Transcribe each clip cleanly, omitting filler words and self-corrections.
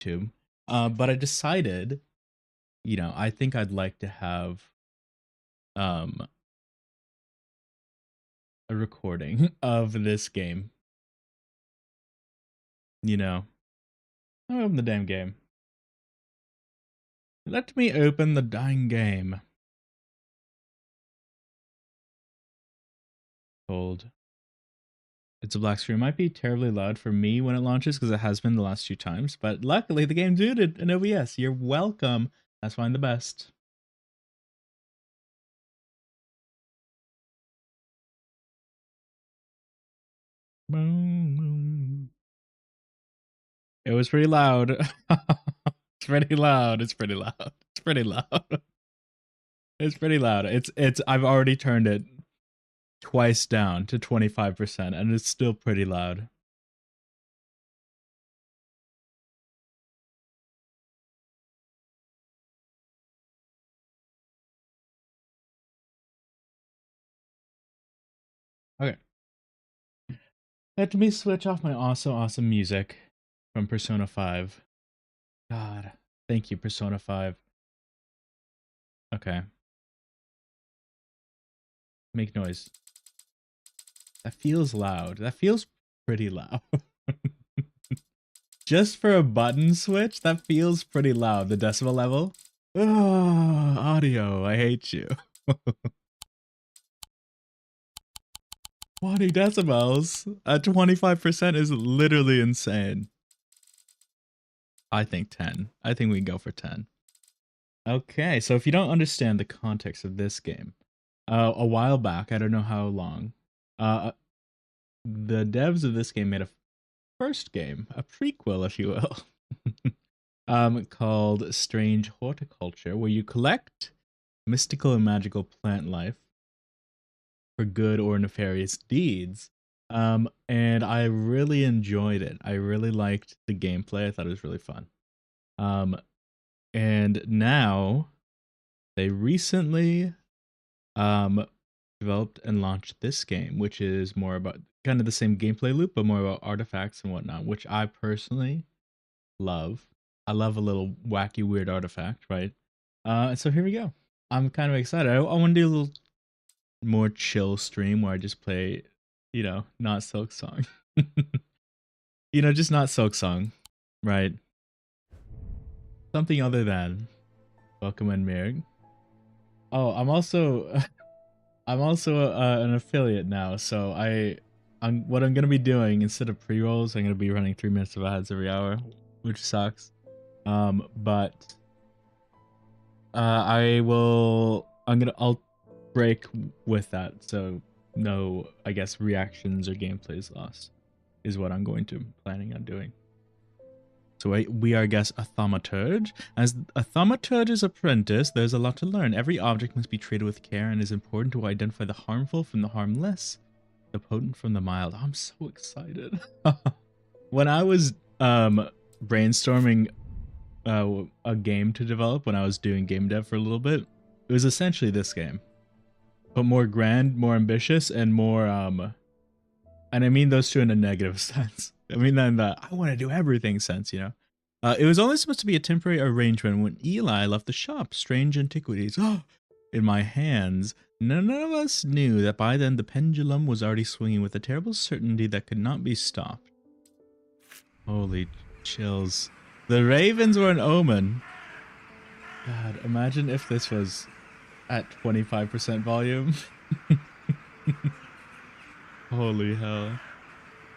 YouTube. But I decided, I think I'd like to have um a recording of this game. I open the damn game. Let me open the dang game. Hold. It's a black screen. It might be terribly loud for me when it launches because it has been the last few times, but luckily the game's muted in OBS. You're welcome. That's fine. The best. It was pretty loud. It's pretty loud. It's pretty loud. It's pretty loud. It's pretty loud. It's I've already turned it twice down to 25% and it's still pretty loud. Okay. Let me switch off my awesome music from Persona 5. God, thank you, Persona 5. Okay. Make noise. That feels loud. That feels pretty loud. Just for a button switch, that feels pretty loud. The decibel level. Oh, audio, I hate you. 20 decibels at 25% is literally insane. I think 10. I think we can go for 10. Okay, so if you don't understand the context of this game, a while back, I don't know how long, the devs of this game made a first game, a prequel, if you will, called Strange Horticulture, where you collect mystical and magical plant life for good or nefarious deeds. And I really enjoyed it. I really liked the gameplay. I thought it was really fun. And now they recently developed and launched this game, which is more about kind of the same gameplay loop, but more about artifacts and whatnot, which I personally love. I love a little wacky, weird artifact, right? So here we go. I'm kind of excited. I want to do a little more chill stream where I just play, not Silk Song. Just not Silk Song, right? Something other than Welcome and Mirg. Oh, I'm also an affiliate now, so what I'm gonna be doing instead of pre-rolls, I'm gonna be running 3 minutes of ads every hour, which sucks. But I'll break with that, so no, I guess, reactions or gameplays lost is what I'm planning on doing. So we are, I guess, a thaumaturge. As a thaumaturge's apprentice, there's a lot to learn. Every object must be treated with care and is important to identify the harmful from the harmless, the potent from the mild. I'm so excited. When I was brainstorming a game to develop, when I was doing game dev for a little bit, it was essentially this game. But more grand, more ambitious, and more, and I mean those two in a negative sense. I mean that in the I want to do everything sense, It was only supposed to be a temporary arrangement when Eli left the shop. Strange Antiquities in my hands. None of us knew that by then the pendulum was already swinging with a terrible certainty that could not be stopped. Holy chills. The ravens were an omen. God, imagine if this was at 25% volume. Holy hell.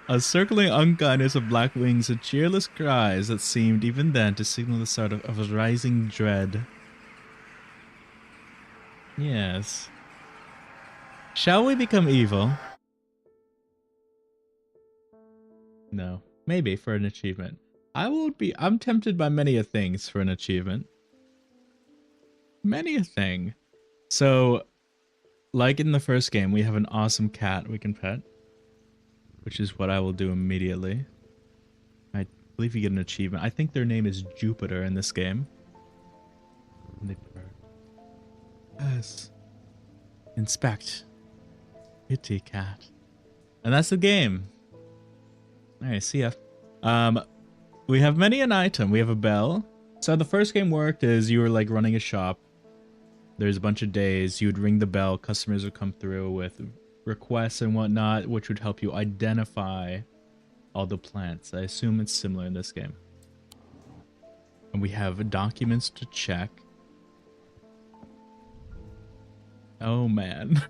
A circling unkindness of black wings and cheerless cries that seemed even then to signal the start of a rising dread. Yes. Shall we become evil? No. Maybe for an achievement. I'm tempted by many a things for an achievement. Many a thing. So, like in the first game, we have an awesome cat we can pet, which is what I will do immediately. I believe you get an achievement. I think their name is Jupiter in this game. Yes. Inspect. Kitty cat. And that's the game. Alright, see ya. We have many an item. We have a bell. So the first game worked is you were like running a shop. There's a bunch of days. You would ring the bell. Customers would come through with requests and whatnot, which would help you identify all the plants. I assume it's similar in this game. And we have documents to check. Oh man.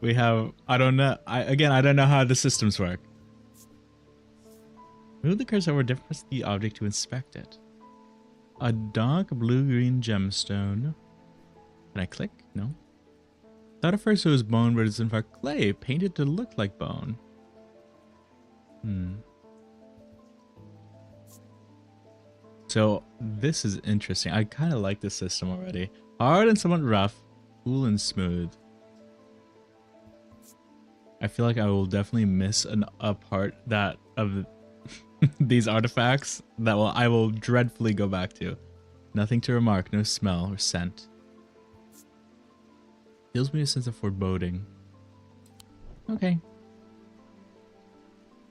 We have, I don't know. I don't know how the systems work. Move the cursor over different the object to inspect it. A dark blue-green gemstone. Can I click? No. Thought at first it was bone, but it's in fact clay, painted to look like bone. So this is interesting. I kind of like this system already. Hard and somewhat rough, cool and smooth. I feel like I will definitely miss a part that of these artifacts that I will dreadfully go back to. Nothing to remark, no smell or scent. Fills me a sense of foreboding. Okay.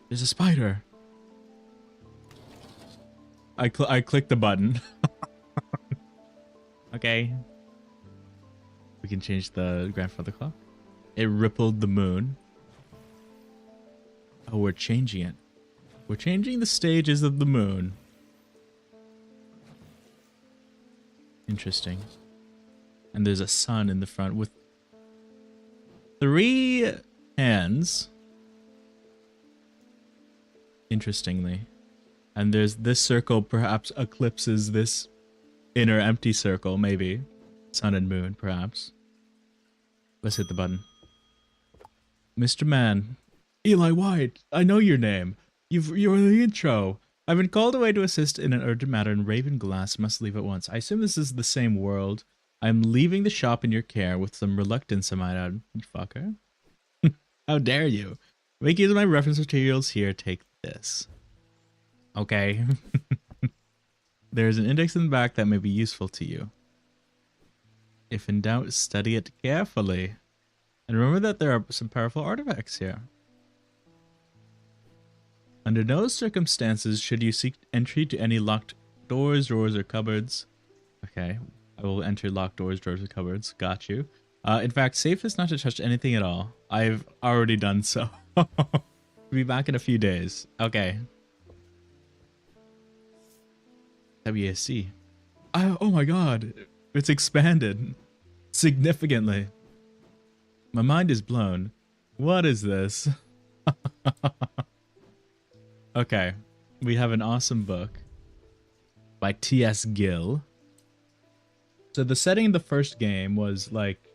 There's a spider. I clicked the button. Okay. We can change the grandfather clock. It rippled the moon. Oh, we're changing it. We're changing the stages of the moon. Interesting. And there's a sun in the front with 3 hands. Interestingly. And there's this circle perhaps eclipses this inner empty circle, maybe. Sun and moon, perhaps. Let's hit the button. Mr. Man. Eli White, I know your name. You're the intro. I've been called away to assist in an urgent matter and Raven Glass must leave at once. I assume this is the same world. I'm leaving the shop in your care with some reluctance, I might add. You fucker. How dare you? Make use of my reference materials here. Take this. Okay. There's an index in the back that may be useful to you. If in doubt, study it carefully. And remember that there are some powerful artifacts here. Under no circumstances should you seek entry to any locked doors, drawers, or cupboards. Okay, I will enter locked doors, drawers, or cupboards. Got you. In fact, safest not to touch anything at all. I've already done so. Be back in a few days. Okay. WASD. Oh my god. It's expanded. Significantly. My mind is blown. What is this? Okay. We have an awesome book by T.S. Gill. So the setting in the first game was like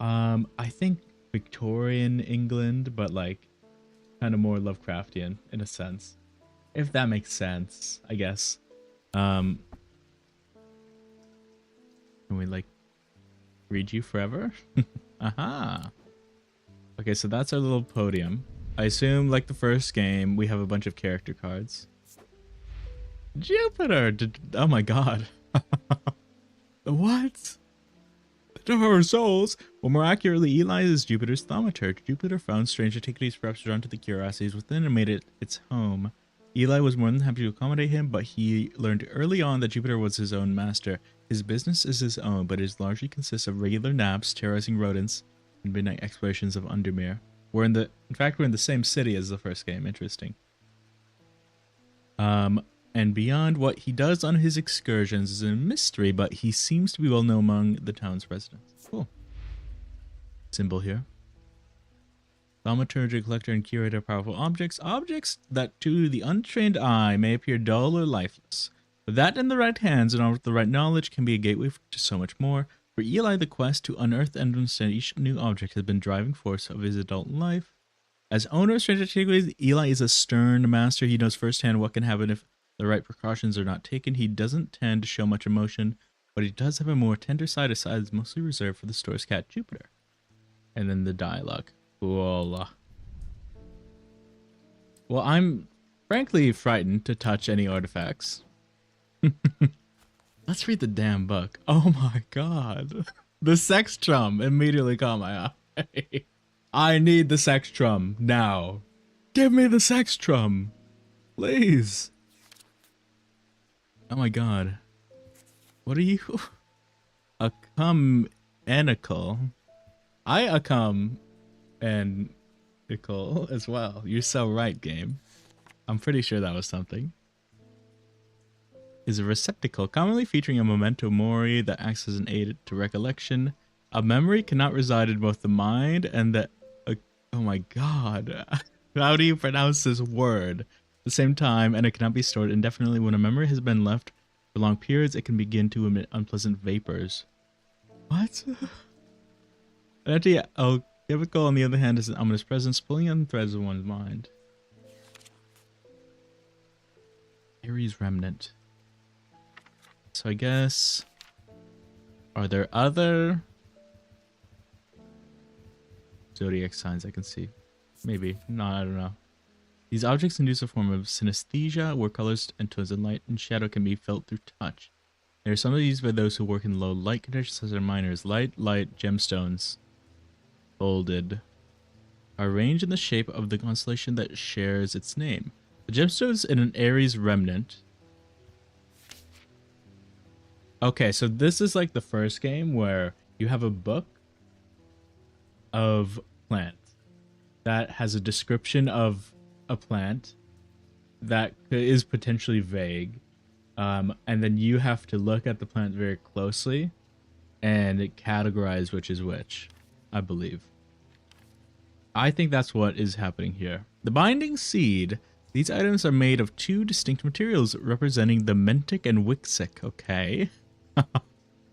I think Victorian England, but like kind of more Lovecraftian in a sense. If that makes sense, I guess. Can we like read you forever? Aha. Okay, so that's our little podium. I assume like the first game, we have a bunch of character cards. Jupiter! Oh my god. What? The Door of our souls? Well, more accurately, Eli is Jupiter's thaumaturge. Jupiter found strange antiquities, perhaps drawn to the curiosities within and made it its home. Eli was more than happy to accommodate him, but he learned early on that Jupiter was his own master. His business is his own, but it largely consists of regular naps, terrorizing rodents, and midnight explorations of Undermere. In fact, we're in the same city as the first game. Interesting. And beyond what he does on his excursions is a mystery, but he seems to be well known among the town's residents. Cool. Symbol here. Thaumaturge, collector, and curator of powerful objects. Objects that to the untrained eye may appear dull or lifeless. But that in the right hands and with the right knowledge can be a gateway to so much more. For Eli, the quest to unearth and understand each new object has been driving force of his adult life. As owner of Strange Antiquities, Eli is a stern master. He knows firsthand what can happen if the right precautions are not taken. He doesn't tend to show much emotion, but he does have a more tender side, a side that's mostly reserved for the store's cat, Jupiter. And then the dialogue. Cool. Well, I'm frankly frightened to touch any artifacts. Let's read the damn book. Oh my god. The sex drum immediately caught my eye. I need the sex drum now. Give me the sex drum, please. Oh my god. What are you? A cum-anical. I a cum-anical as well. You're so right, game. I'm pretty sure that was something. Is a receptacle commonly featuring a memento mori that acts as an aid to recollection. A memory cannot reside in both the mind and the... oh my god. How do you pronounce this word? At the same time, and it cannot be stored indefinitely. When a memory has been left for long periods, it can begin to emit unpleasant vapors. What? Anti-alchemical, on the other hand, is an ominous presence, pulling on threads of one's mind. Aries Remnant. So I guess... are there other zodiac signs I can see? Maybe. No, I don't know. These objects induce a form of synesthesia, where colors and tones of light and shadow can be felt through touch. There are some of these by those who work in low light conditions, such as miners. Light, gemstones. Folded. Are arranged in the shape of the constellation that shares its name. The gemstones in an Aries remnant. Okay, so this is like the first game where you have a book of plants that has a description of a plant that is potentially vague. And then you have to look at the plant very closely and categorize which is which, I believe. I think that's what is happening here. The binding seed. These items are made of two distinct materials representing the mentic and wixic, okay?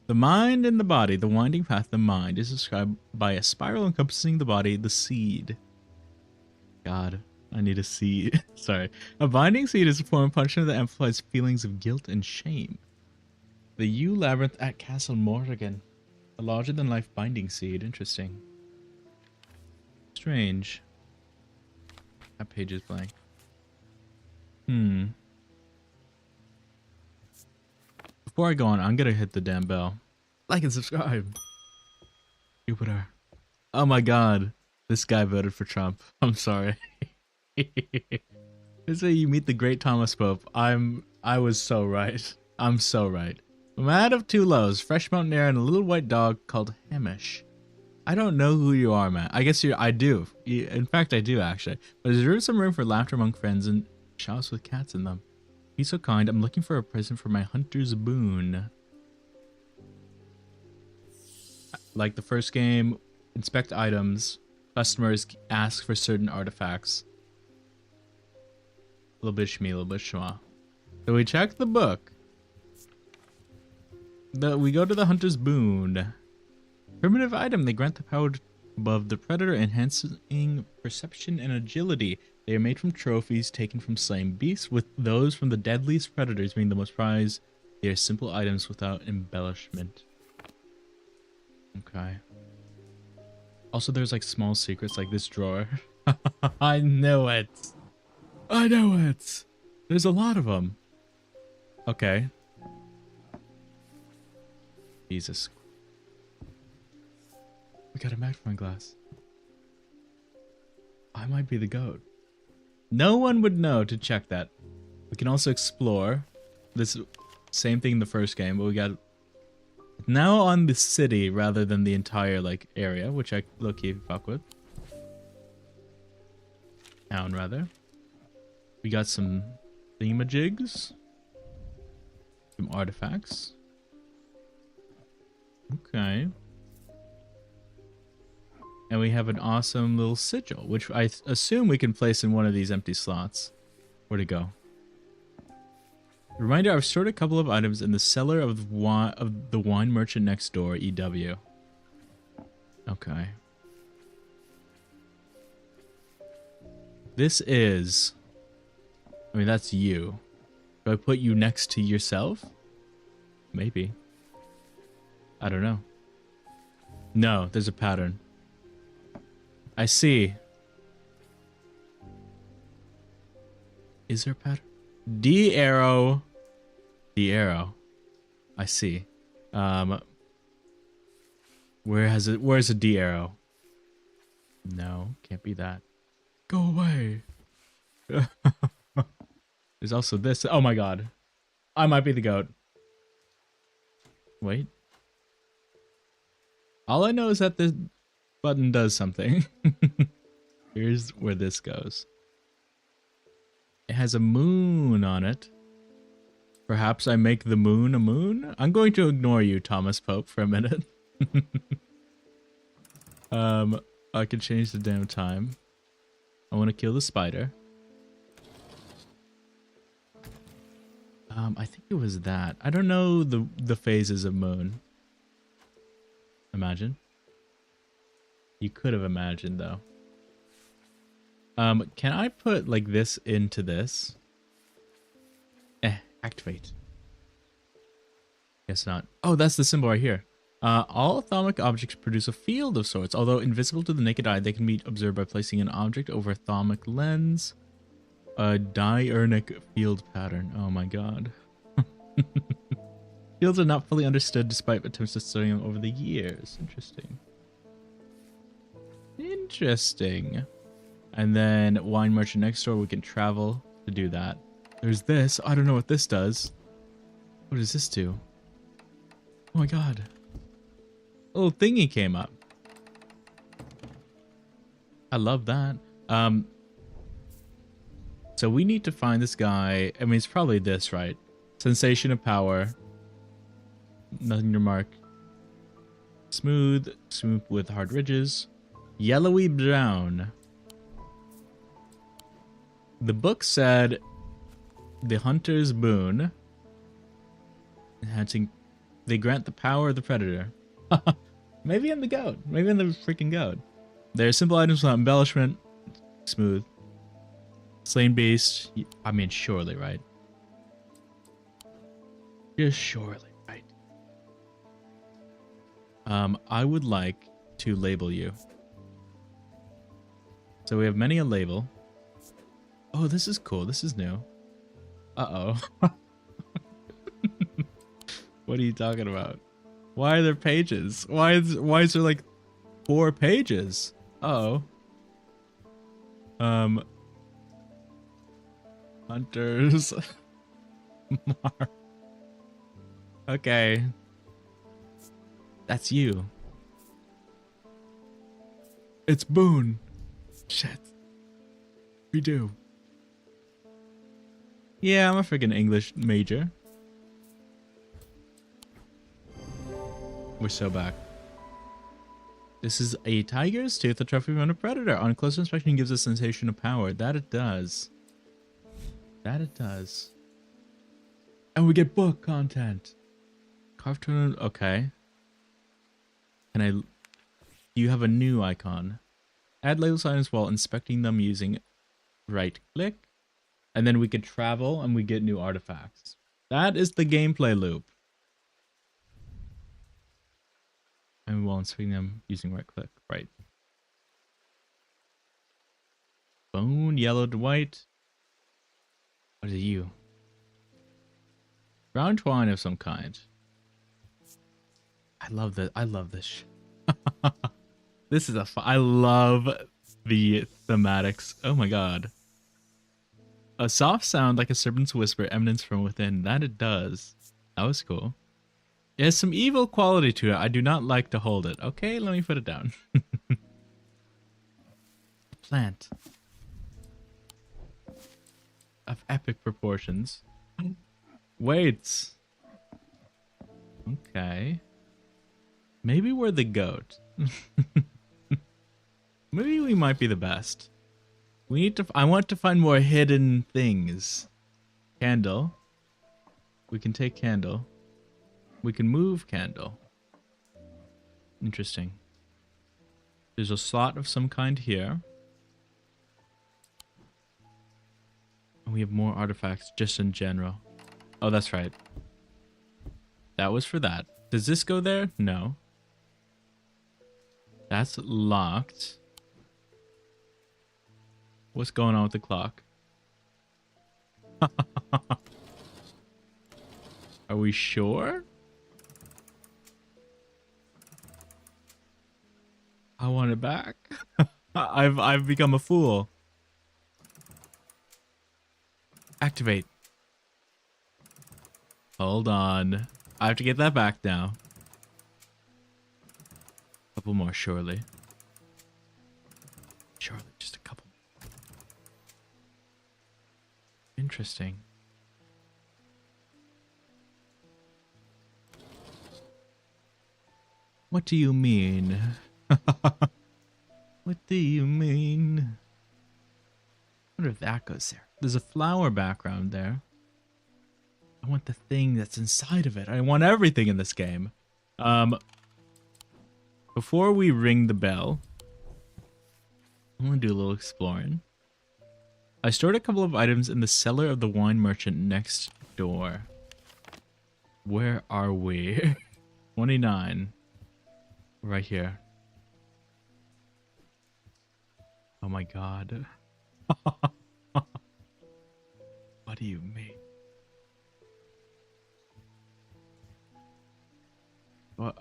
The mind and the body. The winding path of the mind is described by a spiral encompassing the body, the seed. God, I need a seed. Sorry. A binding seed is a form of punishment that amplifies feelings of guilt and shame. The U Labyrinth at Castle Morrigan. A larger-than-life binding seed. Interesting. Strange. That page is blank. Before I go on, I'm gonna hit the damn bell. Like and subscribe. Jupiter. Oh my god. This guy voted for Trump. I'm sorry. This way you meet the great Thomas Pope. I was so right. I'm so right. A man of two lows, fresh mountain air, and a little white dog called Hamish. I don't know who you are, man. I guess I do. In fact, I do, actually. But there's some room for laughter among friends and showers with cats in them. Be so kind. I'm looking for a present for my hunter's boon. Like the first game, inspect items. Customers ask for certain artifacts. A little bit shmee, a little bit shma. So we check the book. We go to the hunter's boon. Primitive item. They grant the power above the predator, enhancing perception and agility. They are made from trophies taken from slain beasts, with those from the deadliest predators being the most prized. They are simple items without embellishment. Okay. Also, there's like small secrets like this drawer. I know it. I know it. There's a lot of them. Okay. Jesus. We got a magnifying glass. I might be the goat. No one would know to check that. We can also explore. This same thing in the first game, but we got now on the city rather than the entire like area, which I low-key fuck with. Town rather. We got some themajigs. Some artifacts. Okay. And we have an awesome little sigil, which I assume we can place in one of these empty slots. Where'd it go? Reminder, I've stored a couple of items in the cellar of the wine merchant next door, EW. Okay. This is... I mean, that's you. Do I put you next to yourself? Maybe. I don't know. No, there's a pattern. I see. Is there a pattern? D arrow. D arrow. I see. Where's a D arrow? No, can't be that. Go away. There's also this. Oh my god. I might be the goat. Wait. All I know is that this button does something. Here's where this goes. It has a moon on it. Perhaps I make the moon a moon? I'm going to ignore you, Thomas Pope, for a minute. I can change the damn time. I want to kill the spider. I think it was that. I don't know the phases of moon. Imagine. You could have imagined, though. Can I put, like, this into this? Activate. Guess not. Oh, that's the symbol right here. All atomic objects produce a field of sorts. Although invisible to the naked eye, they can be observed by placing an object over a atomic lens. A diurnal field pattern. Oh my god. Fields are not fully understood despite attempts to study them over the years. Interesting. Interesting. And then wine merchant next door, we can travel to do that. There's this. I don't know what this does. What does this do? Oh my god. A little thingy came up. I love that. So we need to find this guy. I mean, it's probably this, right? Sensation of power. Nothing to mark. Smooth. Smooth with hard ridges. Yellowy brown. The book said the hunter's boon. Enhancing. They grant the power of the predator. Maybe I'm the goat. Maybe I'm the freaking goat. They're simple items without embellishment. Smooth. Slain beast. I mean, surely, right? Just surely, right? I would like to label you. So we have many a label. Oh, this is cool. This is new. Uh-oh. What are you talking about? Why are there pages? Why is there like 4 pages? Uh-oh. Hunters. Okay. That's you. It's Boone. Shit. We do. Yeah, I'm a freaking English major. We're so back. This is a tiger's tooth, a trophy from a predator. On close inspection, it gives a sensation of power. That it does. That it does. And we get book content. Carved tone. Okay. Can I? Do you have a new icon? Add label signs while inspecting them using right click. And then we could travel and we get new artifacts. That is the gameplay loop. And while inspecting them using right click. Right. Bone, yellow to white. What are you? Brown twine of some kind. I love that. I love this. This is I love the thematics. Oh my god. A soft sound like a serpent's whisper emanates from within. That it does. That was cool. It has some evil quality to it. I do not like to hold it. Okay, let me put it down. Plant. Of epic proportions. Wait. Okay. Maybe we're the goat. Maybe we might be the best. We need to. I want to find more hidden things. Candle. We can take candle. We can move candle. Interesting. There's a slot of some kind here. And we have more artifacts just in general. Oh, that's right. That was for that. Does this go there? No. That's locked. What's going on with the clock? Are we sure? I want it back. I've become a fool. Activate. Hold on. I have to get that back now. A couple more, surely. Surely, just a couple. Interesting. What do you mean? What do you mean? I wonder if that goes there. There's a flower background there. I want the thing that's inside of it. I want everything in this game. Before we ring the bell, I'm gonna do a little exploring. I stored a couple of items in the cellar of the wine merchant next door. Where are we? 29. Right here. Oh my god. What do you mean? What,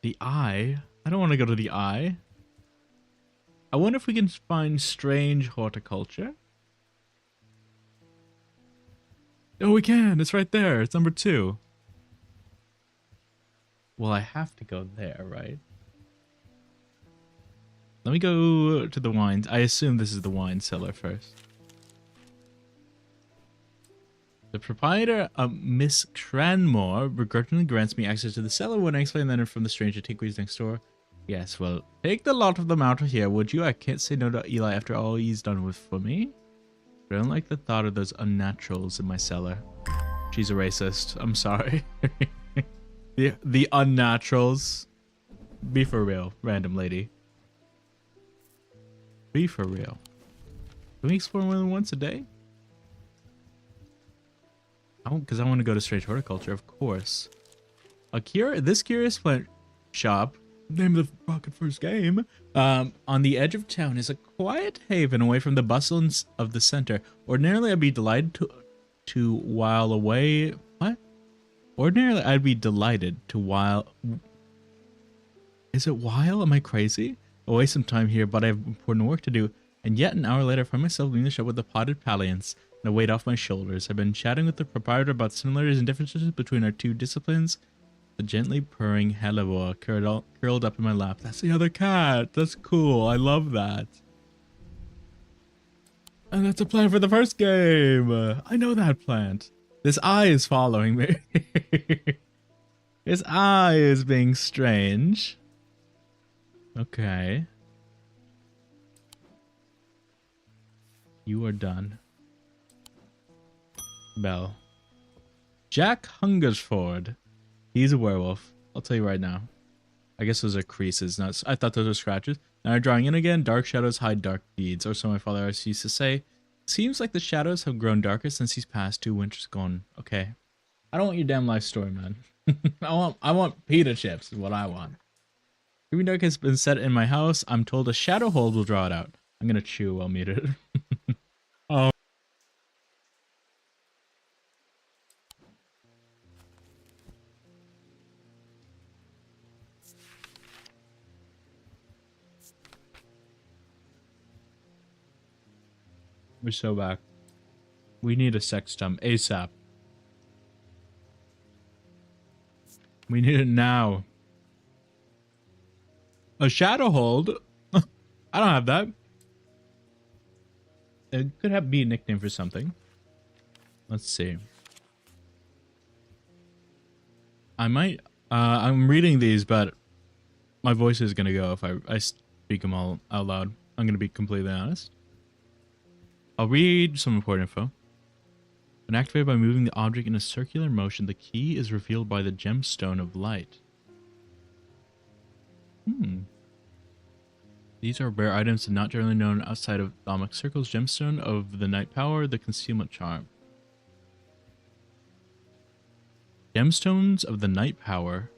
the eye? I don't want to go to the eye. I wonder if we can find strange horticulture. Oh, we can. It's right there. It's number 2. Well, I have to go there, right? Let me go to the wines. I assume this is the wine cellar first. The proprietor, Miss Cranmore, begrudgingly grants me access to the cellar when I explain that I'm from the strange antiquities next door. Yes, well, take the lot of them out of here, would you? I can't say no to Eli after all he's done with for me. But I don't like the thought of those unnaturals in my cellar. She's a racist. I'm sorry. The unnaturals. Be for real, random lady. Be for real. Can we explore more than once a day? Because I want to go to strange horticulture, of course. This curious plant shop, name of the fucking first game, on the edge of town is a quiet haven away from the bustle of the center. Ordinarily, I'd be delighted to while away. What? Ordinarily, I'd be delighted to while. Is it while? Am I crazy? I'll waste some time here, but I have important work to do. And yet, an hour later, I find myself leaving the shop with the potted palliance and a weight off my shoulders. I've been chatting with the proprietor about similarities and differences between our two disciplines. The gently purring hellebore curled up in my lap. That's the other cat. That's cool. I love that. And that's a plant for the first game. I know that plant. This eye is following me. This eye is being strange. Okay. You are done. Bell. Jack Hungersford. He's a werewolf. I'll tell you right now. I guess those are creases. Not. I thought those were scratches. Now drawing in again. Dark shadows hide dark deeds. Or so my father always used to say. Seems like the shadows have grown darker since he's passed 2 winters gone. Okay. I don't want your damn life story, man. I want pita chips is what I want. Creepy dark has been set in my house. I'm told a shadow hold will draw it out. I'm gonna chew while muted. Oh. We're so back. We need a sextum ASAP. We need it now. A shadow hold? I don't have that. It could be a nickname for something. Let's see. I might... I'm reading these, but my voice is going to go if I speak them all out loud. I'm going to be completely honest. I'll read some important info. When activated by moving the object in a circular motion, the key is revealed by the gemstone of light. These are rare items and not generally known outside of Thalmic circles. Gemstone of the night power, the concealment charm. Gemstones of the night power,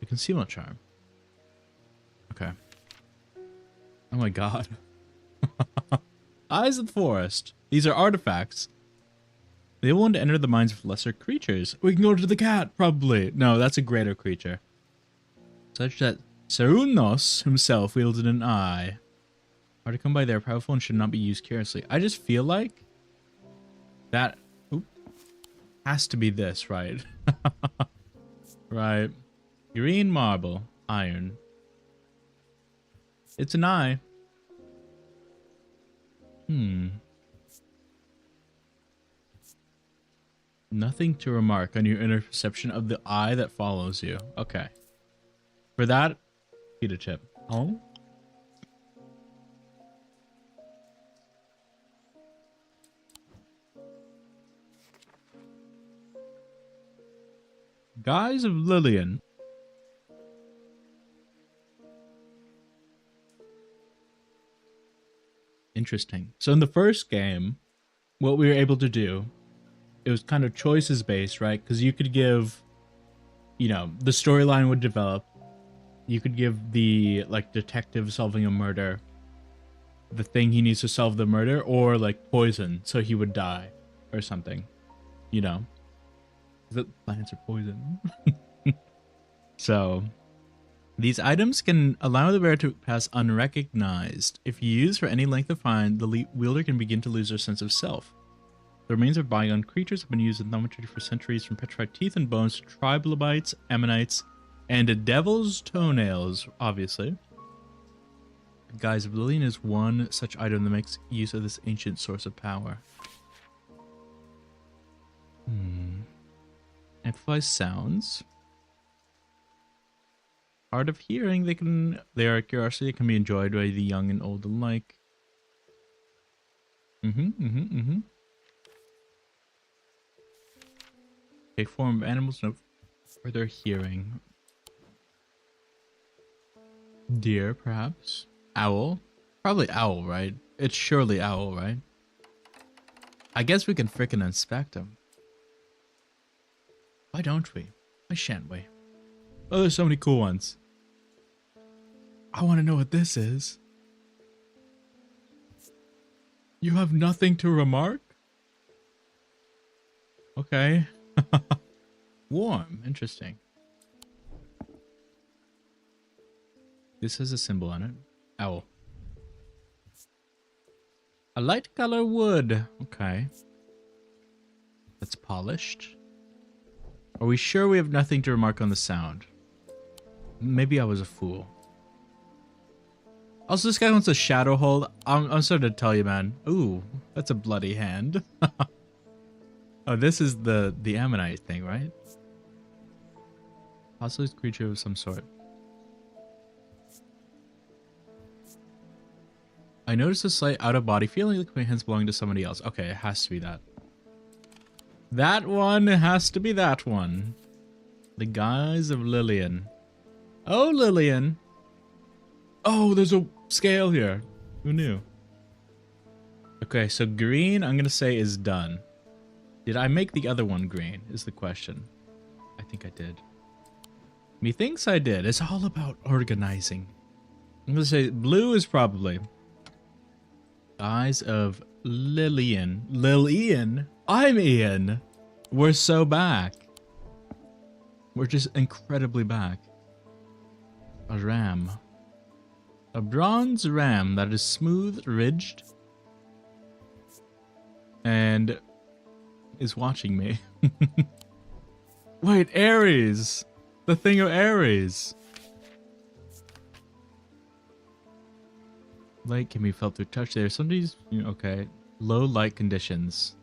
the concealment charm. Okay. Oh my god. Eyes of the forest. These are artifacts. They want to enter the minds of lesser creatures. We can go to the cat, probably. No, that's a greater creature. Such that Serunos himself wielded an eye. Hard to come by, they're powerful and should not be used carelessly. I just feel like that has to be this, right? Right. Green marble. Iron. It's an eye. Nothing to remark on your inner perception of the eye that follows you. Okay. For that, eat a chip. Oh? Guise of Lillian. Interesting. So in the first game, what we were able to do, it was kind of choices based, right? Because you could give, you know, the storyline would develop. You could give the, like, detective solving a murder the thing he needs to solve the murder, or, like, poison, so he would die or something, you know? The plants are poison. So, these items can allow the bearer to pass unrecognized. If used for any length of time, the wielder can begin to lose their sense of self. The remains of bygone creatures have been used in thaumaturgy for centuries, from petrified teeth and bones to trilobites, ammonites, and devil's toenails, obviously. The Guise of Lillian is one such item that makes use of this ancient source of power. Amplifies sounds. Art of hearing, they are a curiosity that can be enjoyed by the young and old alike. Take form of animals, no further hearing. Deer, perhaps. Owl. Probably owl, right? It's surely owl, right? I guess we can frickin' inspect them. Why don't we? Why shan't we? Oh, there's so many cool ones. I want to know what this is. You have nothing to remark? Okay. Warm. Interesting. This has a symbol on it. Owl. A light color wood. Okay. That's polished. Are we sure we have nothing to remark on the sound? Maybe I was a fool. Also, this guy wants a shadow hold. I'm starting to tell you, man. Ooh, that's a bloody hand. Oh, this is the ammonite thing, right? Possibly a creature of some sort. I noticed a slight out-of-body feeling like my hands belong to somebody else. Okay, it has to be that. That one has to be that one. The Guise of Lillian. Oh, Lillian. Oh, there's a scale here. Who knew? Okay, so green, I'm going to say is done. Did I make the other one green is the question. I think I did. Methinks I did. It's all about organizing. I'm going to say blue is probably... Guise of Lillian. Lillian? I'm Ian. We're so back. We're just incredibly back. A ram. A bronze ram that is smooth, ridged, and is watching me. Wait, Aries! The thing of Aries! Light can be felt through touch. There's somebody's... Okay. Low light conditions.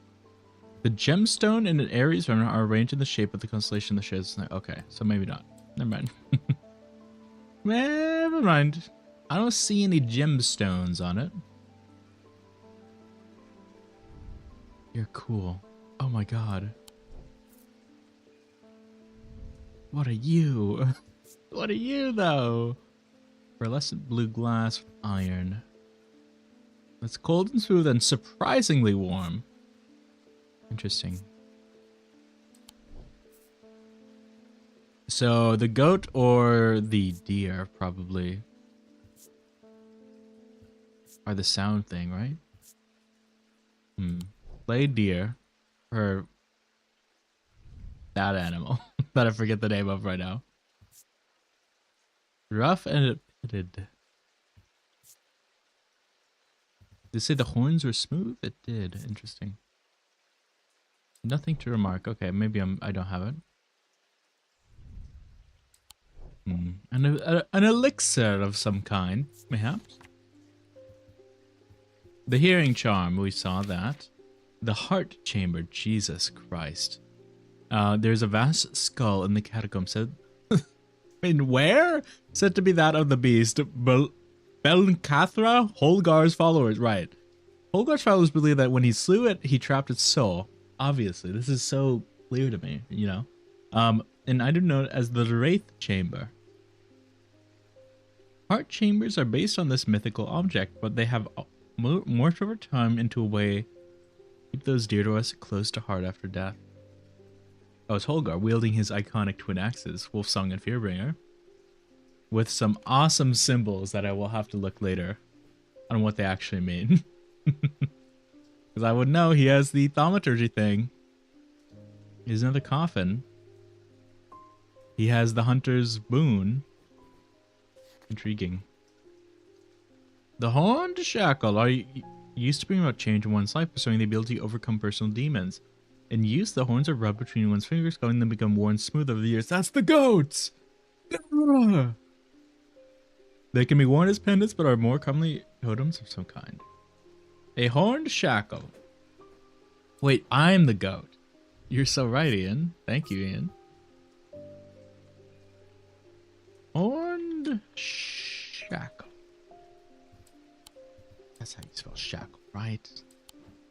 The gemstone and an Aries remnant are arranged in the shape of the constellation that shares the night. Okay, so maybe not. Never mind. Never mind. I don't see any gemstones on it. You're cool. Oh my god. What are you? What are you, though? Pearlescent blue glass with iron. It's cold and smooth and surprisingly warm. Interesting. So, the goat or the deer, probably, are the sound thing, right? Play deer or that animal that I forget the name of right now. Rough and pitted. Did it say the horns were smooth? It did. Interesting. Nothing to remark. Okay, maybe I don't have it. An elixir of some kind, perhaps. The hearing charm, we saw that. The heart chamber, Jesus Christ. There's a vast skull in the catacomb. Said, in where? Said to be that of the beast. Belncathra, Holgar's followers. Right. Holgar's followers believe that when he slew it, he trapped its soul. Obviously, this is so clear to me, you know. And I do know it as the Wraith Chamber. Heart chambers are based on this mythical object, but they have morphed over time into a way to keep those dear to us close to heart after death. Oh, it's Holgar wielding his iconic twin axes, Wolfsong and Fearbringer, with some awesome symbols that I will have to look later on what they actually mean. Because I would know he has the thaumaturgy thing. Here's another coffin. He has the hunter's boon. Intriguing. The Horned Shackle are used to bring about change in one's life, pursuing the ability to overcome personal demons. In use, the horns are rubbed between one's fingers, causing them to become worn smooth over the years. That's the goats! They can be worn as pendants, but are more commonly totems of some kind. A Horned Shackle. Wait, I'm the goat. You're so right, Ian. Thank you, Ian. Horned Shackle. That's how you spell shackle, right?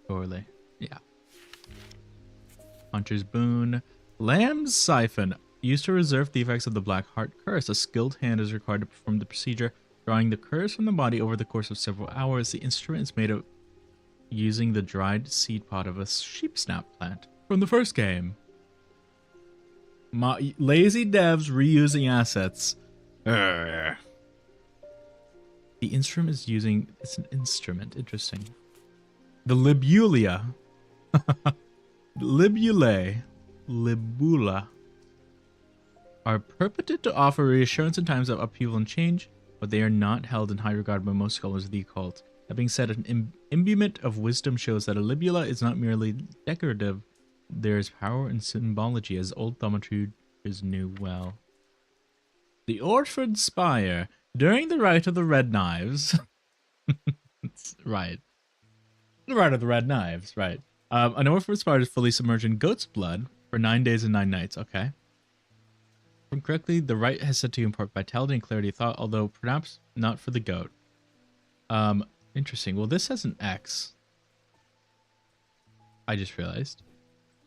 Surely. Yeah. Hunter's Boon. Lamb's Siphon. Used to reserve the effects of the Black Heart Curse. A skilled hand is required to perform the procedure, drawing the curse from the body over the course of several hours. The instrument is made of using the dried seed pod of a sheep snap plant from the first game. Lazy devs reusing assets. Urgh. The instrument is using... It's an instrument. Interesting. The Libulia. Libulae. Libula. Are purported to offer reassurance in times of upheaval and change, but they are not held in high regard by most scholars of the occult. That being said, an imbuement of wisdom shows that a libula is not merely decorative. There is power in symbology, as old thaumaturges knew well. The Orford Spire. During the Rite of the Red Knives. Right. The Rite of the Red Knives, right. An Orford Spire is fully submerged in goat's blood for 9 days and 9 nights. Okay. From correctly, the rite has said to impart vitality and clarity of thought, although perhaps not for the goat. Interesting. Well, this has an X. I just realized.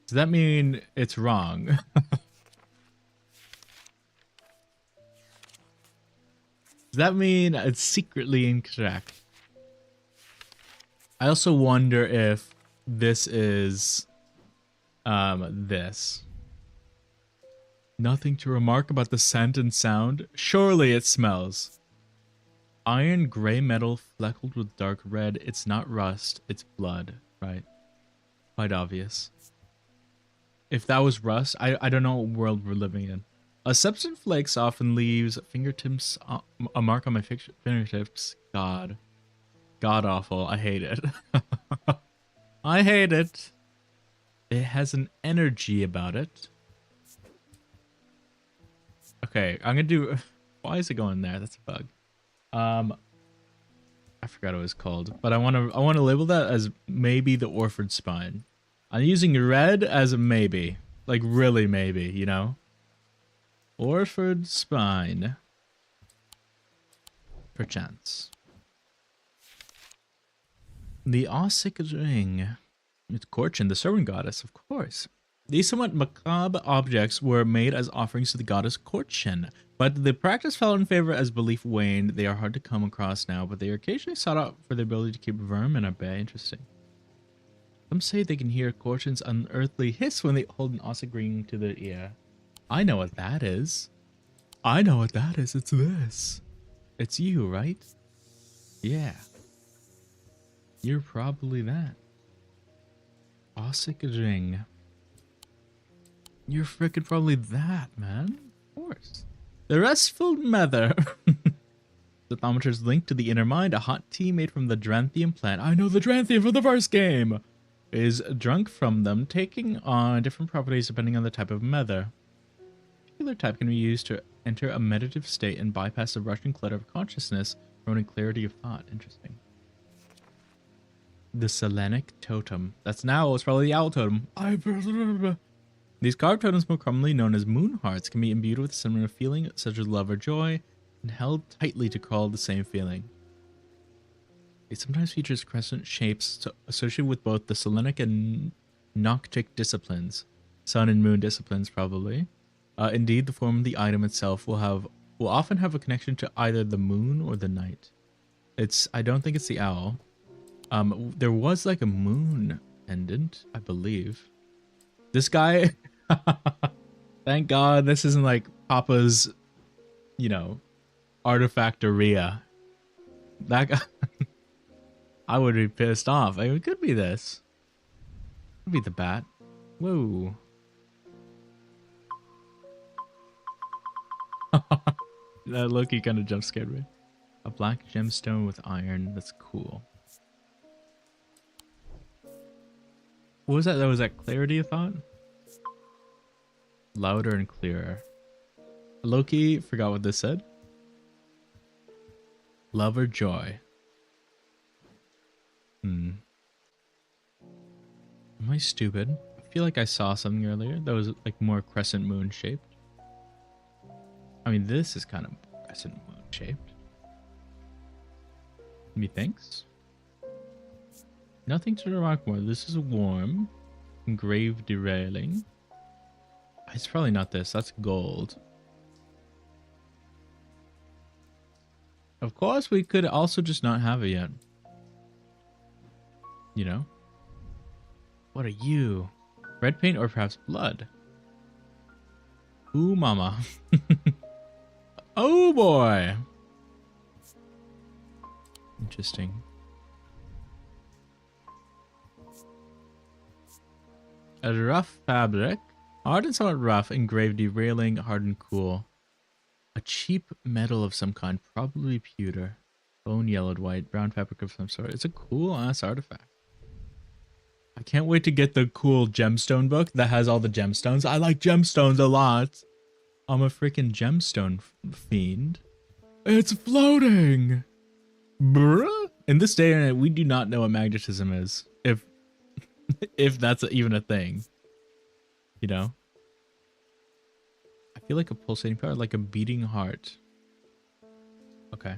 Does that mean it's wrong? Does that mean it's secretly incorrect? I also wonder if this is this. Nothing to remark about the scent and sound. Surely it smells. Iron gray metal fleckled with dark red. It's not rust, it's blood, right? Quite obvious. If that was rust, I don't know what world we're living in. A substance flakes often leaves fingertips, a mark on my fingertips. God awful. I hate it. I hate it. It has an energy about it. Okay, I'm gonna do. Why is it going there? That's a bug. I forgot what it was called, but I want to label that as maybe the Orford Spine. I'm using red as a maybe, like really maybe, you know. Orford Spine. Perchance. The Ossic Ring. It's Korchin, the servant goddess, of course. These somewhat macabre objects were made as offerings to the goddess Korchin, but the practice fell in favor as belief waned. They are hard to come across now, but they are occasionally sought out for their ability to keep vermin at bay. Interesting. Some say they can hear Korchin's unearthly hiss when they hold an Ossic ring to their ear. I know what that is. I know what that is. It's this. It's you, right? Yeah. You're probably that. Ossic ring. You're frickin' probably that, man. Of course. The Restful Mother. the thaumaturge linked to the inner mind. A hot tea made from the Dranthium plant. I know the Dranthium from the first game! Is drunk from them, taking on different properties depending on the type of mether. A particular type can be used to enter a meditative state and bypass the rushing clutter of consciousness, promoting clarity of thought. Interesting. The Selenic totem. That's an owl. It's probably the owl totem. These carved totems, more commonly known as moon hearts, can be imbued with a similar feeling, such as love or joy, and held tightly to call the same feeling. It sometimes features crescent shapes associated with both the Selenic and Noctic disciplines. Sun and moon disciplines, probably. Indeed, the form of the item itself will often have a connection to either the moon or the night. I don't think it's the owl. There was like a moon pendant, I believe. This guy, thank God this isn't like Papa's, artifactoria. That guy, I would be pissed off. It could be this. Could be the bat. Whoa. That Loki kind of jump scared me. A black gemstone with iron. That's cool. What was that? That was that clarity of thought? Louder and clearer. Loki forgot what this said. Love or joy? Am I stupid? I feel like I saw something earlier that was like more crescent moon shaped. I mean, this is kind of crescent moon shaped. Methinks? Nothing to remark more. This is warm. Engraved derailing. It's probably not this. That's gold. Of course, we could also just not have it yet. You know? What are you? Red paint or perhaps blood? Ooh, mama. Oh, boy. Interesting. A rough fabric. Hard and somewhat rough, engraved, derailing, hard and cool. A cheap metal of some kind, probably pewter. Bone yellowed white, brown fabric of some sort. It's a cool ass artifact. I can't wait to get the cool gemstone book that has all the gemstones. I like gemstones a lot. I'm a freaking gemstone fiend. It's floating! Bruh? In this day and age, we do not know what magnetism is. If that's even a thing. You know? I feel like a pulsating power, like a beating heart. Okay.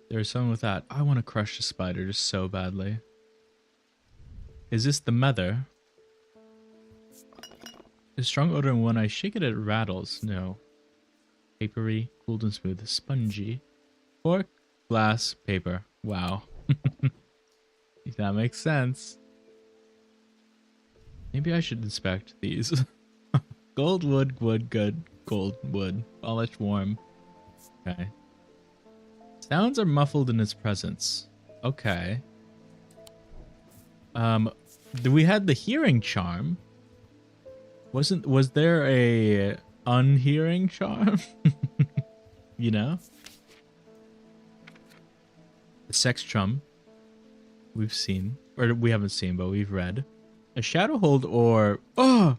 There's someone with that. I want to crush a spider just so badly. Is this the mether? A strong odor, and when I shake it, it rattles. No. Papery, cooled and smooth, spongy. Cork, glass, paper. Wow. That makes sense. Maybe I should inspect these. Gold wood, wood, good. Gold wood. Polished, warm. Okay. Sounds are muffled in its presence. Okay. We had the hearing charm. Was there a unhearing charm? You know? The sex chum. We've seen. Or we haven't seen, but we've read. A shadow hold or... Oh!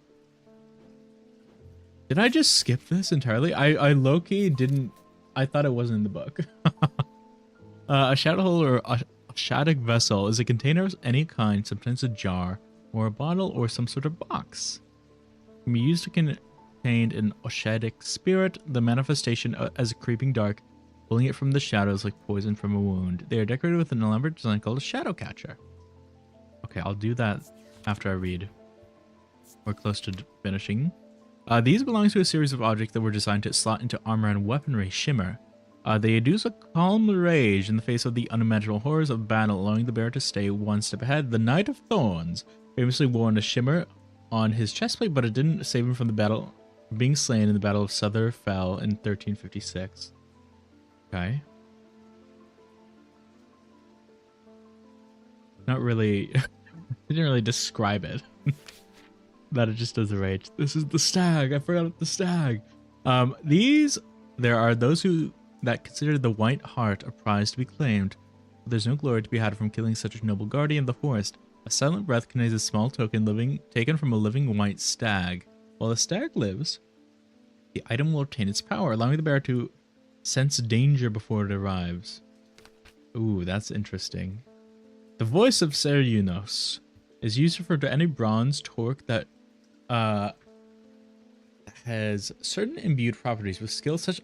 Did I just skip this entirely? I low-key didn't... I thought it wasn't in the book. A shadow hold or a Oshadic vessel is a container of any kind, sometimes a jar, or a bottle, or some sort of box. It can be used to contain an Oshadic spirit, the manifestation as a creeping dark, pulling it from the shadows like poison from a wound. They are decorated with an elaborate design called a shadow catcher. Okay, I'll do that after I read. We're close to finishing. These belong to a series of objects that were designed to slot into armor and weaponry shimmer. They induce a calm rage in the face of the unimaginable horrors of battle, allowing the bearer to stay one step ahead. The Knight of Thorns famously wore a shimmer on his chestplate, but it didn't save him from the battle, being slain in the Battle of Suther Fell in 1356. Okay. Not really... They didn't really describe it. That it just does the rage. This is the stag. I forgot the stag. There are those who that considered the white hart a prize to be claimed. But there's no glory to be had from killing such a noble guardian of the forest. A silent breath contains a small token taken from a living white stag. While the stag lives, the item will obtain its power, allowing the bear to sense danger before it arrives. Ooh, that's interesting. The voice of Serunos is used to refer to any bronze torque that has certain imbued properties. With skill, such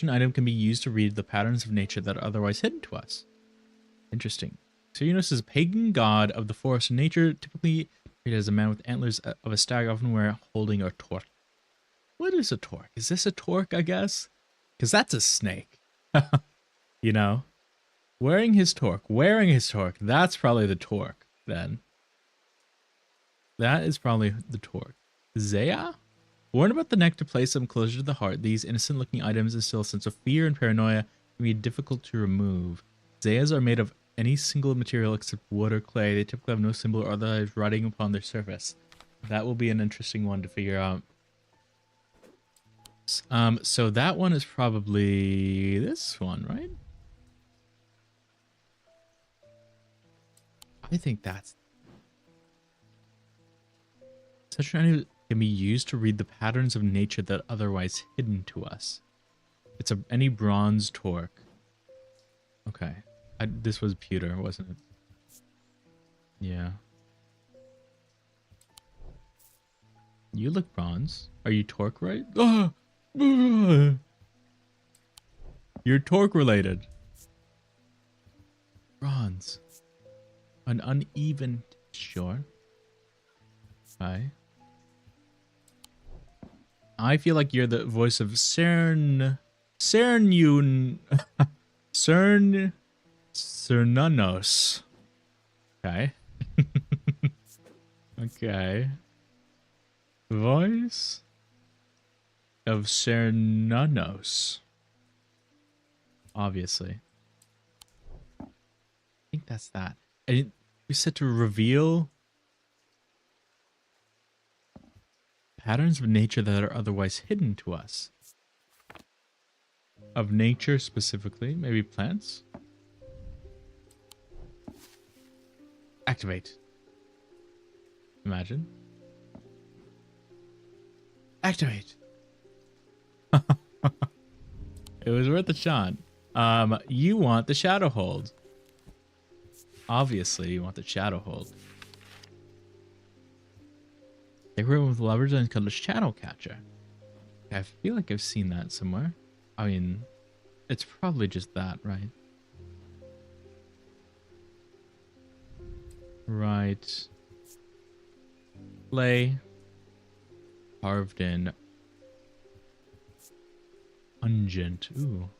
an item can be used to read the patterns of nature that are otherwise hidden to us. Interesting. Serunos is a pagan god of the forest and nature, typically treated as a man with antlers of a stag, often holding a torque. What is a torque? Is this a torque, I guess? Because that's a snake. You know? Wearing his torque, that's probably the torque, then. That is probably the torque. Zaya? Warned about the neck to place them closer to the heart, these innocent-looking items instill a sense of fear and paranoia can be difficult to remove. Zayas are made of any single material except wood or clay. They typically have no symbol or otherwise writing upon their surface. That will be an interesting one to figure out. So that one is probably this one, right? I think that's... Such an item can be used to read the patterns of nature that are otherwise hidden to us. It's any bronze torque. Okay. This was pewter, wasn't it? Yeah. You look bronze. Are you torque right? You're torque related. Bronze. An uneven, sure. Okay. I feel like you're the voice of Cernunos. Okay. Okay. Voice of Cernunos. Obviously. I think that's that. And we said to reveal patterns of nature that are otherwise hidden to us. Of nature specifically, maybe plants. Activate. Imagine. Activate. It was worth a shot. You want the shadow hold. Obviously, you want the shadow hold. Decorate with lovers and called a shadow catcher. I feel like I've seen that somewhere. I mean, it's probably just that, right? Right. Clay. Carved in. Ungent. Ooh.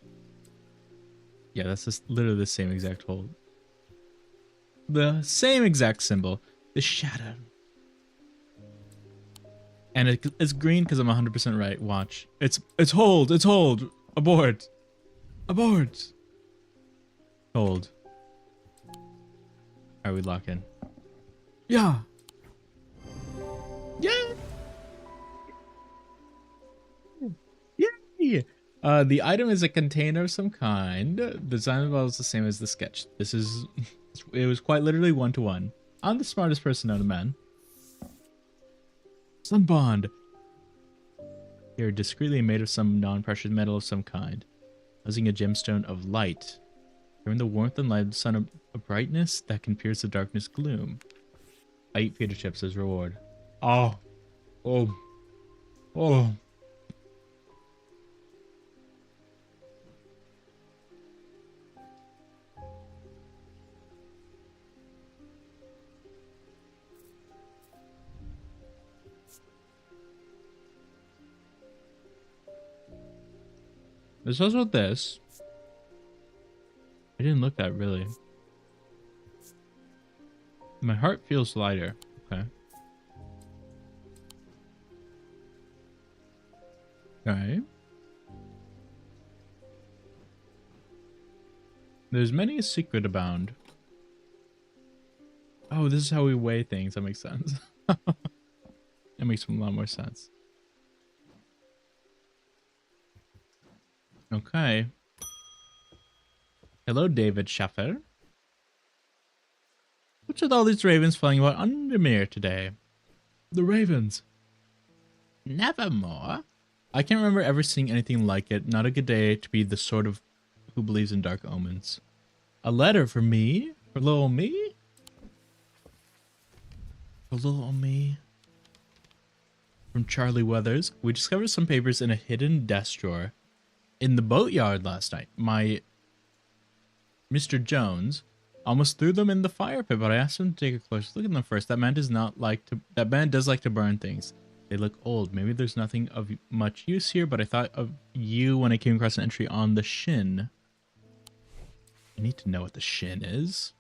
Yeah, that's just literally the same exact hold. The same exact symbol. The shadow. And it's green because I'm 100% right. Watch. It's hold. It's hold. Abort. Abort. Hold. Alright, we lock in. Yeah. Yeah. Yay. The item is a container of some kind. The design of the bottle is the same as the sketch. This is... It was quite literally one-to-one. I'm the smartest person known to man. Sun bond. They're discreetly made of some non-precious metal of some kind, using a gemstone of light. Giving the warmth and light of the sun a brightness that can pierce the darkness gloom. I eat potato chips as reward. Oh. Oh. Oh. There's also this. I didn't look that really. My heart feels lighter. Okay. Okay. There's many a secret abound. Oh, this is how we weigh things. That makes sense. That makes a lot more sense. Okay. Hello, David Schaffer. What's with all these ravens flying about Undermere today? The ravens. Nevermore. I can't remember ever seeing anything like it. Not a good day to be the sort of who believes in dark omens. A letter for me? For little me? For little me? From Charlie Weathers. We discovered some papers in a hidden desk drawer in the boatyard last night. My Mr. Jones almost threw them in the fire pit, but I asked him to take a closer look at them first. That man does like to burn things. They look old. Maybe there's nothing of much use here, but I thought of you when I came across an entry on the Shin. I need to know what the Shin is.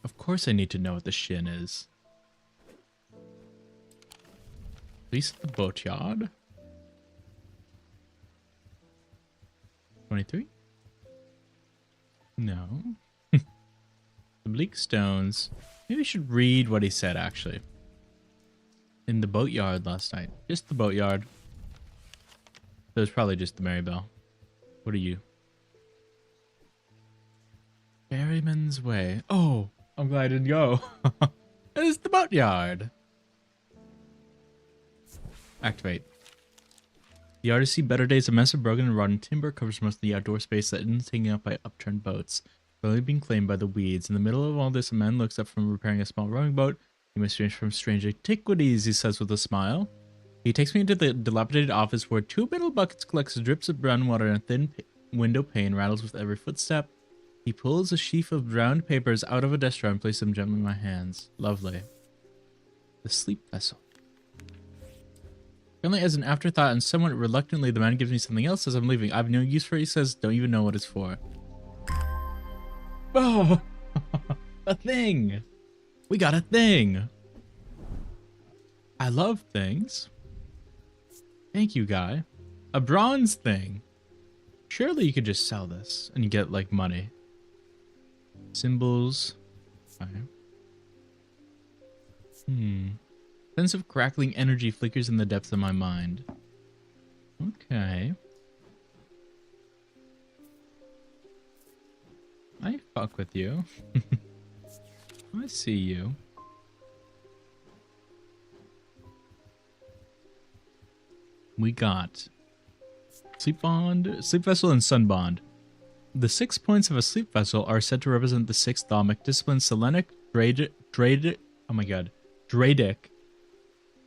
Of course I need to know what the Shin is. At least the boatyard. 23? No. The bleak stones. Maybe we should read what he said, actually. In the boatyard last night. Just the boatyard. So it's probably just the Marybelle. What are you? Ferryman's Way. Oh, I'm glad I didn't go. It's the boatyard. Activate. The artist see better days. A mess of broken and rotten timber covers most of the outdoor space that isn't taken up by upturned boats, slowly being claimed by the weeds. In the middle of all this, a man looks up from repairing a small rowing boat. He must be from strange antiquities, he says with a smile. He takes me into the dilapidated office where 2 metal buckets collects drips of brown water and a thin window pane rattles with every footstep. He pulls a sheaf of brown papers out of a desk drawer and places them gently in my hands. Lovely. The sleep vessel. Only as an afterthought and somewhat reluctantly, the man gives me something else as I'm leaving. I have no use for it, he says. Don't even know what it's for. Oh! A thing! We got a thing! I love things. Thank you, guy. A bronze thing. Surely you could just sell this and you get, like, money. Symbols. Okay. Sense of crackling energy flickers in the depths of my mind. Okay. I fuck with you. I see you. We got sleep bond, sleep vessel, and sun bond. The 6 points of a sleep vessel are said to represent the 6 Thaumic disciplines: Selenic, Dradic, oh my god, Dradic,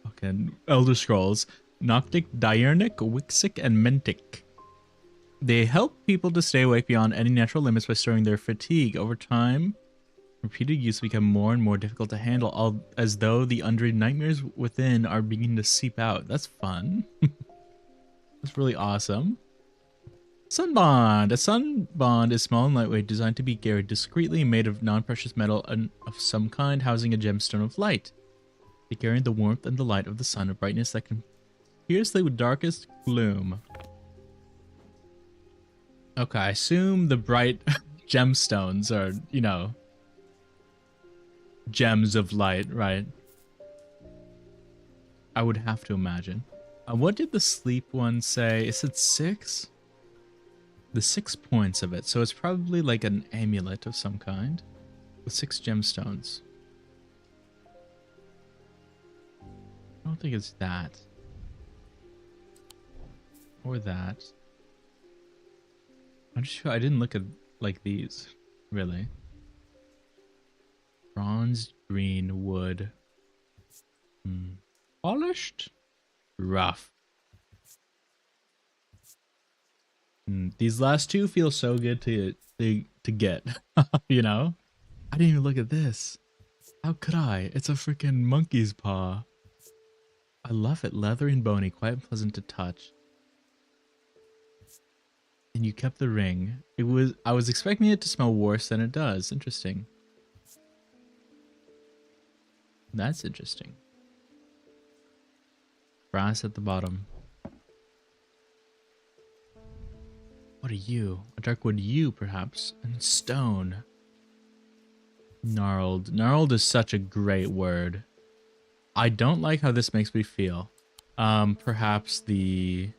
okay, Elder Scrolls, Noctic, Diurnic, Wixic, and Mentic. They help people to stay awake beyond any natural limits by storing their fatigue. Over time, repeated use become more and more difficult to handle, all as though the undreamed nightmares within are beginning to seep out. That's fun. That's really awesome. Sunbond. A sunbond is small and lightweight, designed to be carried discreetly, made of non-precious metal of some kind, housing a gemstone of light. They carry the warmth and the light of the sun, a brightness that can pierce the darkest gloom. Okay, I assume the bright gemstones are, you know, gems of light, right? I would have to imagine. What did the sleep one say? It said 6? The 6 points of it, so it's probably like an amulet of some kind with 6 gemstones. I don't think it's that. Or that. I'm just sure I didn't look at like these, really. Bronze, green, wood. Polished? Rough. These last 2 feel so good to get. You know? I didn't even look at this. How could I? It's a freaking monkey's paw. I love it. Leathery and bony, quite and pleasant to touch. And you kept the ring. I was expecting it to smell worse than it does. Interesting. That's interesting. Brass at the bottom. What are you? A dark wood yew, perhaps? And stone. Gnarled. Gnarled is such a great word. I don't like how this makes me feel. Perhaps the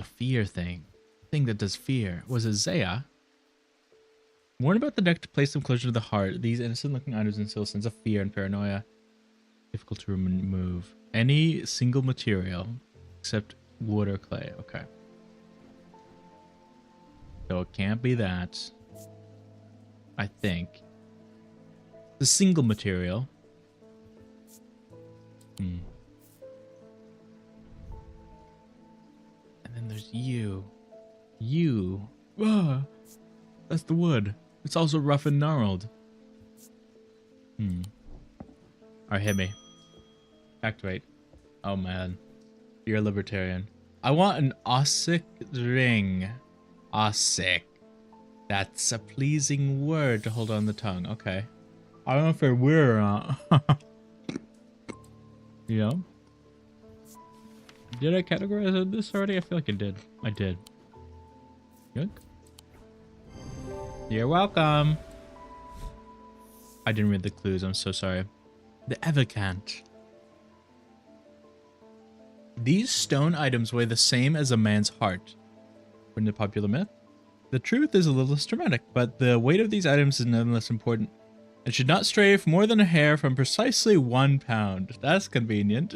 fear thing. thing that does fear. Was it Zaya? Warn about the deck to place them closer to the heart. These innocent-looking items instill a sense of fear and paranoia. Difficult to remove. Any single material except wood or clay. Okay. So it can't be that. I think. The single material. And then there's you. You. Ah, that's the wood. It's also rough and gnarled. Alright, hit me. Activate. Oh man. You're a libertarian. I want an Ossic ring. Ossic. That's a pleasing word to hold on the tongue. Okay. I don't know if they're weird or not. You know? Did I categorize this already? I feel like I did. I did. Good. You're welcome. I didn't read the clues. I'm so sorry. The Evocant. These stone items weigh the same as a man's heart. According to popular myth, the truth is a little less dramatic, but the weight of these items is nonetheless important. It should not stray for more than a hair from precisely 1 pound. That's convenient.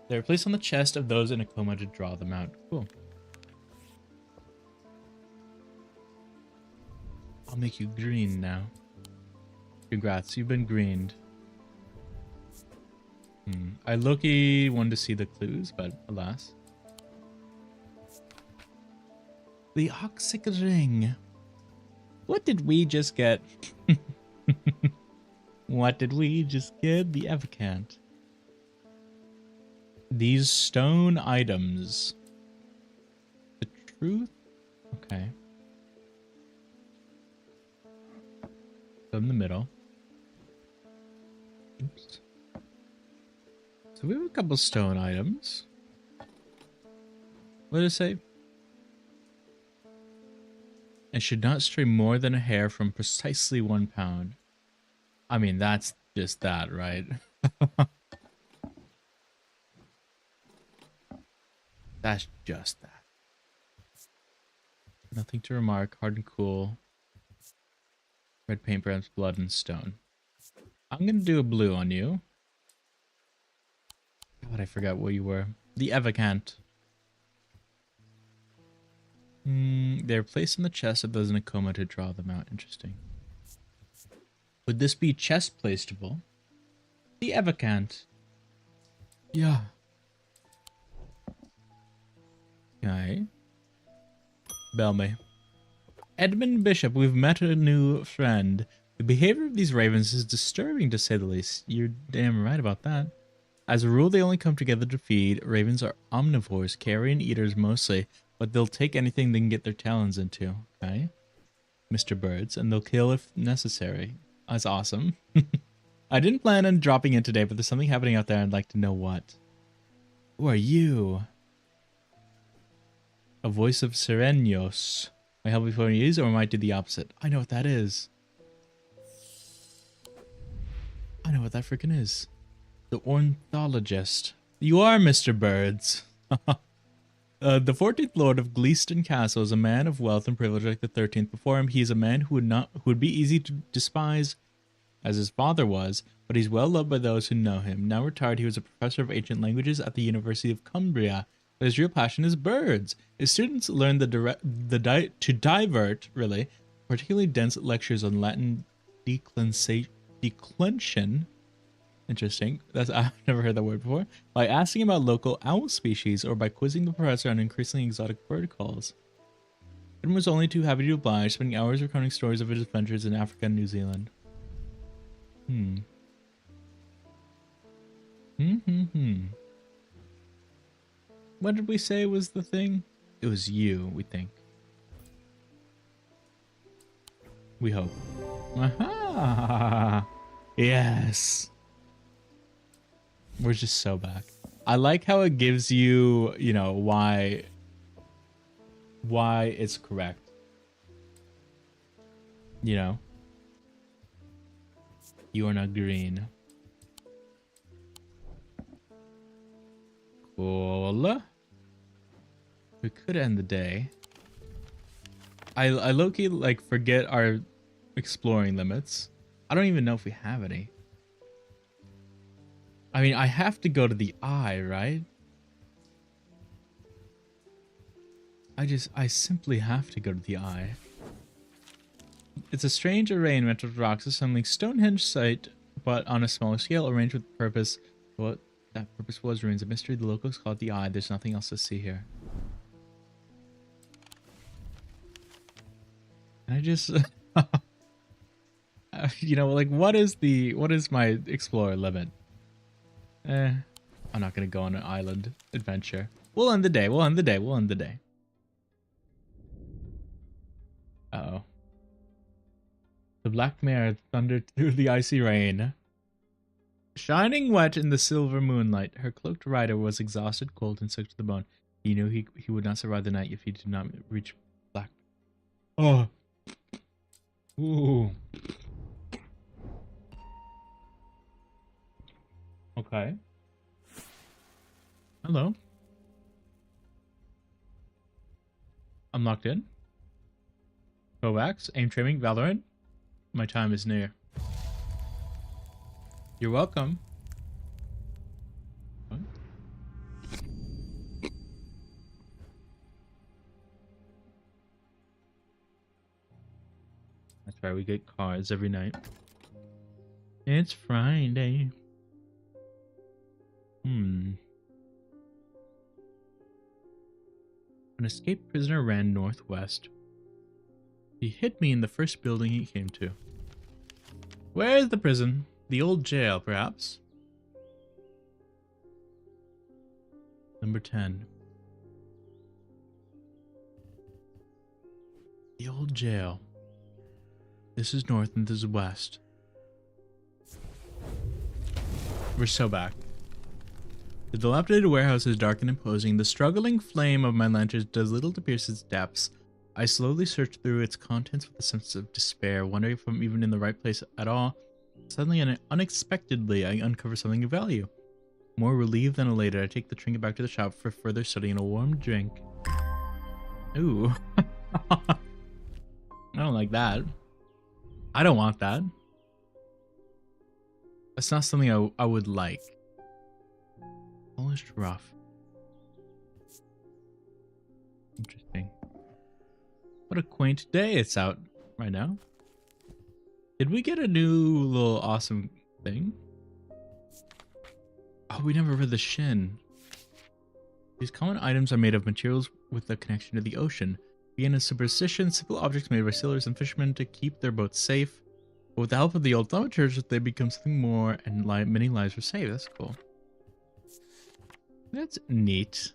They are placed on the chest of those in a coma to draw them out. Cool. I'll make you green now. Congrats, you've been greened. I low-key wanted to see the clues, but alas. The Oxic Ring. What did we just get? What did we just get? The Evocant. These stone items. The truth? Okay. So in the middle. Oops. So we have a couple stone items. What did it say? It should not stray more than a hair from precisely 1 pound. I mean, that's just that, right? That's just that. Nothing to remark. Hard and cool. Red paint, perhaps blood and stone. I'm gonna do a blue on you. God, I forgot what you were. The Evocant. They're placed in the chest of those in a coma to draw them out. Interesting. Would this be chest placeable? The Evocant. Yeah. Okay. Bellamy. Edmund Bishop, we've met a new friend. The behavior of these ravens is disturbing to say the least. You're damn right about that. As a rule, they only come together to feed. Ravens are omnivores, carrion eaters mostly, but they'll take anything they can get their talons into. Okay. Mr. Birds, and they'll kill if necessary. That's awesome. I didn't plan on dropping in today, but there's something happening out there and I'd like to know what. Who are you? A voice of Serenos. May I help before you use, or might do the opposite? I know what that is. I know what that freaking is. The ornithologist. You are Mr. Birds. The 14th Lord of Gleeston Castle is a man of wealth and privilege like the 13th before him. He is a man who would be easy to despise, as his father was, but he's well loved by those who know him. Now retired, he was a professor of ancient languages at the University of Cumbria, but his real passion is birds. His students learn to divert, really, particularly dense lectures on Latin declension. Interesting. I've never heard that word before. By asking about local owl species, or by quizzing the professor on increasingly exotic bird calls. Edmund was only too happy to oblige, spending hours recounting stories of his adventures in Africa and New Zealand. What did we say was the thing? It was you, we think. We hope. Aha! Yes! We're just so back. I like how it gives you, you know, why it's correct. You know? You are not green. Cool. We could end the day. I low-key like forget our exploring limits. I don't even know if we have any. I mean, I have to go to the eye, right? I simply have to go to the eye. It's a strange arrangement of rocks assembling Stonehenge site, but on a smaller scale, arranged with purpose. What that purpose was remains a mystery. The locals call it the eye. There's nothing else to see here. I just, you know, like what is my explorer limit? I'm not gonna go on an island adventure. We'll end the day. We'll end the day. We'll end the day. Uh-oh. The black mare thundered through the icy rain. Shining wet in the silver moonlight, her cloaked rider was exhausted, cold, and sick to the bone. He knew he would not survive the night if he did not reach black. Oh. Ooh. Okay. Hello. I'm locked in. Kovacs, aim training, Valorant. My time is near. You're welcome. What? That's right, we get cards every night. It's Friday. An escaped prisoner ran northwest. He hit me in the first building he came to. Where is the prison? The old jail, perhaps? Number 10. The old jail. This is north and this is west. We're so back. The dilapidated warehouse is dark and imposing. The struggling flame of my lantern does little to pierce its depths. I slowly search through its contents with a sense of despair, wondering if I'm even in the right place at all. Suddenly and unexpectedly, I uncover something of value. More relieved than elated, I take the trinket back to the shop for further study and a warm drink. Ooh. I don't like that. I don't want that. That's not something I would like. Polished rough. Interesting. What a quaint day it's out right now. Did we get a new little awesome thing? Oh, we never read the shin. These common items are made of materials with a connection to the ocean. Being a superstition, simple objects made by sailors and fishermen to keep their boats safe. But with the help of the old thaumaturgs, they become something more, and many lives were saved. That's cool. That's neat.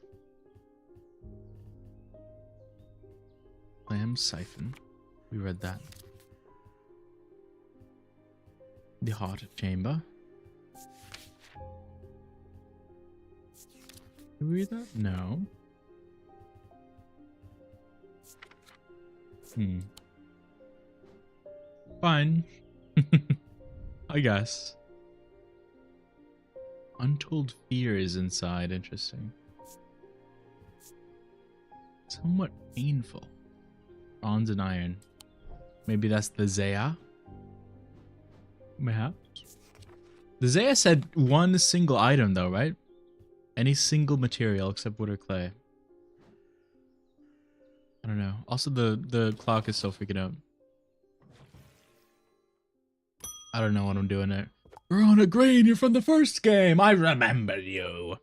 Clam siphon. We read that. The heart chamber. Did we read that? No. Fine. I guess. Untold fear is inside. Interesting. Somewhat painful. Bronze and iron. Maybe that's the Zaya? Perhaps. The Zaya said one single item though, right? Any single material except wood or clay. I don't know. Also, the clock is still freaking out. I don't know what I'm doing there. Verona Green, you're from the first game. I remember you.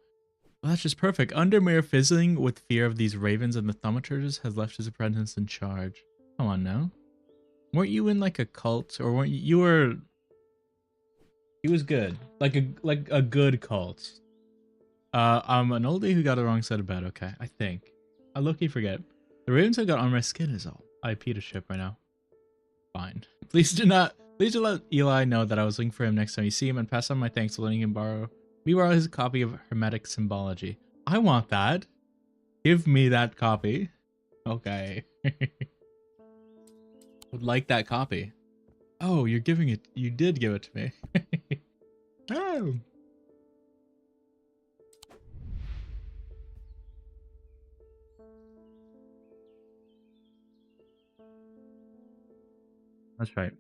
Well, that's just perfect. Undermere fizzling with fear of these ravens and the thaumaturges has left his apprentice in charge. Come on now. Weren't you in like a cult, or weren't you were? He was good, like a good cult. I'm an oldie who got the wrong side of bed. Okay, I think. I low-key forget. The ravens have got on my skin is all. IP to ship right now. Fine. Please do let Eli know that I was looking for him next time you see him, and pass on my thanks for letting him borrow his copy of Hermetic Symbology. I want that. Give me that copy. Okay. Would like that copy. Oh, you're giving it. You did give it to me. Oh. That's right.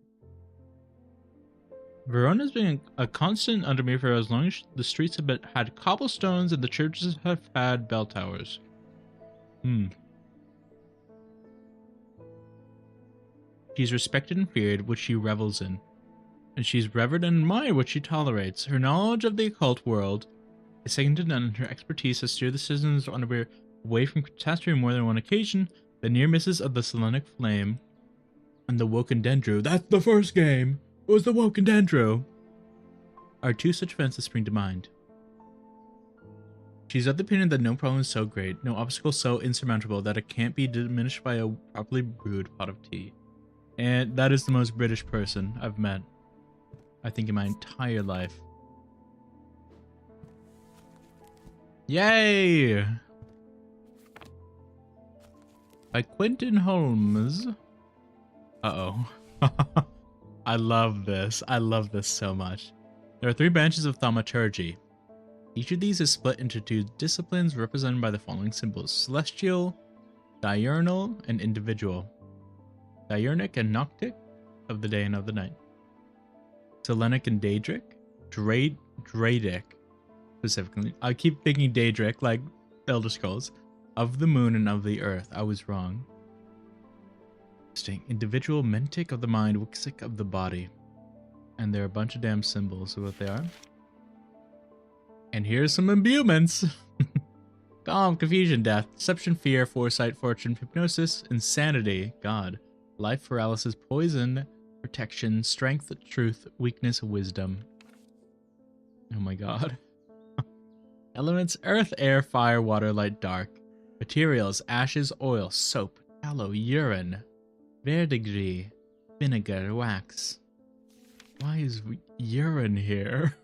Verona's been a constant under me for as long as the streets have had cobblestones and the churches have had bell towers. Hmm. She's respected and feared, which she revels in. And she's revered and admired, which she tolerates. Her knowledge of the occult world is second to none, and her expertise has steered the citizens on their way away from catastrophe on more than one occasion. The near misses of the Selenic Flame and the Woken Dendro. That's the first game! It was the Woken Dendro! Are two such events that spring to mind. She's of the opinion that no problem is so great, no obstacle so insurmountable that it can't be diminished by a properly brewed pot of tea. And that is the most British person I've met, I think, in my entire life. Yay! By Quentin Holmes. Uh-oh. I love this. I love this so much. There are 3 branches of thaumaturgy. Each of these is split into 2 disciplines represented by the following symbols: celestial, diurnal, and individual. Diurnic and noctic, of the day and of the night. Selenic and daedric. Dradic, specifically. I keep thinking daedric, like Elder Scrolls. Of the moon and of the earth. I was wrong. Individual, mentic of the mind, wixic of the body. And there are a bunch of damn symbols of what they are. And here's some imbuements. Calm, confusion, death, deception, fear, foresight, fortune, hypnosis, insanity, God, life, paralysis, poison, protection, strength, truth, weakness, wisdom. Oh my God. Elements: earth, air, fire, water, light, dark. Materials: ashes, oil, soap, tallow, urine, verdigris, vinegar, wax. Why is urine here?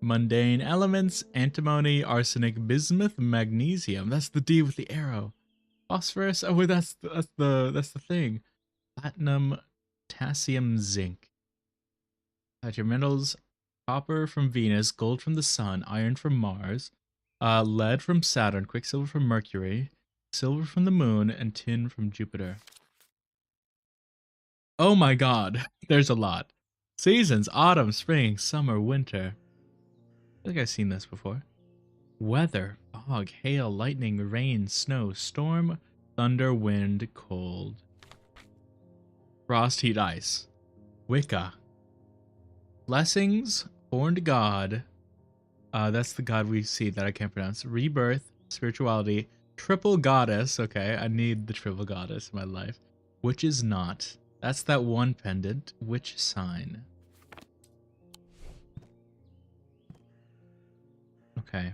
Mundane elements: antimony, arsenic, bismuth, magnesium. That's the D with the arrow. Phosphorus. Oh, wait, that's the thing. Platinum, potassium, zinc. Your metals: copper from Venus, gold from the sun, iron from Mars, lead from Saturn, quicksilver from Mercury, silver from the moon, and tin from Jupiter. Oh my God, there's a lot. Seasons: autumn, spring, summer, winter. I think I've seen this before. Weather: fog, hail, lightning, rain, snow, storm, thunder, wind, cold. Frost, heat, ice. Wicca. Blessings: horned god. That's the god we see that I can't pronounce. Rebirth, spirituality, triple goddess. Okay, I need the triple goddess in my life. Which is not. That's that one pendant. Which sign? Okay.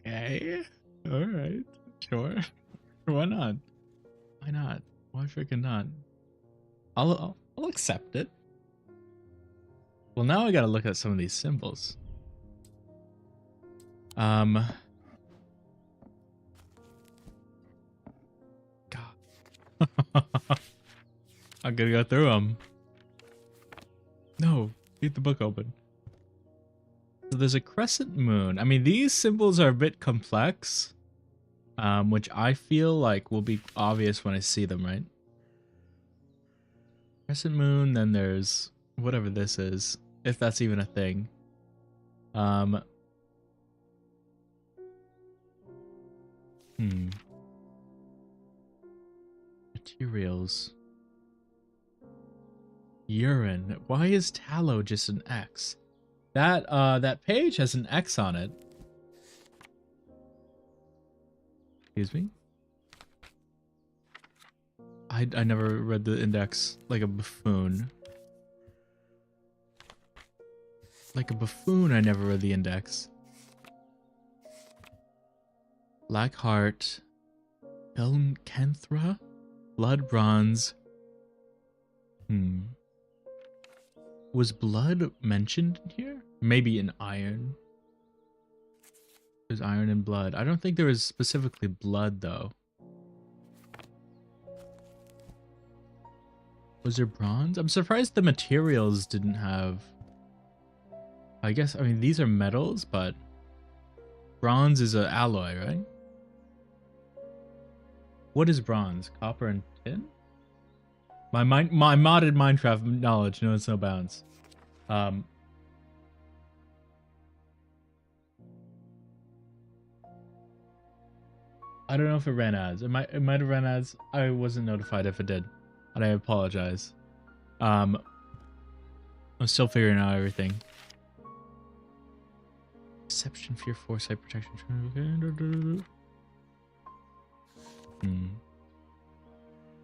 Okay. All right. Sure. Why not? Why not? Why freaking not? I'll accept it. Well, now I gotta look at some of these symbols. God. I'm gonna go through them. No, keep the book open. So there's a crescent moon. I mean, these symbols are a bit complex, which I feel like will be obvious when I see them, right? Crescent moon, then there's whatever this is, if that's even a thing. Materials. Urine. Why is tallow just an X? That page has an X on it. Excuse me? I never read the index like a buffoon. Like a buffoon, I never read the index. Black heart. Canthra? Blood bronze. Was blood mentioned in here? Maybe in iron. There's iron and blood. I don't think there was specifically blood, though. Was there bronze? I'm surprised the materials didn't have... I guess, I mean, these are metals, but... Bronze is an alloy, right? What is bronze? Copper and tin? My modded Minecraft knowledge knows no bounds. Um, I don't know if it ran ads. It might have ran ads. I wasn't notified if it did, and I apologize. I'm still figuring out everything. Deception, fear, foresight, protection.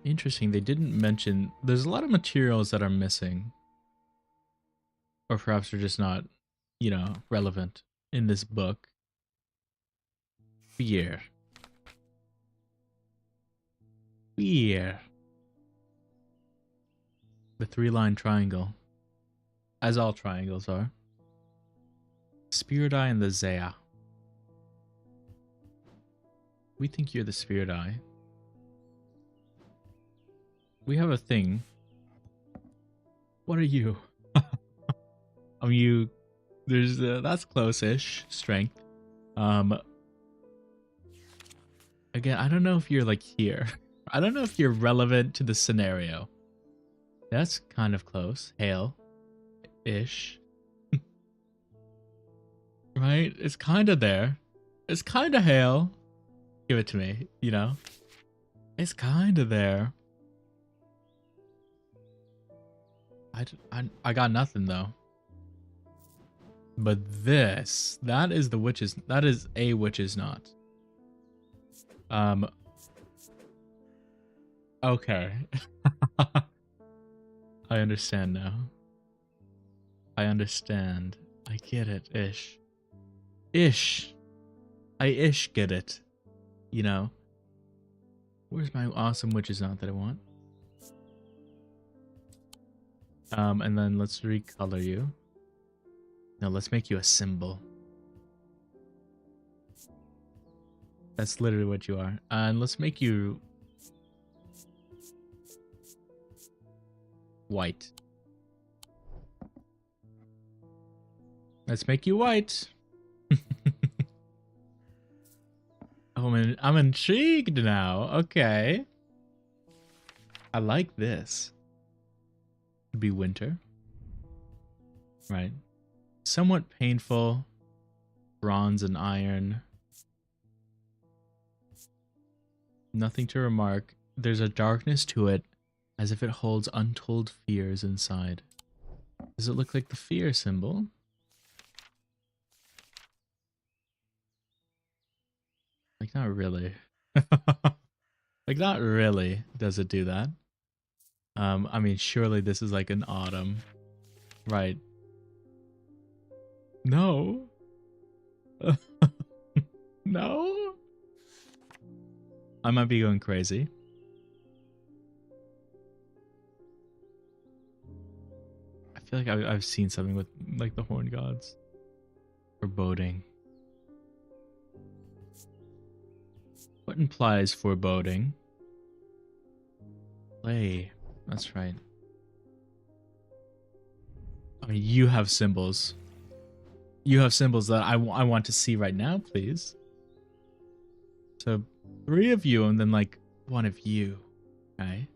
Interesting. They didn't mention. There's a lot of materials that are missing, or perhaps they're just not, relevant in this book. Fear. Fear. The 3-line triangle, as all triangles are. Spirit Eye and the Zaya. We think you're the Spirit Eye. We have a thing. What are you? You. There's that's close-ish strength. Again, I don't know if you're like here. I don't know if you're relevant to the scenario. That's kind of close. Hail-ish. Right? It's kind of there. It's kind of hail. Give it to me, It's kind of there. I got nothing, though. But that is a witch's knot. Okay. I understand now. I understand. I get it, ish. I get it. Where's my awesome witch's knot that I want? And then let's recolor you. No, let's make you a symbol. That's literally what you are. And let's make you white. Let's make you white. Oh, I'm intrigued now. Okay. I like this. It'd be winter. Right. Somewhat painful. Bronze and iron. Nothing to remark. There's a darkness to it, as if it holds untold fears inside. Does it look like the fear symbol? Like, not really. Like, not really does it do that. I mean, surely this is like an autumn. Right. No. No. I might be going crazy. I feel like I've seen something with like the horn gods. Foreboding. What implies foreboding? Play. That's right. I mean, you have symbols. You have symbols that I want to see right now, please. So 3 of you and then like 1 of you. Okay.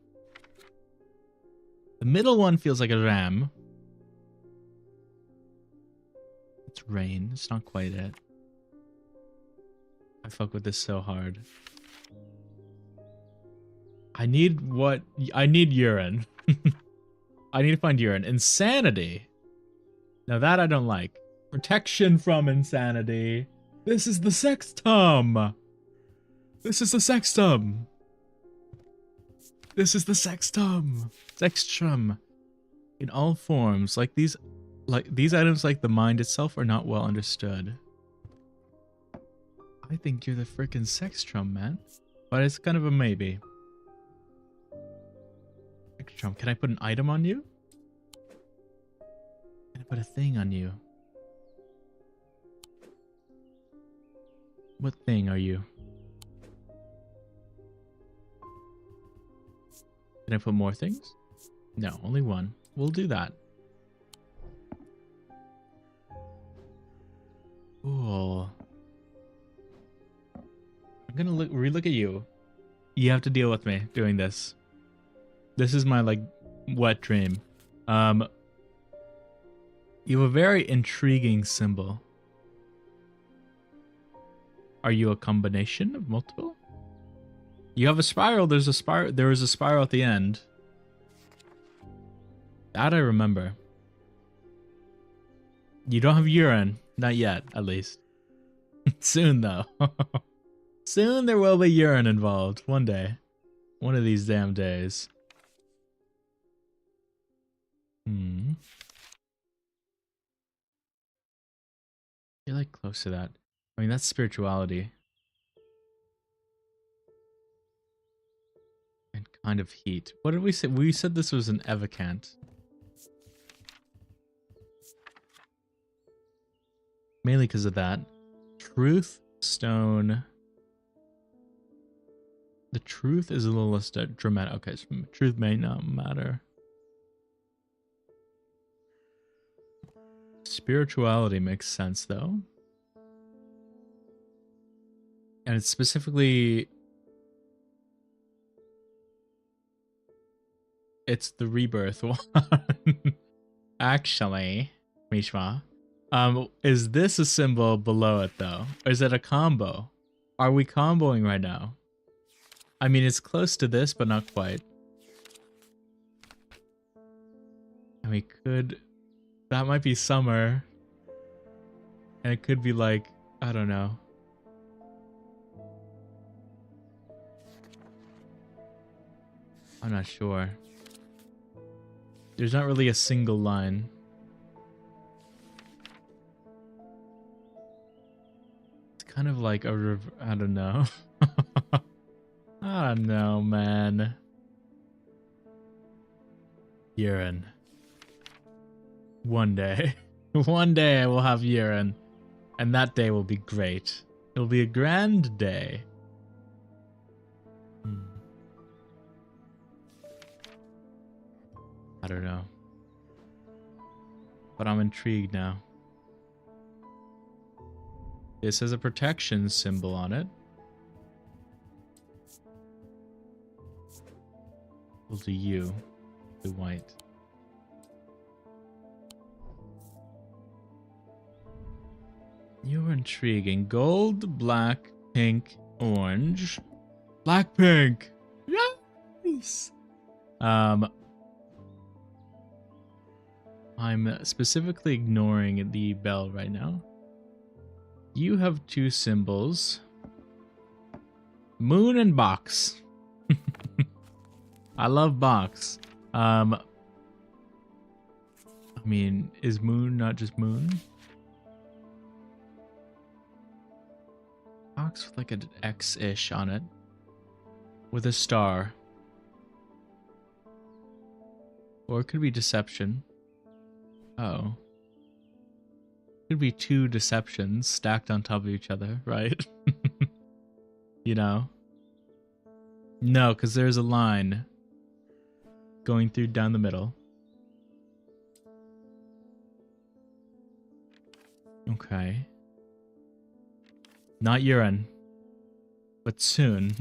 The middle one feels like a ram. It's rain. It's not quite it. I fuck with this so hard. I need urine. I need to find urine. Insanity. Now that I don't like. Protection from insanity. This is the sextum. This is the sextum. This is the sextum. Sextrum. In all forms, these items, like the mind itself, are not well understood. I think you're the frickin' sextrum, man. But it's kind of a maybe. Sextrum, can I put an item on you? Can I put a thing on you? What thing are you? Can I put more things? No, only 1. We'll do that. Cool. I'm gonna relook at you. You have to deal with me doing this. This is my like wet dream. You have a very intriguing symbol. Are you a combination of multiple? You have a spiral. There's a spiral. There is a spiral at the end. That I remember. You don't have urine. Not yet, at least. Soon, though. Soon there will be urine involved. One day. One of these damn days. You're like close to that. I mean, that's spirituality. And kind of heat. What did we say? We said this was an evocant. Mainly because of that. Truth stone. The truth is a little less dramatic. Okay, so truth may not matter. Spirituality makes sense though. And it's specifically... It's the rebirth one. Actually, Mishma. Is this a symbol below it though? Or is it a combo? Are we comboing right now? I mean, it's close to this, but not quite. And we could... That might be summer. And it could be like, I don't know. I'm not sure. There's not really a single line. It's kind of like a I don't know. I don't know, man. Urine. One day. One day I will have urine. And that day will be great. It'll be a grand day. I don't know. But I'm intrigued now. This has a protection symbol on it. We'll do you. Do white. You're intriguing. Gold, black, pink, orange. Black, pink! Yes! I'm specifically ignoring the bell right now. You have two symbols. Moon and box. I love box. I mean, is moon not just moon? Box with like an X-ish on it. With a star. Or it could be deception. Oh. Could be two deceptions stacked on top of each other, right? You know? No, because there's a line going through down the middle. Okay. Not urine. But soon.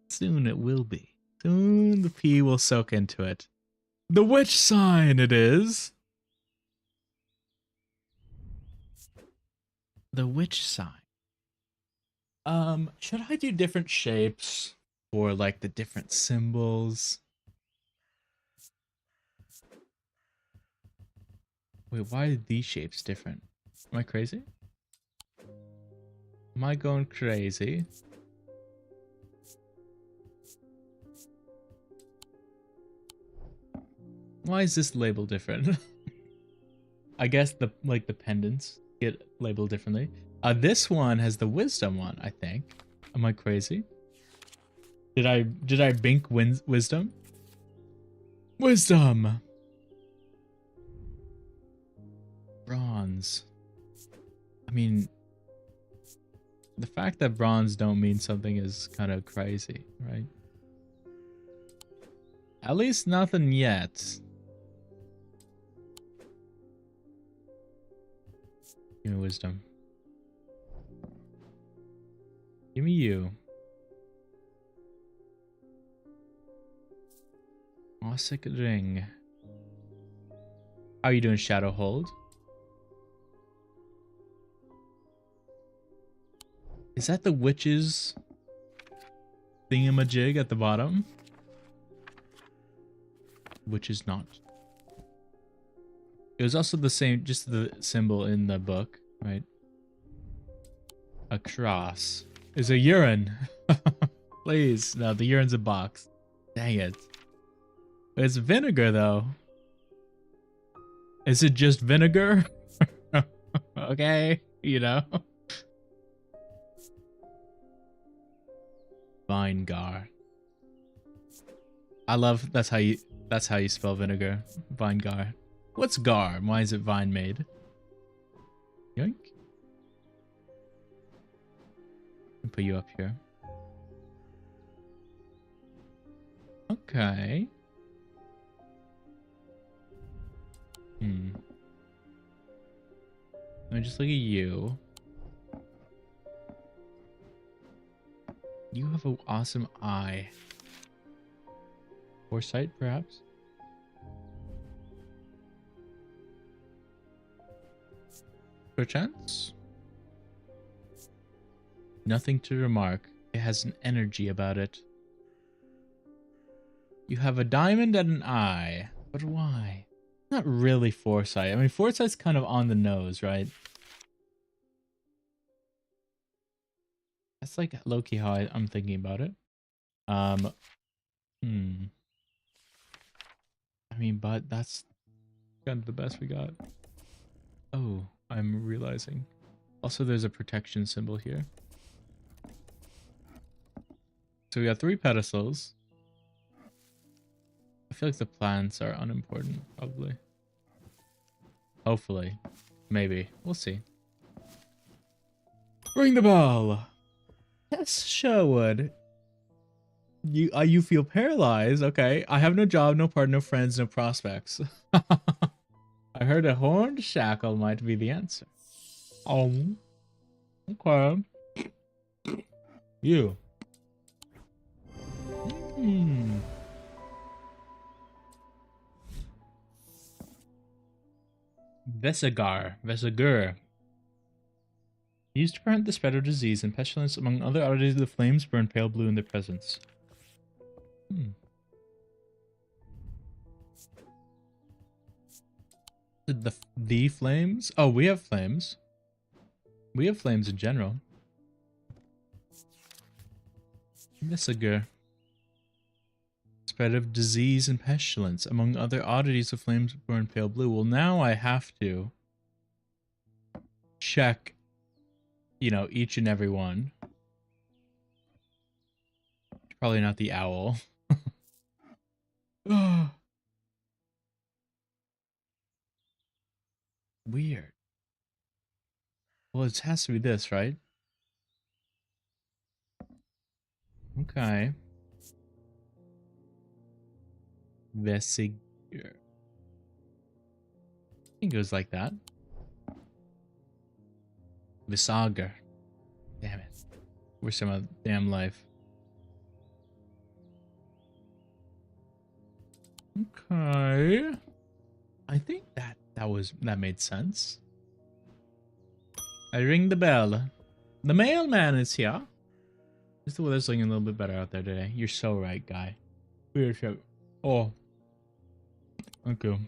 Soon it will be. Soon the pee will soak into it. The witch sign it is! The witch sign. Should I do different shapes for like the different symbols? Wait, why are these shapes different? Am I crazy? Am I going crazy? Why is this label different? I guess the pendants get labeled differently. This one has the wisdom one, I think. Am I crazy? Did I bink wisdom? Wisdom! Bronze. I mean, the fact that bronze don't mean something is kind of crazy, right? At least nothing yet. Give me wisdom. Give me you. Classic ring. How are you doing, Shadowhold? Is that the witch's thingamajig at the bottom? Which is not. It was also the same, just the symbol in the book, right? A cross is a urine. Please, no, the urine's a box. Dang it. It's vinegar, though. Is it just vinegar? Okay, you know. Vinegar. I love that's how you spell vinegar. Vinegar. What's gar? Why is it vine made? Yoink. I'll put you up here. Okay. Let me just look at you. You have an awesome eye. Foresight, perhaps? Perchance? Nothing to remark. It has an energy about it. You have a diamond and an eye. But why? Not really foresight. I mean, foresight's kind of on the nose, right? That's like low-key how I'm thinking about it. I mean, but that's kind of the best we got. Oh, I'm realizing. Also, there's a protection symbol here. So we got 3 pedestals. I feel like the plants are unimportant, probably. Hopefully. Maybe. We'll see. Ring the bell! Yes, Sherwood. You feel paralyzed? Okay. I have no job, no partner, no friends, no prospects. I heard a horned shackle might be the answer. Oh. Okay. You. Vesigur. Used to prevent the spread of disease and pestilence among other oddities, the flames burn pale blue in their presence. The flames? Oh, we have flames. We have flames in general. Vesigur. Spread of disease and pestilence. Among other oddities, the flames burn pale blue. Well, now I have to check, you know, each and every one. Probably not the owl. Weird. Well, it has to be this, right? Okay. Vesigur. I think it goes like that. Visager. Damn it. We're some of damn life. Okay. I think that made sense. I ring the bell. The mailman is here. Is the weather's looking a little bit better out there today? You're so right, guy. Weird shit. Oh. Okay.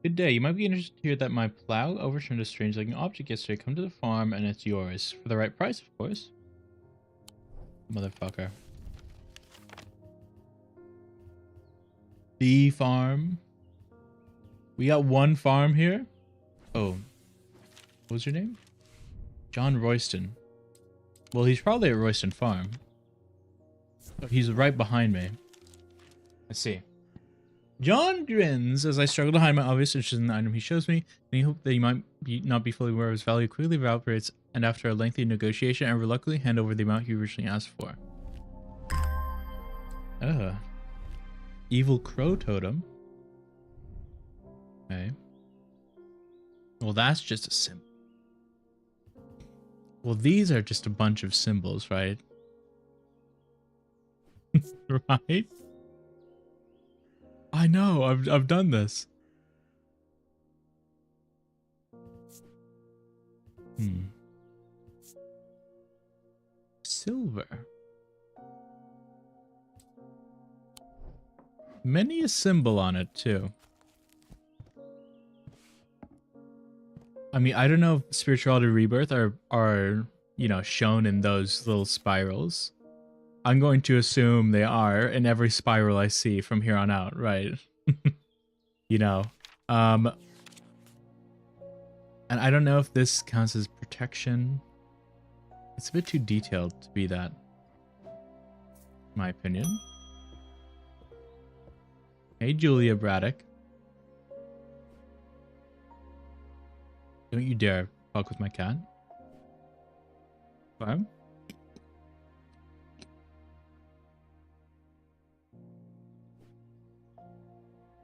Good day. You might be interested to hear that my plow overturned a strange-looking object yesterday. Come to the farm and it's yours. For the right price, of course. Motherfucker. The farm. We got one farm here. Oh. What was your name? John Royston. Well, he's probably at Royston Farm. He's right behind me. Let's see. John grins as I struggle to hide my obvious interest in the item he shows me, and he hoped that he might not be fully aware of his value, quickly evaporates, and after a lengthy negotiation, I reluctantly hand over the amount he originally asked for. Evil crow totem. Okay. Well, that's just a symbol. Well, these are just a bunch of symbols, right? Right? I know. I've done this. Hmm. Silver. Many a symbol on it too. I mean, I don't know if spirituality rebirth are shown in those little spirals. I'm going to assume they are in every spiral I see from here on out, right? you know. Um and I don't know if this counts as protection. It's a bit too detailed to be that, in my opinion. Hey, Julia Braddock. Don't you dare fuck with my cat. Okay.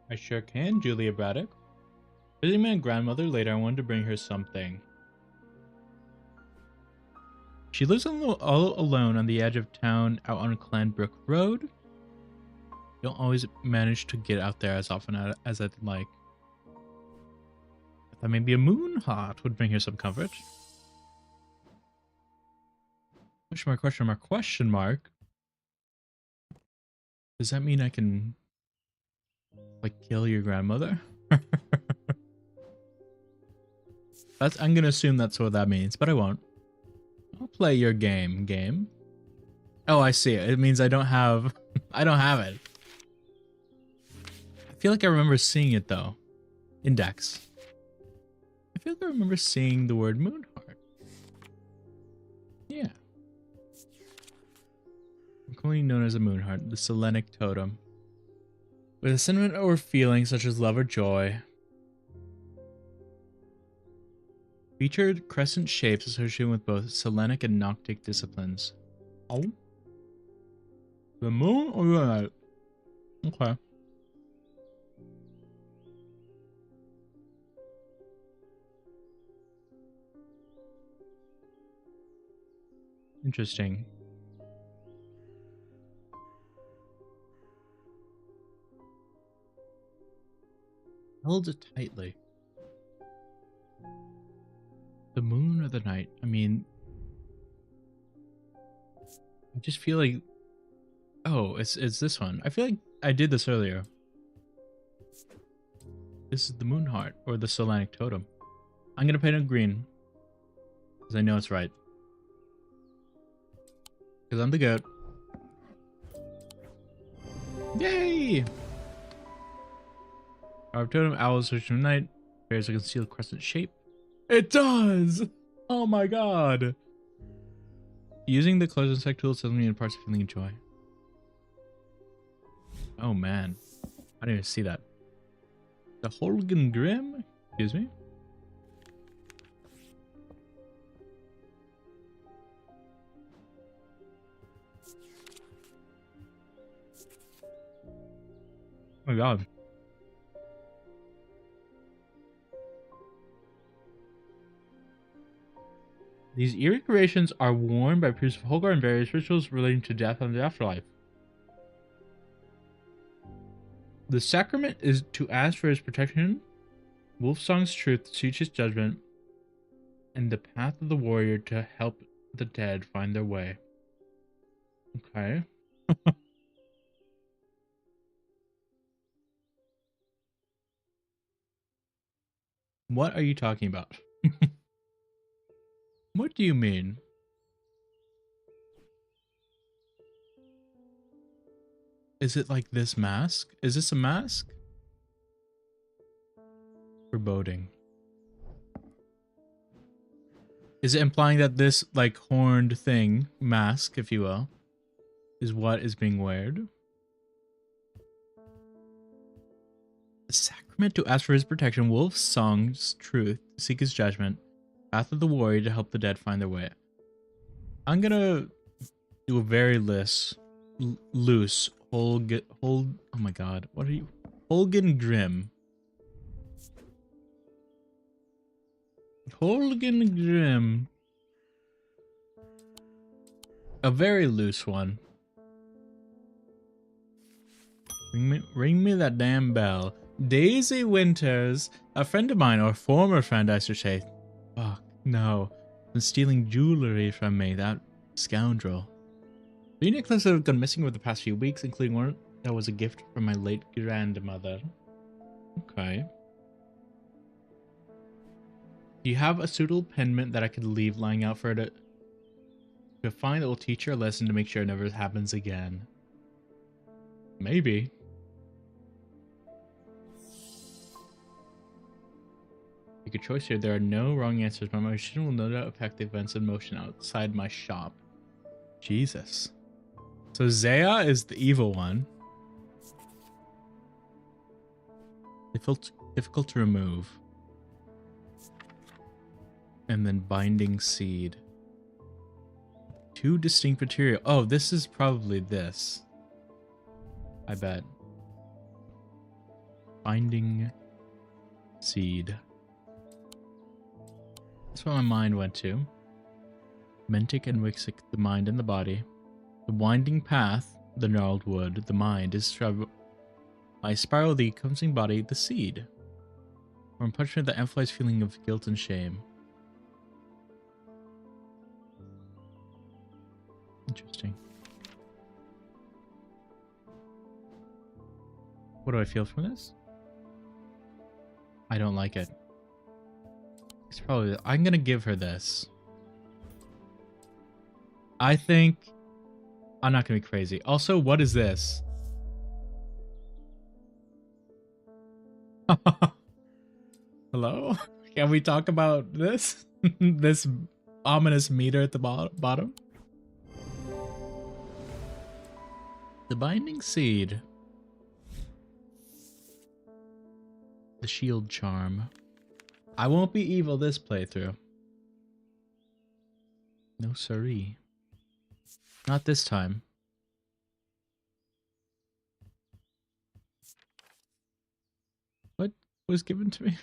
I sure can, Julia Braddock. Visiting my grandmother later, I wanted to bring her something. She lives all alone on the edge of town out on Clanbrook Road. Don't always manage to get out there as often as I'd like. I thought maybe a moon heart would bring her some comfort. Question mark, question mark, question mark. Does that mean I can, like, kill your grandmother? I'm gonna assume that's what that means, but I won't. I'll play your game. Oh, I see it. It means I don't have... I don't have it. I feel like I remember seeing it, though. Index. I feel like I remember seeing the word Moonheart. Yeah. I'm commonly known as a Moonheart, the Selenic totem. With a sentiment or feeling such as love or joy. Featured crescent shapes associated with both Selenic and Noctic disciplines. Oh? The moon or the night? Okay. Interesting. Held it tightly. The moon or the night? I mean, I just feel like... Oh, it's this one. I feel like I did this earlier. This is the moon heart, or the Solanic totem. I'm gonna paint it green. Because I know it's right. Because I'm the goat. Yay! Our totem, owls search from night. Bears a concealed crescent shape. It does! Oh my god! Using the close insect tool tells me in parts of feeling joy. Oh man. I didn't even see that. The Holgen Grim? Excuse me? Oh my god. These eerie creations are worn by priests of Holgar in various rituals relating to death and the afterlife. The sacrament is to ask for his protection, Wolfsong's truth to teach his judgment, and the path of the warrior to help the dead find their way. Okay. What are you talking about? What do you mean? Is it like this mask? Is this a mask? Foreboding. Is it implying that this, like, horned thing, mask, if you will, is what is being weared? The sacrament to ask for his protection, Wolfsong's truth, to seek his judgment, path of the warrior to help the dead find their way. I'm gonna do a very loose, oh my god, what are you? Holgen Grim. Holgen Grim. A very loose one. Ring me that damn bell. Daisy Winters, a friend of mine, or former friend, I should say. Fuck, no. Been stealing jewelry from me, that scoundrel. 3 necklaces have gone missing over the past few weeks, including one that was a gift from my late grandmother. Okay. Do you have a suitable pendant that I could leave lying out for her to find that will teach her a lesson to make sure it never happens again? Maybe. Make a choice here. There are no wrong answers. My machine will no doubt affect the events in motion outside my shop. Jesus. So Zaya is the evil one. Difficult to remove. And then binding seed. 2 distinct material. Oh, this is probably this. I bet. Binding seed. That's what my mind went to. Mentic and Wixic, the mind and the body. The winding path, the gnarled wood. The mind is travel. My spiral, the encompassing body, the seed. Or punishment that amplifies feeling of guilt and shame. Interesting. What do I feel from this? I don't like it. It's probably... I'm gonna give her this. I think... I'm not gonna be crazy. Also, what is this? Hello? Can we talk about this? This ominous meter at the bottom? The binding seed. The shield charm. I won't be evil this playthrough. No siree. Not this time. What was given to me?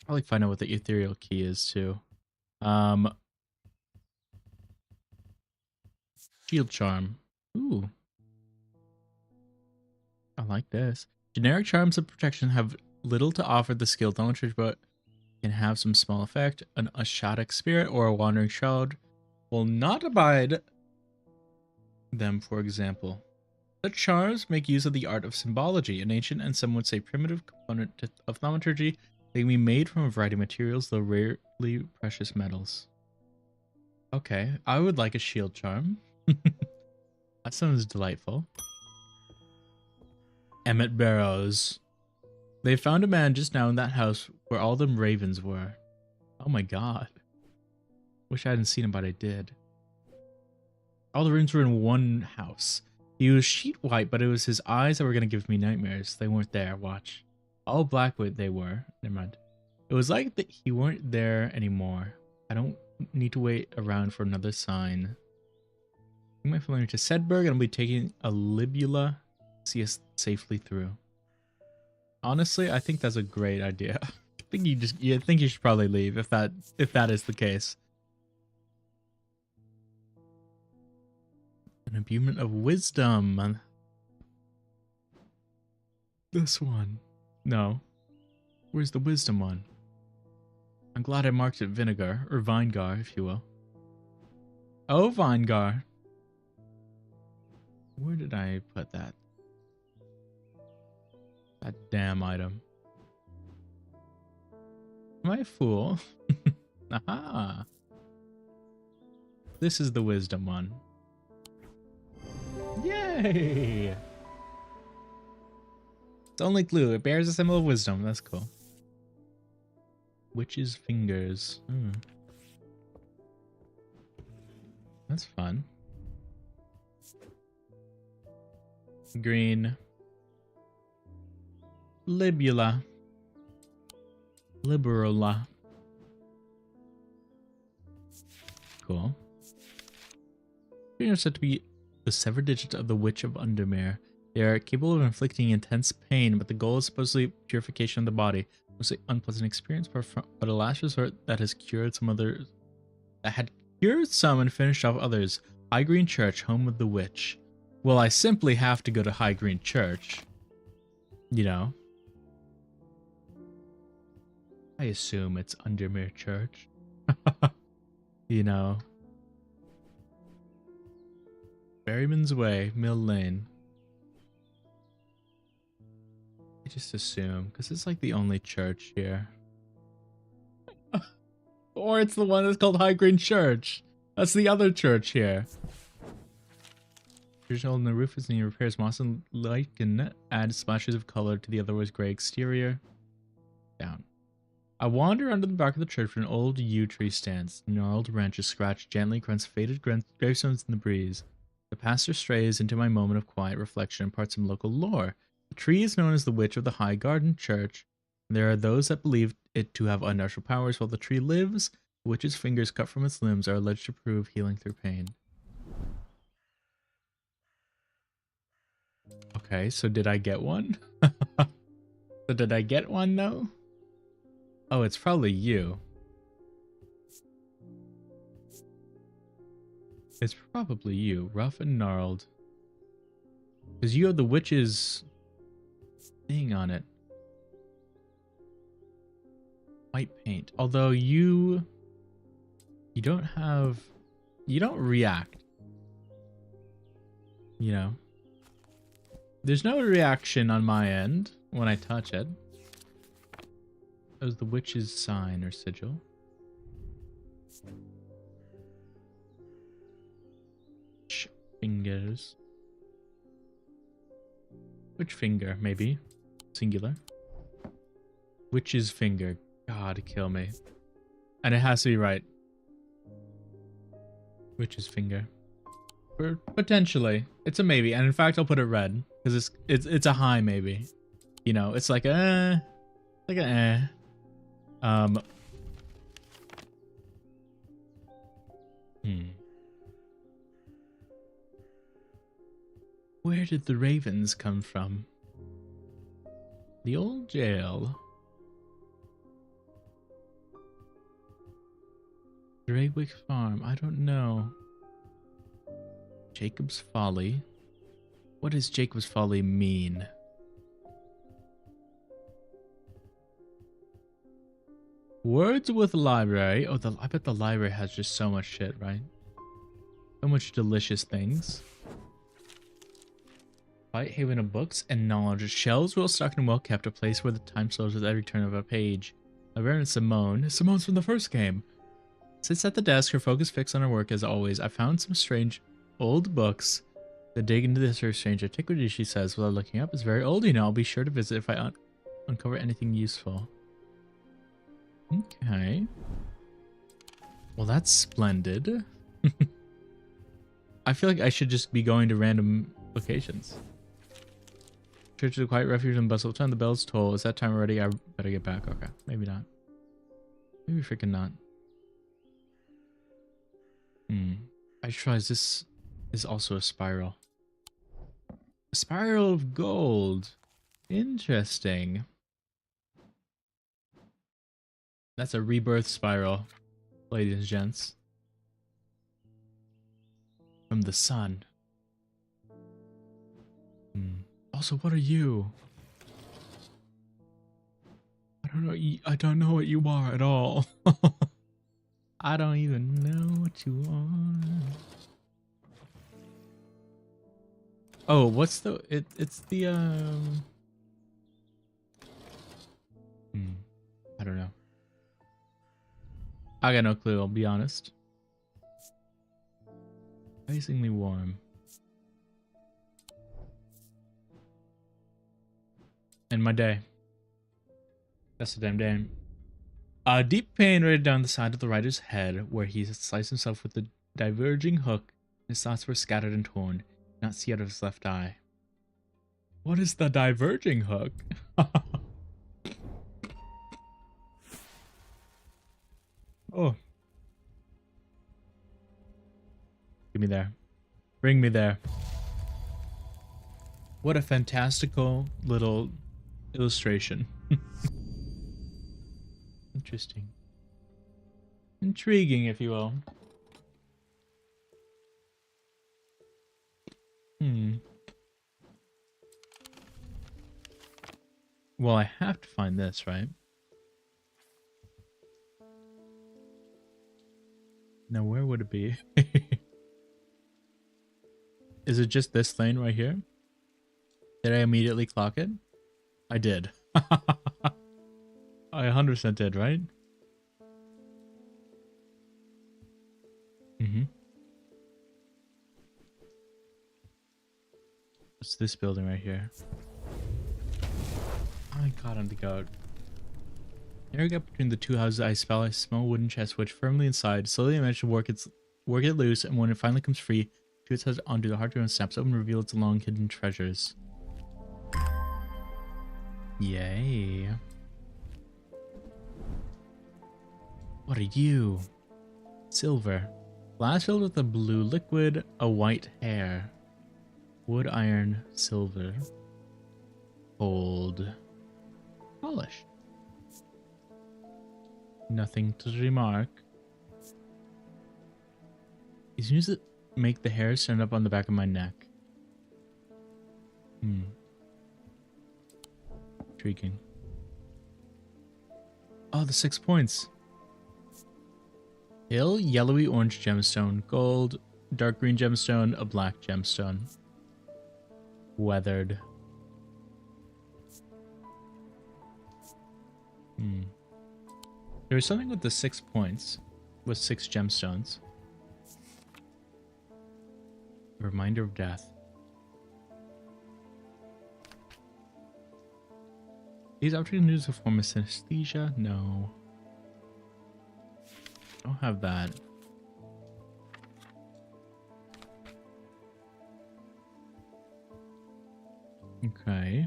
Probably find out what the ethereal key is too. Shield charm. Ooh. I like this. Generic charms of protection have little to offer the skilled knowledge, but can have some small effect. An Ashatic spirit or a wandering shroud will not abide them, for example. Such charms make use of the art of symbology, an ancient and some would say primitive component of thaumaturgy. They can be made from a variety of materials, though rarely precious metals. Okay, I would like a shield charm. That sounds delightful. Emmett Barrows. They found a man just now in that house where all them ravens were. Oh my god. Wish I hadn't seen him, but I did. All the ravens were in one house. He was sheet white, but it was his eyes that were going to give me nightmares. They weren't there, watch. All black they were. Never mind. It was like that he weren't there anymore. I don't need to wait around for another sign. I'm my familiar to Sedberg and I'll be taking a libula to see us safely through. Honestly, I think that's a great idea. I think you should probably leave if that is the case. An imbuement of wisdom. This one. No. Where's the wisdom one? I'm glad I marked it vinegar, or vinegar, if you will. Oh, vinegar. Where did I put that? That damn item. Am I a fool? Aha! This is the wisdom one. Yay! It's only glue. It bears a symbol of wisdom. That's cool. Witch's fingers. That's fun. Green. Libula. Liberala. Cool. They are said to be the severed digits of the Witch of Undermere. They are capable of inflicting intense pain, but the goal is supposedly purification of the body. Mostly unpleasant experience, but a last resort that has cured some others I had cured some and finished off others. High Green Church, home of the witch. Well, I simply have to go to High Green Church. You know. I assume it's Undermere Church. You know. Berryman's Way, Mill Lane. I just assume, because it's like the only church here. Or it's the one that's called High Green Church. That's the other church here. Church hole in the roof is needing repairs. Moss and lichen add splashes of color to the otherwise gray exterior. Down. I wander under the back of the church where an old yew tree stands. Gnarled branches scratch gently against faded gravestones in the breeze. The pastor strays into my moment of quiet reflection and imparts some local lore. The tree is known as the Witch of the High Garden Church. There are those that believe it to have unnatural powers. While the tree lives, the witch's fingers cut from its limbs are alleged to prove healing through pain. Okay, so did I get one? So did I get one though? Oh, it's probably you. It's probably you, rough and gnarled. Because you have the witch's thing on it. White paint. Although you don't have, you don't react. You know. There's no reaction on my end when I touch it. That was the witch's sign or sigil. Fingers. Which finger, maybe? Singular. Witch's finger. God, kill me. And it has to be right. Witch's finger. Or potentially. It's a maybe. And in fact, I'll put it red. Because it's a high maybe. You know, it's like a... Like a Where did the ravens come from? The old jail. Draywick Farm. I don't know. Jacob's Folly. What does Jacob's Folly mean? Wordsworth Library. Oh, I bet the library has just so much shit, right? So much delicious things. White Haven of Books and Knowledge. Shelves well stocked and well kept, a place where the time slows with every turn of a page. Laverne and Simone. Simone's from the first game. Sits at the desk, her focus fixed on her work as always. I found some strange old books that dig into this or strange antiquity, she says, without looking up. It's very old, you know. I'll be sure to visit if I uncover anything useful. Okay. Well, that's splendid. I feel like I should just be going to random locations. Church is a quiet refuge and bustle of time. The bells toll. Is that time already? I better get back. Okay. Maybe not. Maybe freaking not. I just realized this is also a spiral. A spiral of gold. Interesting. That's a rebirth spiral, ladies and gents. From the sun. Also, what are you? I don't know what you are at all. I don't even know what you are. Oh, what's the it's the I don't know. I got no clue, I'll be honest. Amazingly warm. And my day. That's the damn day. A deep pain right down the side of the rider's head, where he sliced himself with the diverging hook. His thoughts were scattered and torn. Did not see out of his left eye. What is the diverging hook? Oh. Give me there. Bring me there. What a fantastical little illustration. Interesting. Intriguing, if you will. Hmm. Well, I have to find this, right? Now, where would it be? Is it just this lane right here? Did I immediately clock it? I did. I 100% did, right? Mm-hmm. What's this building right here? I got him to go. Area gap between the two houses, I spell a small wooden chest which firmly inside. Slowly I manage to work it loose, and when it finally comes free, shoots it onto the hardware and snaps open, reveal its long hidden treasures. Yay. What are you? Silver. Glass filled with a blue liquid, a white hair. Wood, iron, silver. Gold. Polish. Nothing to remark. It seems to make the hair stand up on the back of my neck. Intriguing. Oh, the 6 points. Hill, yellowy orange gemstone, gold, dark green gemstone, a black gemstone. Weathered. There was something with the 6 points, with 6 gemstones. A reminder of death. These opportunities use a form of synesthesia? No. I don't have that. Okay.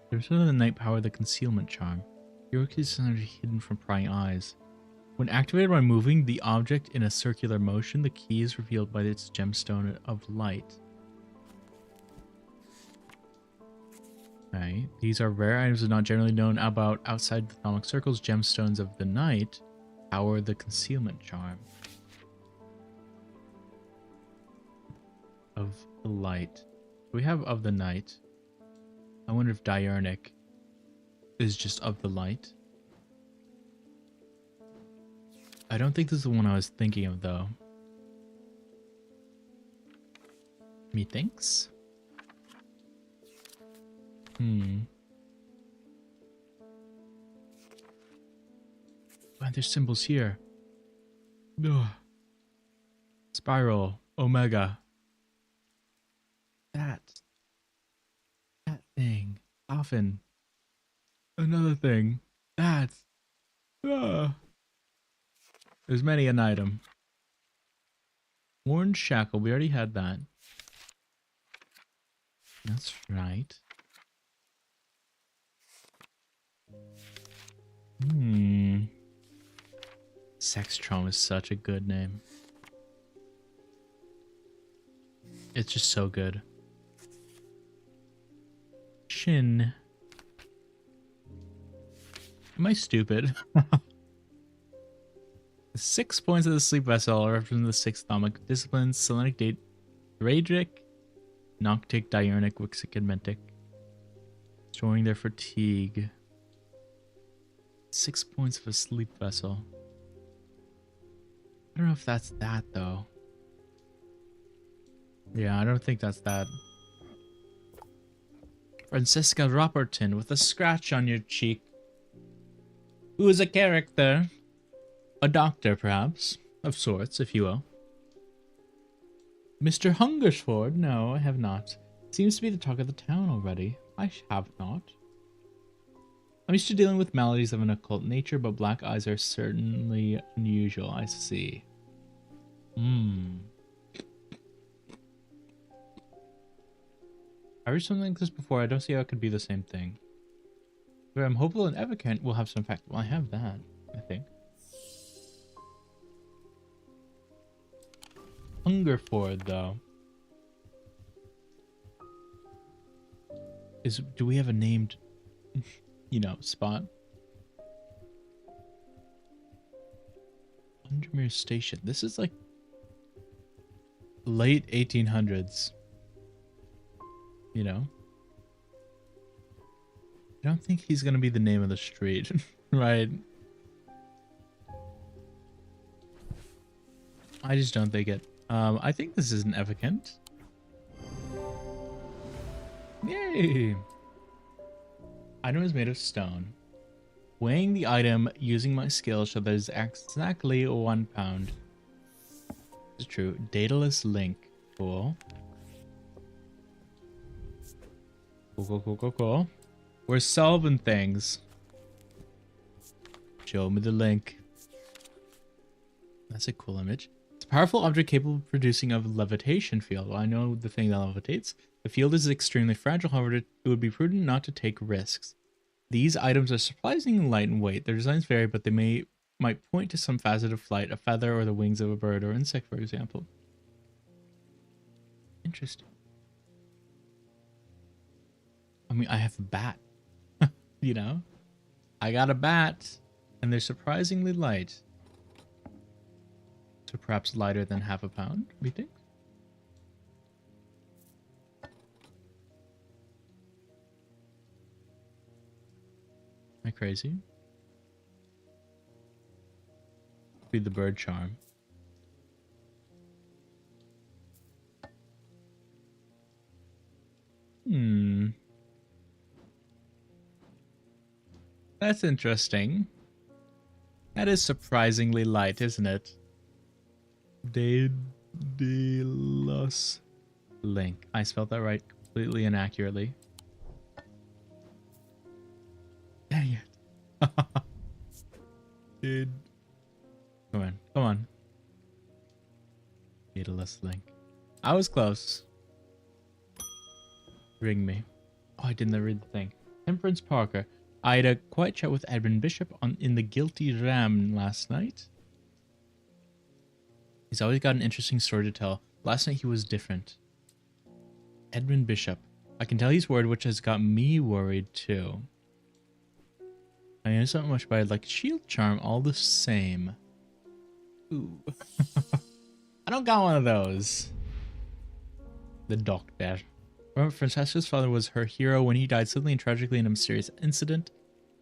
There's another night power, the concealment charm. Your is hidden from prying eyes. When activated by moving the object in a circular motion, the key is revealed by its gemstone of light. Okay. These are rare items that are not generally known about outside the Thaumic circles. Gemstones of the night power the concealment charm. Of the light. We have of the night. I wonder if Diurnic is just of the light. I don't think this is the one I was thinking of, though. Methinks? Man, there's symbols here. Ugh. Spiral. Omega. That thing. Often. Another thing. That. There's many an item. Orange shackle. We already had that. That's right. Sextrom is such a good name. It's just so good. Shin. Am I stupid? 6 points of the sleep vessel are representing the 6 Thaumic disciplines: Selenic, Date, Raedric, Noctic, Diurnic, Wixic, and Mentic. Storing their fatigue. 6 points of a sleep vessel. I don't know if that's that, though. Yeah, I don't think that's that. Francisca Roberton with a scratch on your cheek. Who is a character? A doctor, perhaps. Of sorts, if you will. Mr. Hungersford? No, I have not. Seems to be the talk of the town already. I have not. I'm used to dealing with maladies of an occult nature, but black eyes are certainly unusual. I see. I read something like this before. I don't see how it could be the same thing. But I'm hopeful and Evocant will have some effect. Well, I have that, I think. Hungerford, though. Do we have a named, spot? Undermere Station. This is like late 1800s. You know? I don't think he's gonna be the name of the street, right? I just don't think it. I think this is an Evicant. Yay! Item is made of stone. Weighing the item using my skill showed that it's exactly 1 pound. It's true. Dataless link. Cool. Cool. We're solving things. Show me the link. That's a cool image. It's a powerful object capable of producing a levitation field. Well, I know the thing that levitates. The field is extremely fragile, however, it would be prudent not to take risks. These items are surprisingly light in weight. Their designs vary, but they might point to some facet of flight, a feather or the wings of a bird or insect, for example. Interesting. I mean, I have a bat. You know? I got a bat, and they're surprisingly light. So perhaps lighter than half a pound, we think? Am I crazy? Be the bird charm. That's interesting. That is surprisingly light, isn't it? Daedalus link. I spelled that right completely inaccurately. Dang it. Dude. Come on. Daedalus link. I was close. Ring me. Oh, I didn't read the thing. Temperance Parker. I had a quiet chat with Edmund Bishop in the Guilty Ram last night. He's always got an interesting story to tell. Last night he was different. Edmund Bishop. I can tell he's worried, which has got me worried too. I know so much, but I'd like shield charm all the same. Ooh. I don't got one of those. The doctor. Remember, Francesca's father was her hero when he died suddenly and tragically in a mysterious incident.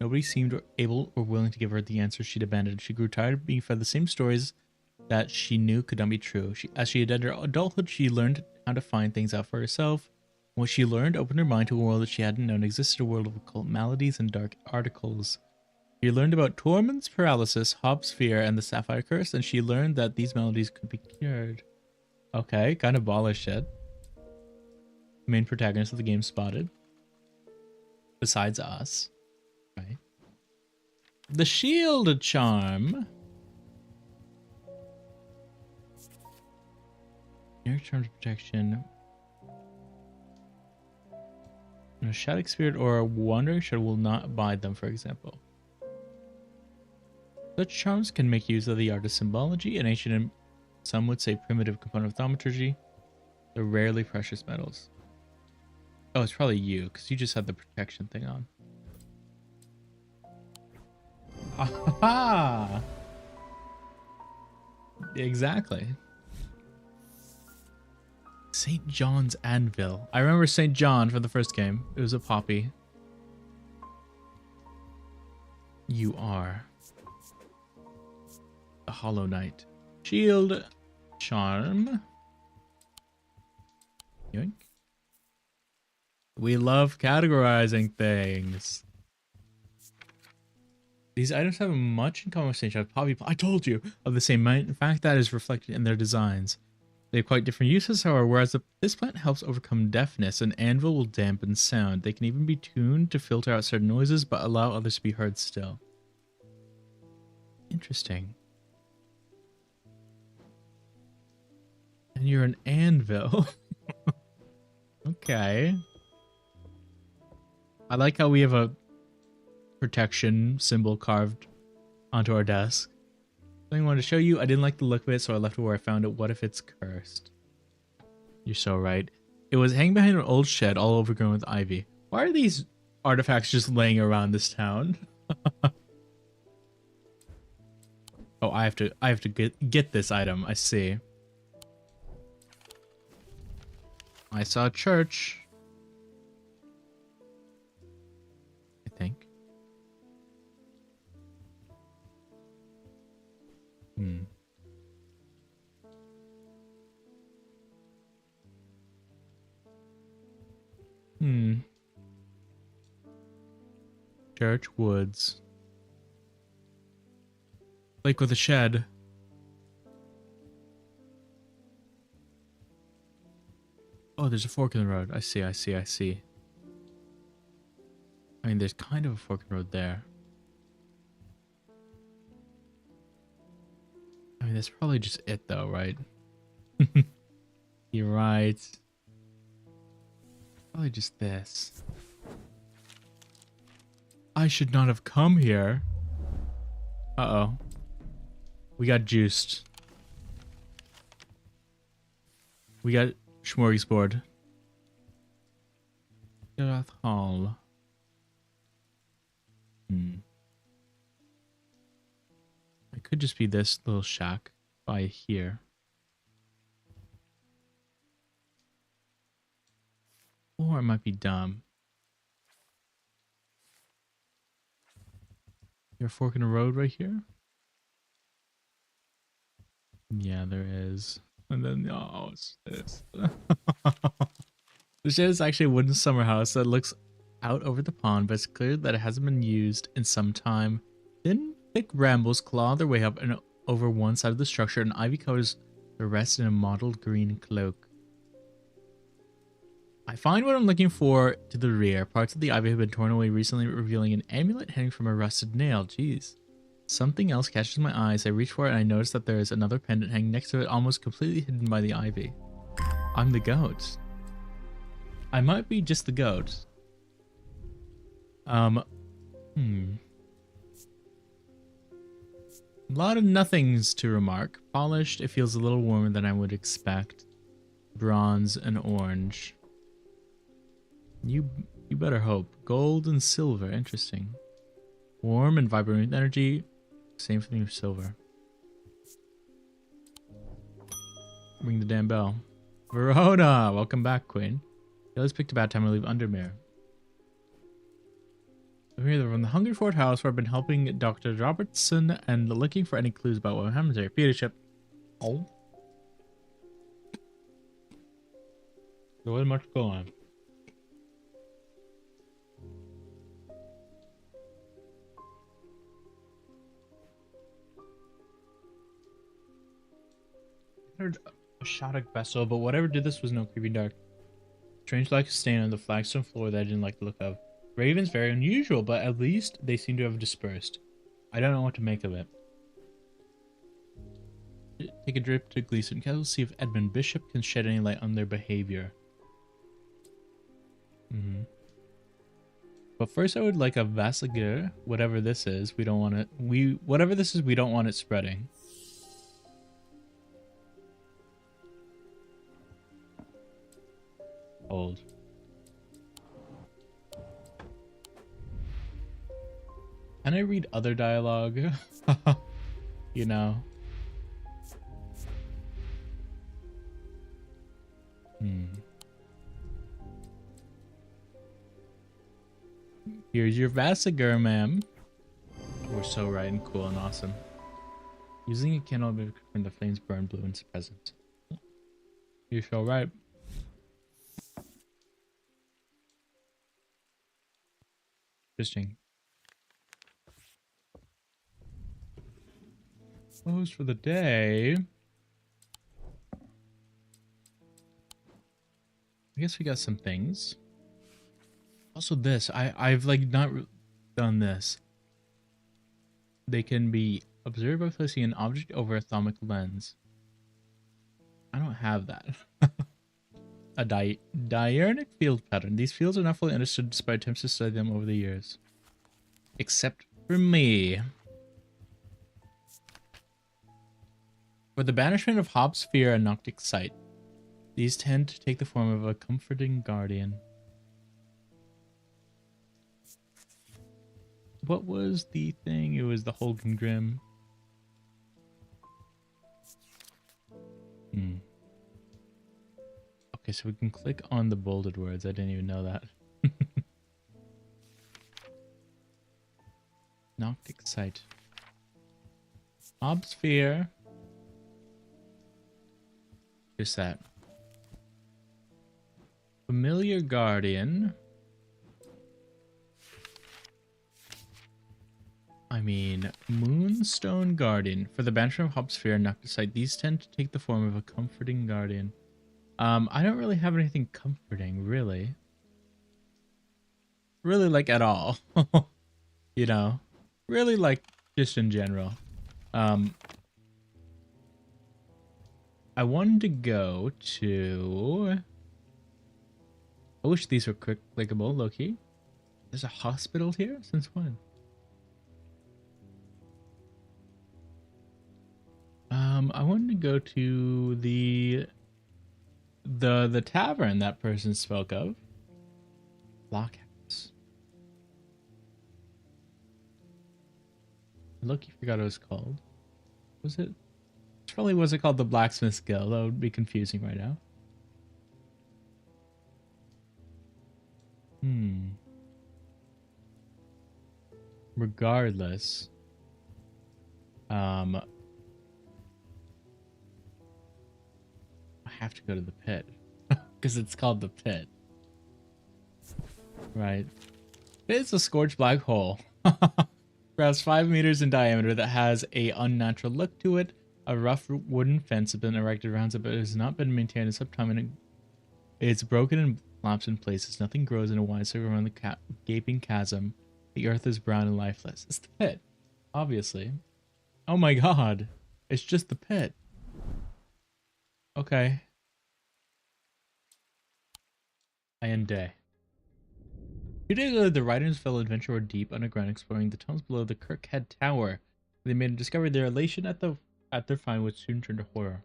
Nobody seemed able or willing to give her the answers she'd abandoned. She grew tired of being fed the same stories that she knew could not be true. As she had entered adulthood, she learned how to find things out for herself. What she learned opened her mind to a world that she hadn't known existed, a world of occult maladies and dark articles. She learned about Tormund's paralysis, Hobbs' fear, and the Sapphire Curse, and she learned that these maladies could be cured. Okay, kind of baller shit. Main protagonist of the game spotted. Besides us. Right. The shield charm. Near term protection. A shadow spirit or a wandering shadow will not abide them, for example. Such charms can make use of the art of symbology, an ancient and some would say primitive component of thaumaturgy. They're rarely precious metals. Oh, it's probably you, because you just had the protection thing on. Aha! Exactly. St. John's Anvil. I remember St. John from the first game. It was a poppy. You are the Hollow Knight. Shield charm. Yoink. We love categorizing things. These items have much in common with St. John's poppy. I told you of the same mind. In fact, that is reflected in their designs. They have quite different uses, however, whereas this plant helps overcome deafness, an anvil will dampen sound. They can even be tuned to filter out certain noises, but allow others to be heard still. Interesting. And you're an anvil. Okay. I like how we have a protection symbol carved onto our desk. Something I wanted to show you. I didn't like the look of it, so I left it where I found it. What if it's cursed? You're so right. It was hanging behind an old shed all overgrown with ivy. Why are these artifacts just laying around this town? Oh, I have to get this item. I see. I saw a church. I think. Church, woods. Lake with a shed. Oh, there's a fork in the road. I see. I mean, there's kind of a fork in the road there. I mean, that's probably just it, though, right? You're right. Probably just this. I should not have come here. Uh-oh. We got juiced. We got smorgasbord. Garath Hall. It could just be this little shack by here. Or it might be dumb. There's a fork in the road right here? Yeah, there is. And then, oh, it's this. The shed is actually a wooden summer house that looks out over the pond, but it's clear that it hasn't been used in some time. Thin, thick brambles claw their way up and over one side of the structure, and ivy covers the rest in a mottled green cloak. I find what I'm looking for to the rear. Parts of the ivy have been torn away recently, revealing an amulet hanging from a rusted nail. Jeez. Something else catches my eyes. I reach for it and I notice that there is another pendant hanging next to it, almost completely hidden by the ivy. I'm the goat. I might be just the goat. A lot of nothings to remark. Polished, it feels a little warmer than I would expect. Bronze and orange. You better hope. Gold and silver, interesting. Warm and vibrant energy, same thing with silver. Ring the damn bell. Verona, welcome back, Queen. You always picked a bad time to leave Undermere. I'm here from the Hungry Fort House, where I've been helping Dr. Robertson and looking for any clues about what happens there. Petership. Oh. There wasn't much going on. I heard a Shattuck vessel, but whatever did this was no creepy dark. Strange like stain on the flagstone floor that I didn't like the look of. Ravens, very unusual, but at least they seem to have dispersed. I don't know what to make of it. Take a trip to Gleason Castle, see if Edmund Bishop can shed any light on their behavior. But first I would like a Vassiger, whatever this is. We don't want it. Whatever this is, we don't want it spreading. Old. Can I read other dialogue? You know. Here's your Vassiger, ma'am. We're so right and cool and awesome. Using a candle to confirm the flames burn blue in his presence. You're so right. Interesting. Closed for the day. I guess we got some things. Also this, I've like not done this. They can be observed by placing an object over a thermic lens. I don't have that. A diurnal field pattern. These fields are not fully understood despite attempts to study them over the years. Except for me. For the banishment of Hobbs' fear and Noctic sight. These tend to take the form of a comforting guardian. What was the thing? It was the Holgen Grim. Okay, so we can click on the bolded words. I didn't even know that. Noctic Sight. Obsphere. Just that. Familiar Guardian. I mean, Moonstone Guardian. For the banishment of Hopsphere and Noctic Sight, these tend to take the form of a comforting guardian. I don't really have anything comforting, really. Really, like, at all. You know? Really, like, just in general. I wanted to go to... I wish these were clickable, low-key. There's a hospital here? Since when? I wanted to go to the tavern that person spoke of. Lockhouse. Look, you forgot what it was called. Was it? Probably wasn't called the Blacksmith's Guild. That would be confusing right now. Regardless. I have to go to the pit. Because it's called the pit. Right. It's a scorched black hole. Perhaps 5 meters in diameter that has a unnatural look to it. A rough wooden fence has been erected around it, but it has not been maintained in some time, and it's broken and collapsed in places. Nothing grows in a wide circle around the gaping chasm. The earth is brown and lifeless. It's the pit, obviously. Oh my god. It's just the pit. Okay. I end day. 2 days ago, the writers fell adventure deep underground, exploring the tunnels below the Kirkhead Tower. They made a discovery. Their elation at their find would soon turn to horror.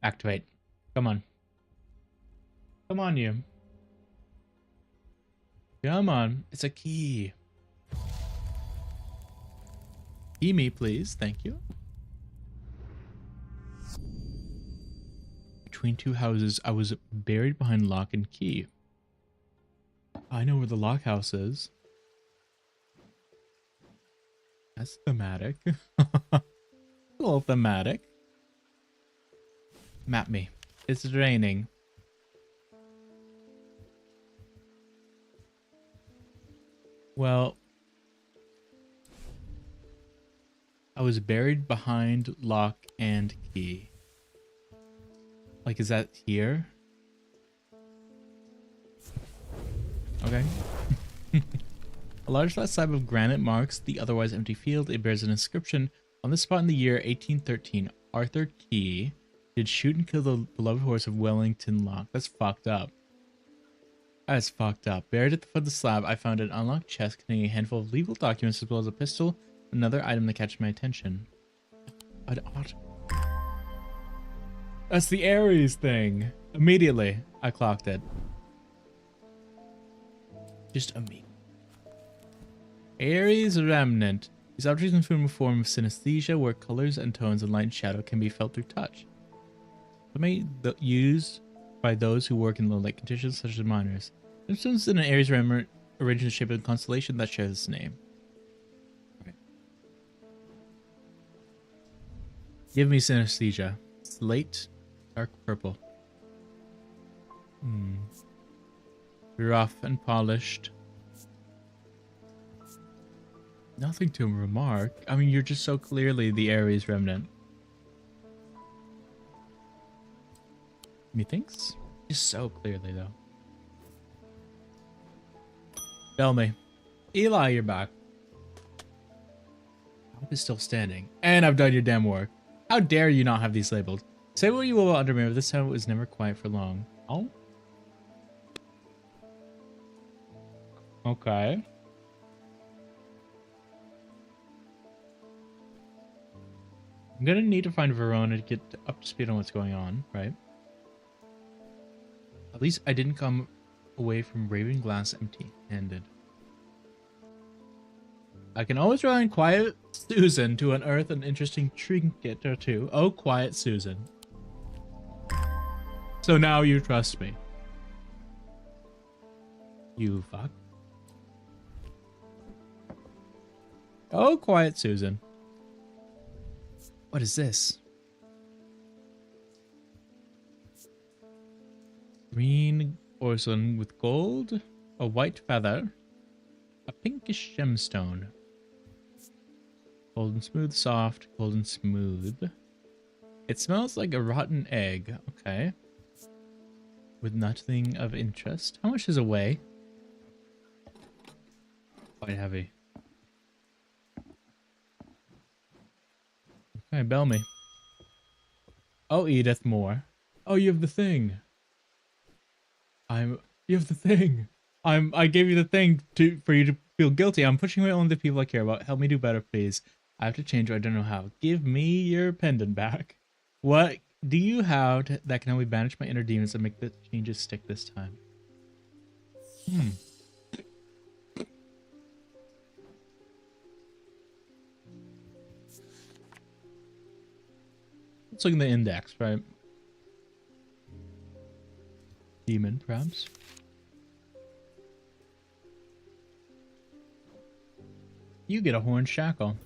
Activate. Come on. Come on, you. Come on. It's a key. Key me, please. Thank you. Between two houses, I was buried behind lock and key. I know where the lock house is. That's thematic. A little thematic. Map me. It's raining. Well, I was buried behind lock and key. Like, is that here? Okay. A large flat slab of granite marks the otherwise empty field. It bears an inscription. On this spot in the year 1813, Arthur Key did shoot and kill the beloved horse of Wellington Locke. That's fucked up. That's fucked up. Buried at the foot of the slab, I found an unlocked chest containing a handful of legal documents as well as a pistol, another item that catches my attention. That's the Ares thing. Immediately, I clocked it. Just a me. Ares Remnant. These objects inform a form of synesthesia where colors and tones and light and shadow can be felt through touch. Used by those who work in low-light conditions such as miners. Symptoms in an Ares Remnant arranged in the shape of a constellation that shares its name. Okay. Give me synesthesia. Slate, dark purple. Rough and polished. Nothing to remark. I mean, you're just so clearly the Ares Remnant. Methinks? Just so clearly, though. Tell me. Eli, you're back. Hope is still standing. And I've done your damn work. How dare you not have these labeled? Say what you will about Undermere, but this time it was never quiet for long. Oh? Okay. I'm gonna need to find Verona to get up to speed on what's going on, right? At least I didn't come away from Raven Glass empty-handed. I can always rely on Quiet Susan to unearth an interesting trinket or two. Oh, Quiet Susan. So now you trust me. You fuck. Oh, Quiet Susan. What is this? Green porcelain with gold, a white feather, a pinkish gemstone. Golden smooth, soft, golden smooth. It smells like a rotten egg. Okay. With nothing of interest. How much does it weigh? Quite heavy. Okay, bell me. Oh, Edith, more. Oh, you have the thing. You have the thing. I gave you the thing for you to feel guilty. I'm pushing away only the people I care about. Help me do better, please. I have to change, or I don't know how. Give me your pendant back. What do you have that can help me banish my inner demons and make the changes stick this time? Let's look in the index, right? Demon, perhaps. You get a horn shackle.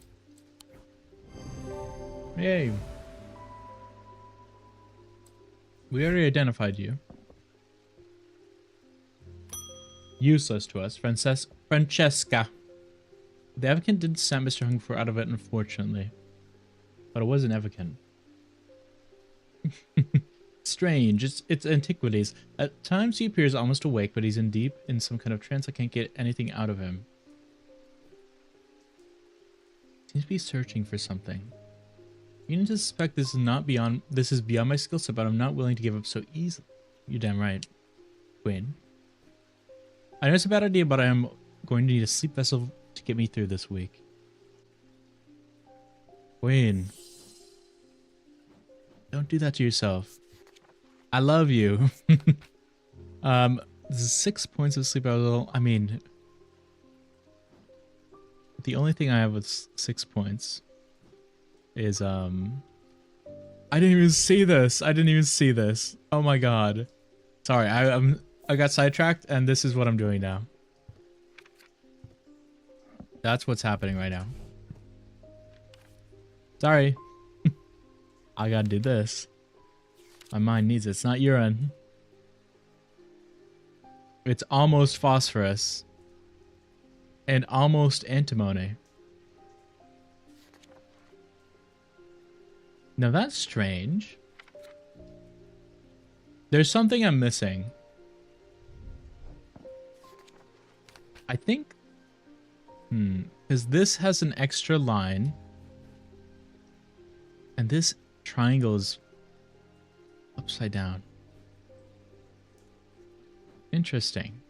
Yay. We already identified you. Useless to us. Francesca. The Evocant did snap Mr. Hungerford out of it, unfortunately. But it was an Evocant. Strange. It's Antiquities. At times he appears almost awake, but he's deep in some kind of trance. I can't get anything out of him. Seems to be searching for something. You need to suspect this is beyond my skill set, but I'm not willing to give up so easily. You're damn right, Queen. I know it's a bad idea, but I am going to need a sleep vessel to get me through this week. Queen. Don't do that to yourself. I love you. This is 6 points of sleep. I mean, the only thing I have with 6 points is I didn't even see this. Oh my god. Sorry, I got sidetracked, and this is what I'm doing now. That's what's happening right now. Sorry. I gotta do this. My mind needs it. It's not urine. It's almost phosphorus. And almost antimony. Now that's strange. There's something I'm missing. I think... because this has an extra line. And this triangle is upside down. Interesting.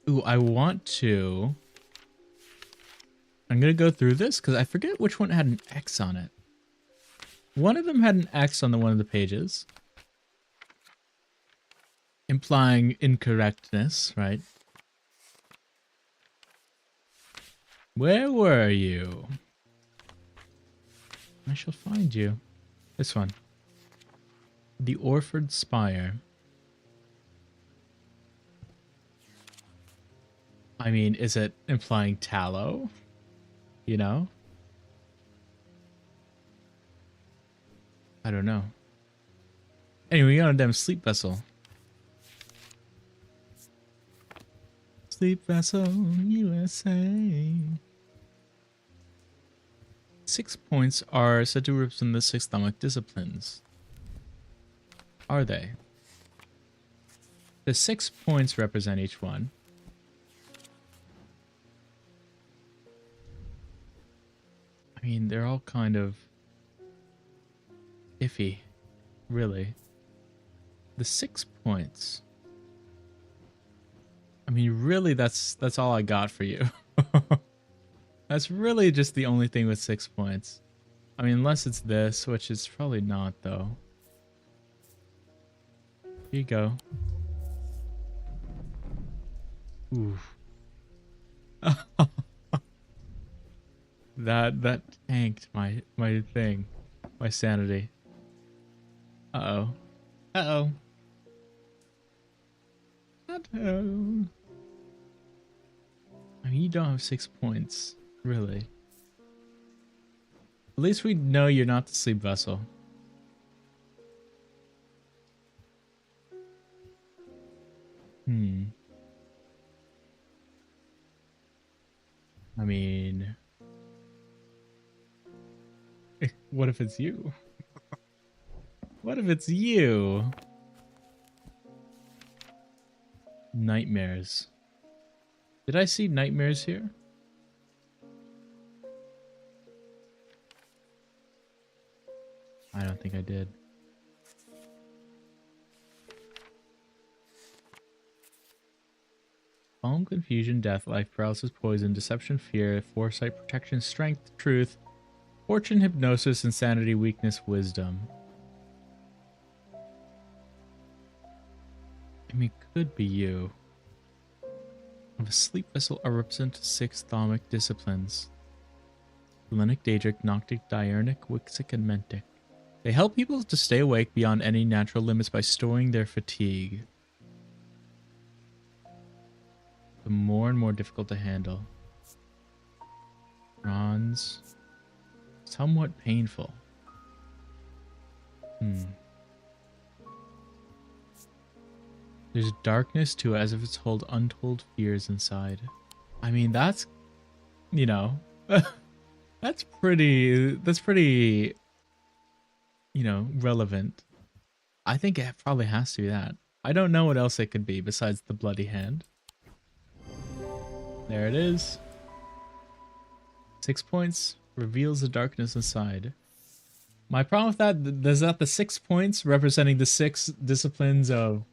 Ooh, I want to... I'm going to go through this because I forget which one had an X on it. One of them had an X on one of the pages. Implying incorrectness, right? Where were you? I shall find you. This one. The Orford Spire. I mean, is it implying tallow? You know? I don't know. Anyway, we got a damn sleep vessel. Sleep vessel, USA. 6 points are said to represent the 6 stomach disciplines. Are they? The 6 points represent each one. I mean, they're all kind of iffy, really. The 6 points. I mean, really, that's all I got for you. That's really just the only thing with 6 points. I mean, unless it's this, which is probably not, though. Here you go. Ooh. That tanked my thing, my sanity. Uh-oh. Uh-oh. Uh-oh. I mean, you don't have 6 points, really. At least we know you're not the sleep vessel. I mean, what if it's you? What if it's you? Nightmares. Did I see nightmares here? I don't think I did. Calm, confusion, death, life, paralysis, poison, deception, fear, foresight, protection, strength, truth, fortune, hypnosis, insanity, weakness, wisdom. I mean, it could be you. Of a sleep vessel are represented 6 thaumic disciplines. Hellenic, Daedric, Noctic, Diurnic, Wixic, and Mentic. They help people to stay awake beyond any natural limits by storing their fatigue. The more and more difficult to handle. Bronze. Somewhat painful. There's darkness to it, as if it's hold untold fears inside. I mean, that's, you know, that's pretty, you know, relevant. I think it probably has to be that. I don't know what else it could be besides the bloody hand. There it is. 6 points. Reveals the darkness inside. My problem with that is that the 6 points representing the 6 disciplines of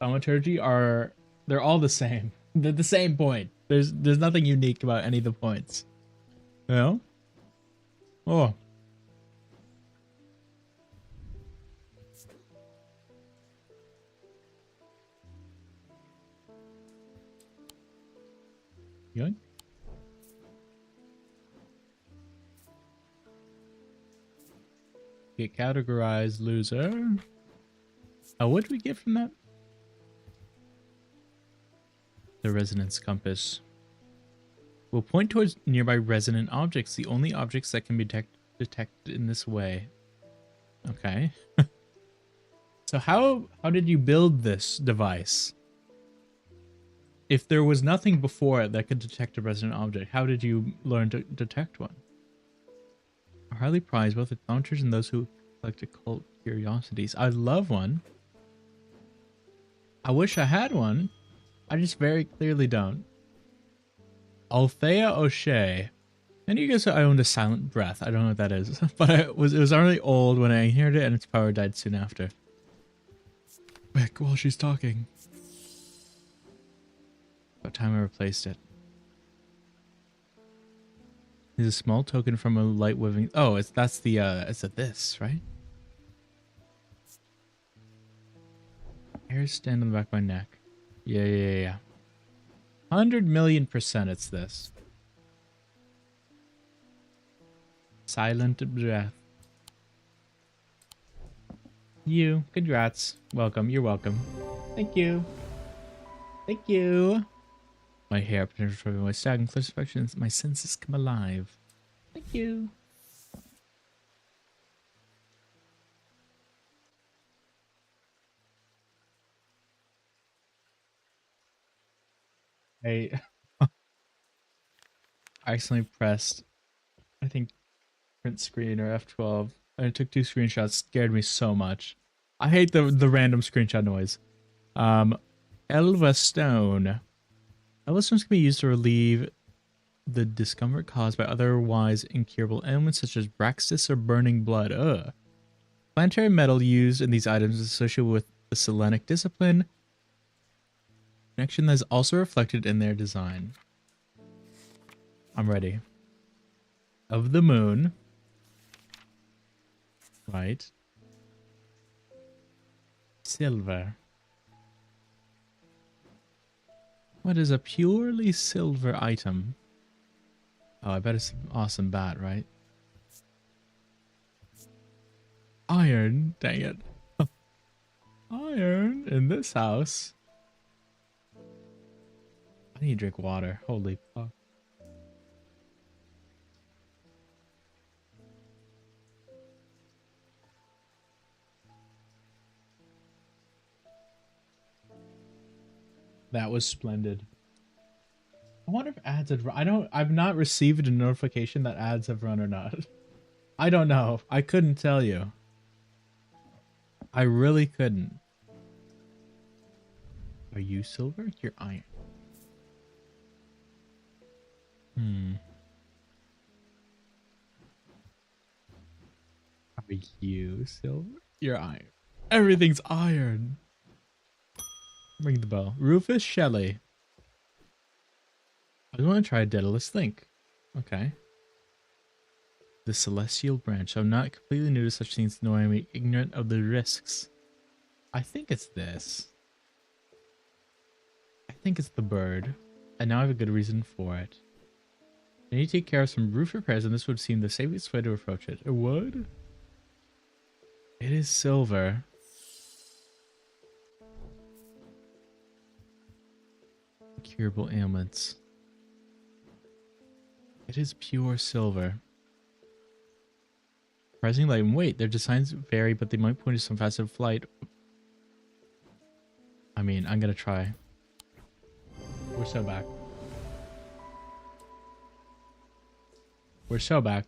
thaumaturgy are, they're all the same. They're the same point. There's nothing unique about any of the points. You know? Oh. Yoink. Get categorized, loser. Oh, what did we get from that? The resonance compass will point towards nearby resonant objects, the only objects that can be detected in this way. Okay. So how did you build this device? If there was nothing before it that could detect a resonant object, how did you learn to detect one? Are highly prized both the hunters and those who collect occult curiosities. I love one. I wish I had one. I just very clearly don't. Althea O'Shea. And you guys, I owned a silent breath. I don't know what that is, but it was already old when I inherited it, and its power died soon after. Quick, while she's talking. About time I replaced it. Is a small token from a light weaving. Oh, it's this, right? Hairs stand on the back of my neck. Yeah. 100,000,000% it's this. Silent breath. You. Congrats. Welcome. You're welcome. Thank you. Thank you. My hair, potential for my stag and clarifications. My senses come alive. Thank you. I accidentally pressed, I think, print screen or F12. And I took 2 screenshots. Scared me so much. I hate the random screenshot noise. Elva Stone. Elva stones can be used to relieve the discomfort caused by otherwise incurable ailments such as Braxis or burning blood. Ugh. Planetary metal used in these items is associated with the Selenic discipline. Connection that is also reflected in their design. I'm ready. Of the moon. Right. Silver. What is a purely silver item? Oh, I bet it's an awesome bat, right? Iron, dang it. Iron in this house. I need to drink water. Holy fuck. That was splendid. I wonder if ads have run. I've not received a notification that ads have run or not. I don't know. I couldn't tell you. I really couldn't. Are you silver? You're iron. Are you silver? You're iron. Everything's iron. Ring the bell. Rufus Shelley. I want to try Daedalus Think. Okay. The Celestial Branch. I'm not completely new to such things, nor am I ignorant of the risks. I think it's this. I think it's the bird. And now I have a good reason for it. I need to take care of some roof repairs, and this would seem the safest way to approach it. It would? It is silver. Curable ailments. It is pure silver. Surprising light and weight. Their designs vary, but they might point to some facet of flight. I mean, I'm gonna try. We're so back. We're so back.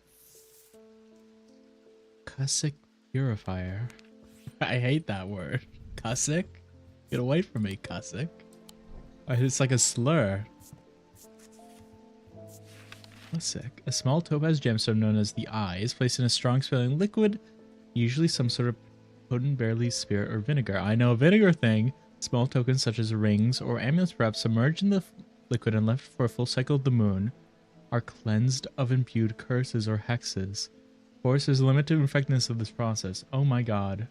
Cussick Purifier. I hate that word. Cussick? Get away from me, Cussick. It's like a slur. Cussick. A small topaz gemstone known as the Eye is placed in a strong smelling liquid, usually some sort of potent barley spirit or vinegar. I know a vinegar thing. Small tokens such as rings or amulets perhaps submerged in the liquid and left for a full cycle of the moon are cleansed of imbued curses or hexes. Of course, there's a limited effectiveness of this process. Oh my god.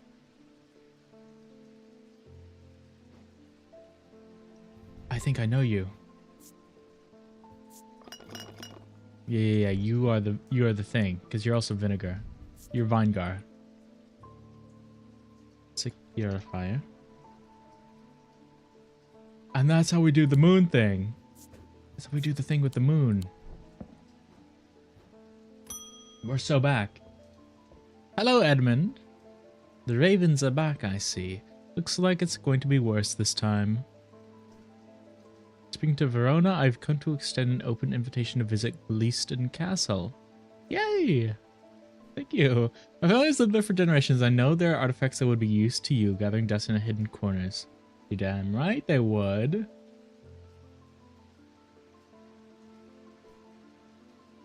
I think I know you. Yeah. You are the thing, because you're also vinegar. You're Vinegar. Sick Purifier. And that's how we do the moon thing. That's how we do the thing with the moon. We're so back. Hello, Edmund. The ravens are back, I see. Looks like it's going to be worse this time. Speaking to Verona, I've come to extend an open invitation to visit Gleaston Castle. Yay! Thank you. My family's lived there for generations. I know there are artifacts that would be used to you, gathering dust in hidden corners. You're damn right they would.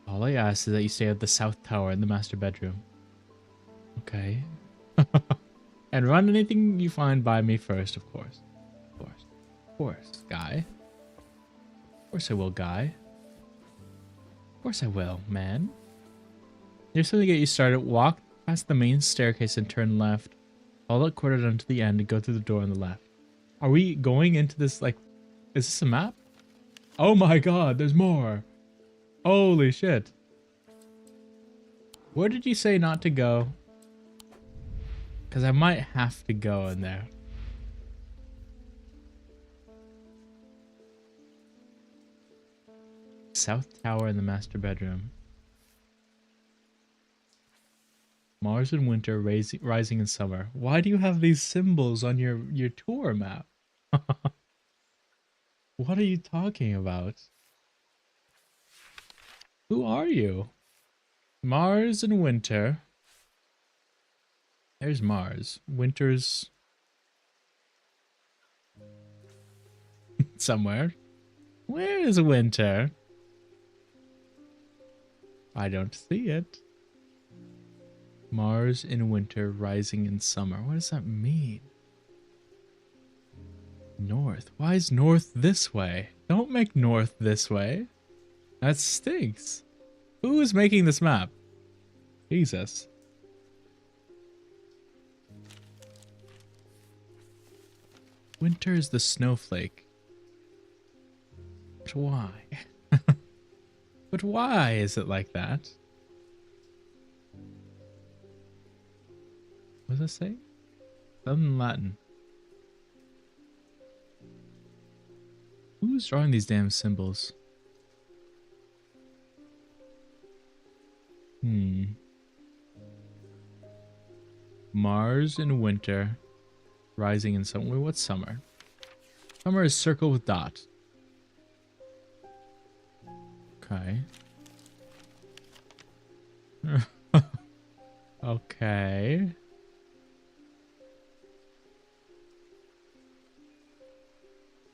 All I ask is that you stay at the South Tower in the master bedroom. Okay. And run anything you find by me first, of course. Of course. Of course, Guy. Of course I will, Guy. Of course I will, man. Here's something to get you started. Walk past the main staircase and turn left. Follow that corridor down to the end and go through the door on the left. Are we going into this, like... Is this a map? Oh my god, there's more! Holy shit. Where did you say not to go? Because I might have to go in there. South Tower in the master bedroom. Mars in winter, rising in summer. Why do you have these symbols on your tour map? What are you talking about? Who are you? Mars in winter. There's Mars. Winter's somewhere. Where is winter? I don't see it. Mars in winter, rising in summer. What does that mean? North. Why is north this way? Don't make north this way. That stinks. Who is making this map? Jesus. Winter is the snowflake. But why? But why is it like that? What does it say? Something in Latin. Who's drawing these damn symbols? Mars in winter, rising in summer. What's summer? Summer is circle with dot. Okay. Okay.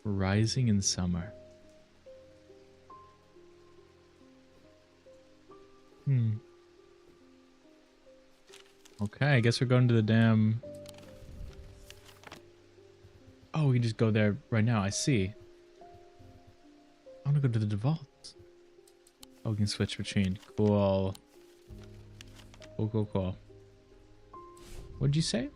Rising in summer. Okay, I guess we're going to the damn... Oh, we can just go there right now. I see. I want to go to the vault. Oh, we can switch between. Cool. Cool. What'd you say?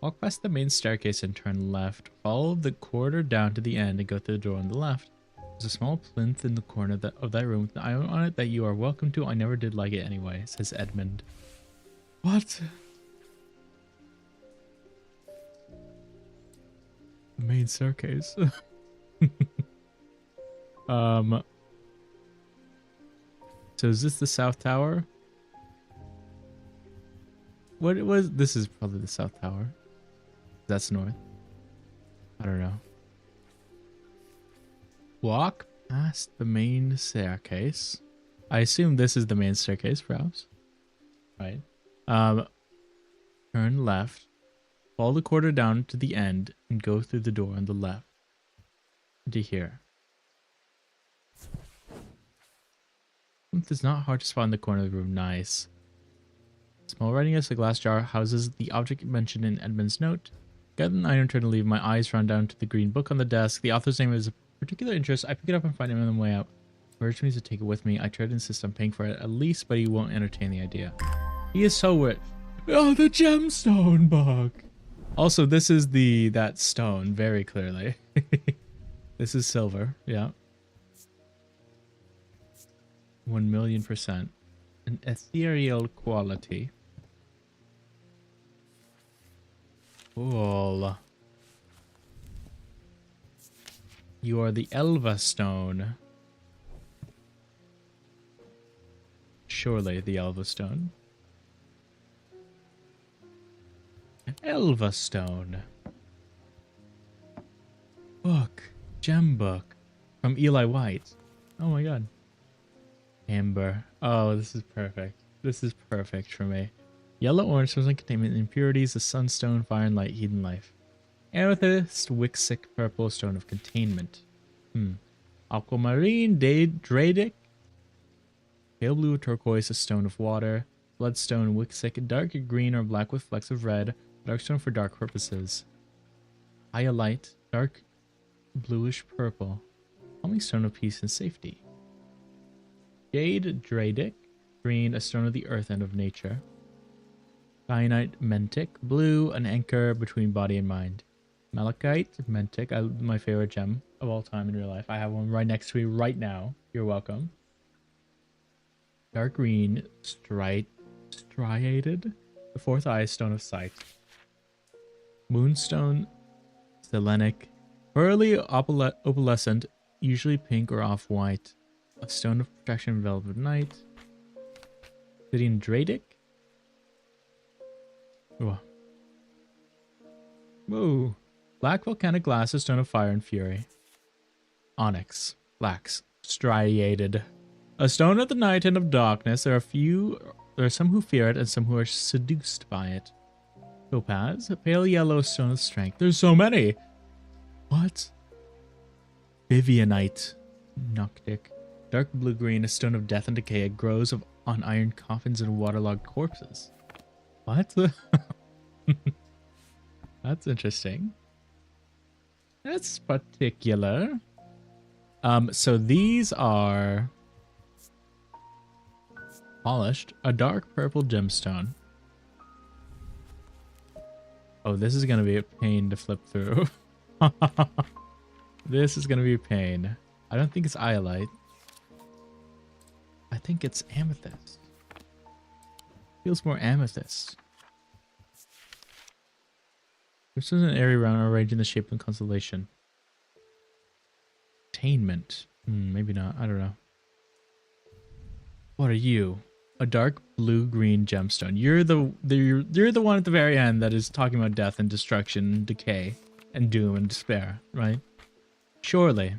Walk past the main staircase and turn left. Follow the corridor down to the end and go through the door on the left. There's a small plinth in the corner of that room with an iron on it that you are welcome to. I never did like it anyway, says Edmund. What? The main staircase. So is this the South Tower? What it was? This is probably the South Tower. That's north. I don't know. Walk past the main staircase. I assume this is the main staircase, perhaps. Right. Turn left. Follow the corridor down to the end and go through the door on the left. To here. It's not hard to spot in the corner of the room. Nice. Small writing as a glass jar houses the object mentioned in Edmund's note. Got an iron turn to leave. My eyes run down to the green book on the desk. The author's name is of particular interest. I pick it up and find him on the way out. Urged me to take it with me. I try to insist on paying for it at least, but he won't entertain the idea. He is so rich. Oh, the gemstone book. Also, this is that stone, very clearly. This is silver, yeah. 1,000,000%. An ethereal quality. Cool. You are the Elva stone. Surely the Elva stone. Elva stone. Book. Gem book. From Eli White. Oh my god. Amber. Oh, this is perfect. This is perfect for me. Yellow orange stones contain impurities, the sunstone, fire and light, hidden life. Amethyst, wixic, purple, stone of containment. Aquamarine, dradic. Pale blue, turquoise, a stone of water. Bloodstone, wixic, dark green or black with flecks of red. Dark stone for dark purposes. Iolite, dark bluish purple. Calming stone of peace and safety. Jade, dradic, green, a stone of the earth and of nature. Kyanite, mentic, blue, an anchor between body and mind. Malachite, mentic, my favorite gem of all time in real life. I have one right next to me right now. You're welcome. Dark green, striated, the fourth eye, stone of sight. Moonstone, selenic, pearly opalescent, usually pink or off-white. A stone of protection, velvet night. Obsidian dradic. Whoa. Black volcanic glass, a stone of fire and fury. Onyx, blacks, striated. A stone of the night and of darkness. There are some who fear it and some who are seduced by it. Topaz, a pale yellow stone of strength. There's so many. What? Vivianite, noctic. Dark blue-green, a stone of death and decay. It grows on iron coffins and waterlogged corpses. What? That's interesting. That's particular. So these are polished. A dark purple gemstone. Oh, this is going to be a pain to flip through. This is going to be a pain. I don't think it's iolite. I think it's amethyst. Feels more amethyst. This is an area around arranged in the shape of a constellation. Attainment. Maybe not. I don't know. What are you? A dark blue-green gemstone. You're the one at the very end that is talking about death and destruction and decay and doom and despair, right? Surely.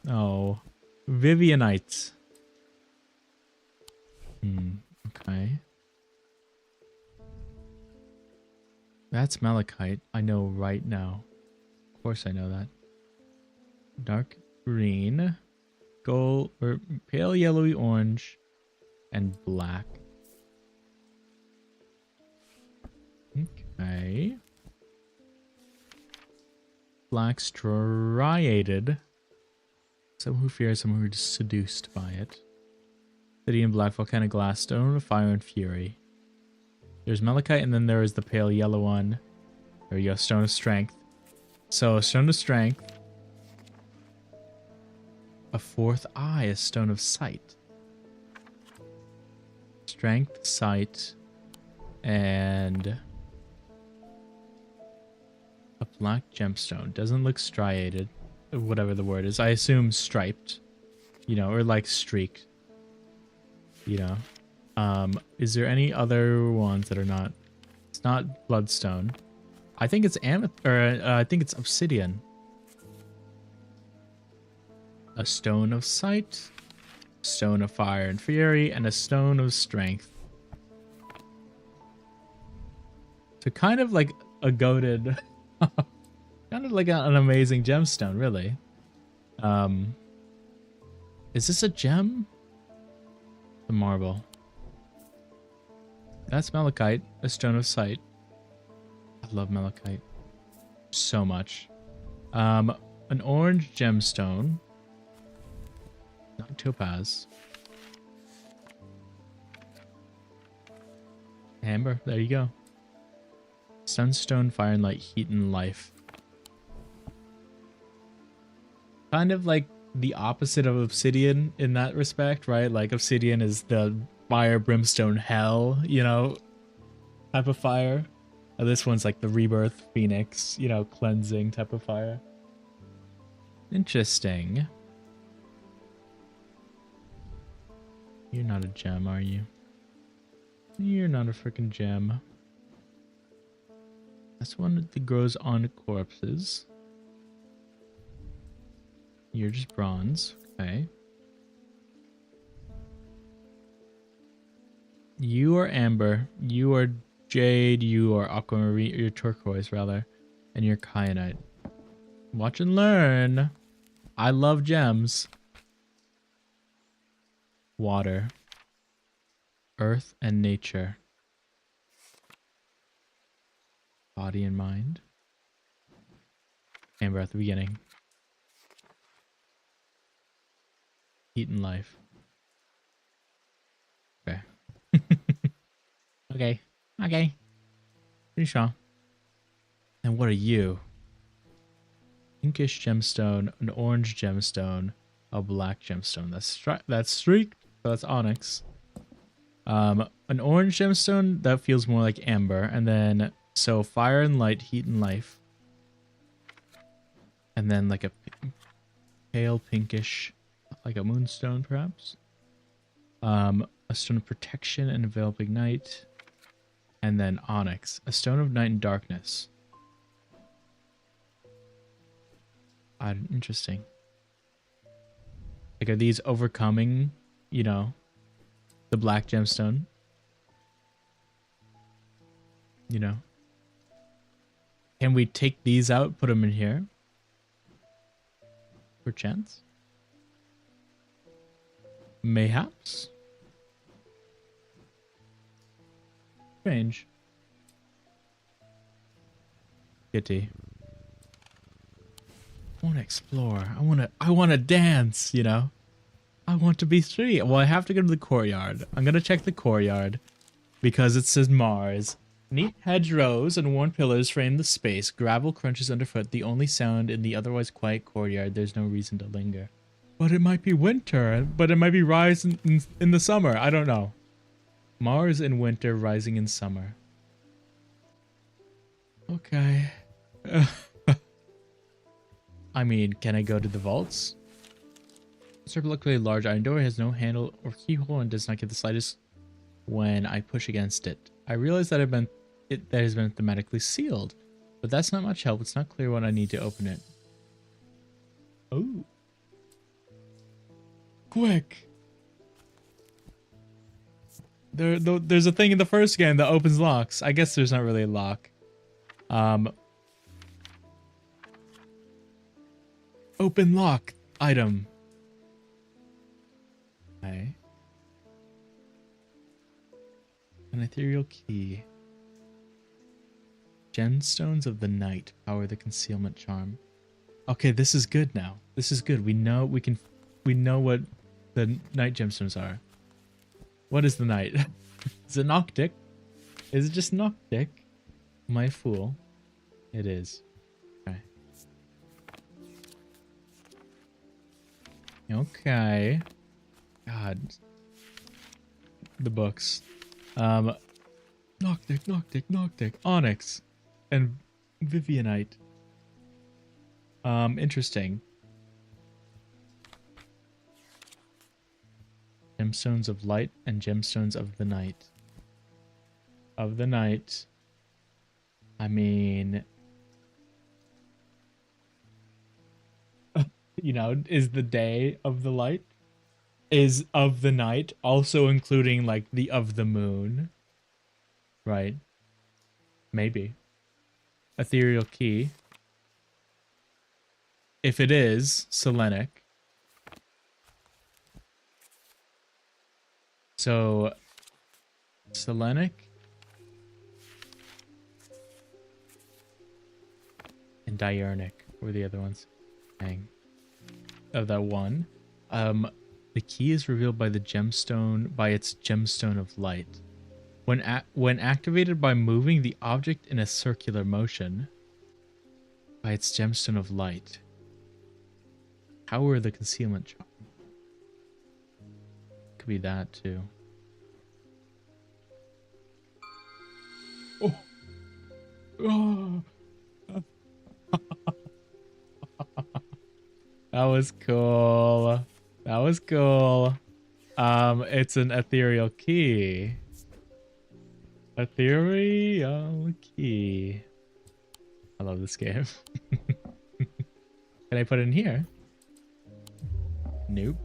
Oh. Vivianites. Okay. That's malachite. I know right now. Of course I know that. Dark green, gold, or pale yellowy orange, and black. Okay. Black striated. Someone who fears, someone who is seduced by it. City in black, volcanic glass, stone of fire and fury. There's malachite, and then there is the pale yellow one. There you go, stone of strength. So, stone of strength. A fourth eye, a stone of sight. Strength, sight, and a black gemstone. Doesn't look striated, whatever the word is. I assume striped, you know, or like streaked, you know. Is there any other ones that are not? It's not bloodstone. I think it's I think it's obsidian. A stone of sight, stone of fire and fury, and a stone of strength. So kind of like a goated, kind of like an amazing gemstone, really. Is this a gem? The marble. That's malachite, a stone of sight. I love malachite so much. An orange gemstone. Not topaz. Amber, there you go. Sunstone, fire and light, heat and life. Kind of like the opposite of obsidian in that respect, right? Like obsidian is the fire, brimstone, hell, you know, type of fire. And this one's like the rebirth, phoenix, you know, cleansing type of fire. Interesting. You're not a gem, are you? You're not a freaking gem. That's one that grows on corpses. You're just bronze. Okay. You are amber. You are jade. You are aquamarine. You're turquoise, rather. And you're kyanite. Watch and learn. I love gems. Water. Earth and nature. Body and mind. Amber at the beginning. Heat and life. Okay. Okay. Okay. Pretty sure. And what are you? Pinkish gemstone, an orange gemstone, a black gemstone. That's streaked, so that's onyx. An orange gemstone, that feels more like amber. And then, so fire and light, heat and life. And then like a pale pinkish, like a moonstone perhaps. A stone of protection and enveloping night. And then onyx, a stone of night and darkness. Interesting. Like, are these overcoming, you know, the black gemstone? You know? Can we take these out, put them in here? Perchance? Mayhaps? Strange. Kitty. I want to explore. I want to dance, you know? I want to be free. Well, I have to go to the courtyard. I'm going to check the courtyard because it says Mars. Neat hedgerows and worn pillars frame the space. Gravel crunches underfoot, the only sound in the otherwise quiet courtyard. There's no reason to linger. But it might be winter, but it might be rising in the summer. I don't know. Mars in winter, rising in summer. Okay. I mean, can I go to the vaults? Circularly large iron door has no handle or keyhole and does not get the slightest when I push against it. I realize that it has been thematically sealed, but that's not much help. It's not clear when I need to open it. Oh. Quick. There's a thing in the first game that opens locks. I guess there's not really a lock. Open lock item. Okay. An ethereal key. Gemstones of the night power the concealment charm. Okay, this is good now. This is good. We know what the night gemstones are. What is the night? Is it Noctic? Is it just Noctic? Am I a fool? It is. Okay. Okay. God. The books. Noctic, Onyx, and Vivianite. Interesting. Gemstones of light and gemstones of the night. Of the night. I mean, you know, is the day of the light? Is of the night also including like the of the moon? Right. Maybe. Ethereal key. If it is Selenic. So Selenic and Diurnic were the other ones. Dang. Of that one. The key is revealed by its gemstone of light. When activated by moving the object in a circular motion by its gemstone of light. Power the concealment charm. Could be that too. Oh. Oh. That was cool. That was cool. It's an ethereal key. Ethereal key. I love this game. Can I put it in here? Nope.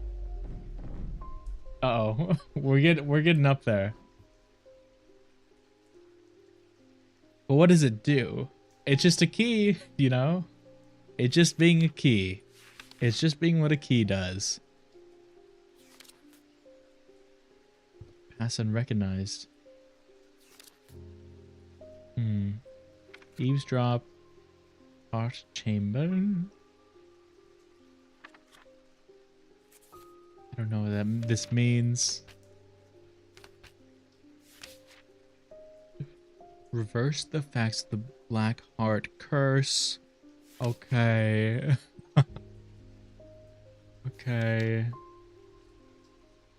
Uh-oh. we're getting up there. But what does it do? It's just a key, you know? It's just being a key. It's just being what a key does. Pass unrecognized. Eavesdrop. Heart chamber. I don't know what this means. Reverse the facts of the Black Heart curse. Okay. Okay.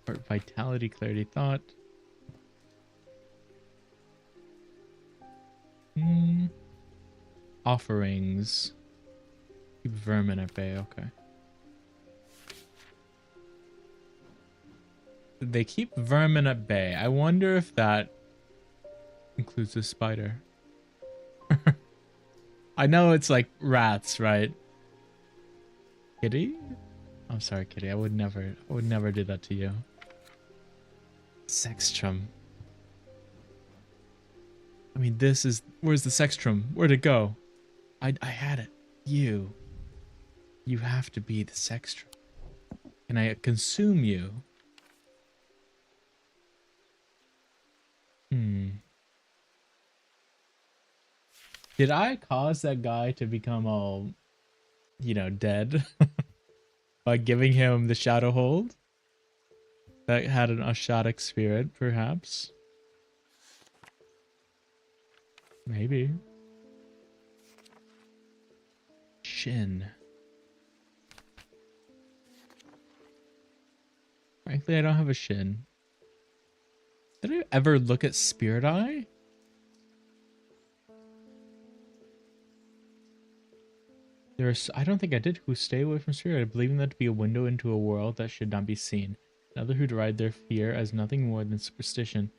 Heart vitality, clarity, thought. Offerings. Keep vermin at bay, okay. They keep vermin at bay. I wonder if that includes a spider. I know it's like rats, right? Kitty? I'm sorry, Kitty. I would never do that to you. Sextrum. I mean, where's the sextrum? Where'd it go? I had it. You have to be the sextrum. Can I consume you? Did I cause that guy to become all, you know, dead? By giving him the shadow hold? That had an Ashatic spirit, perhaps? Maybe. Shin. Frankly, I don't have a shin. Did I ever look at Spirit Eye? I don't think I did. Who stay away from Spirit Eye, believing that to be a window into a world that should not be seen. Another who deride their fear as nothing more than superstition.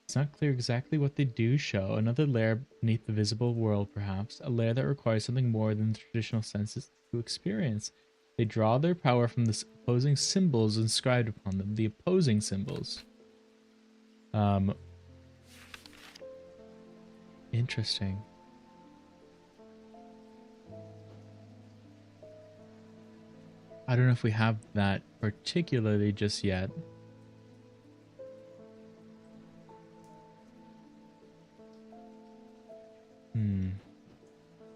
It's not clear exactly what they do show. Another layer beneath the visible world, perhaps. A layer that requires something more than the traditional senses to experience. They draw their power from the opposing symbols inscribed upon them. The opposing symbols. Interesting. I don't know if we have that particularly just yet.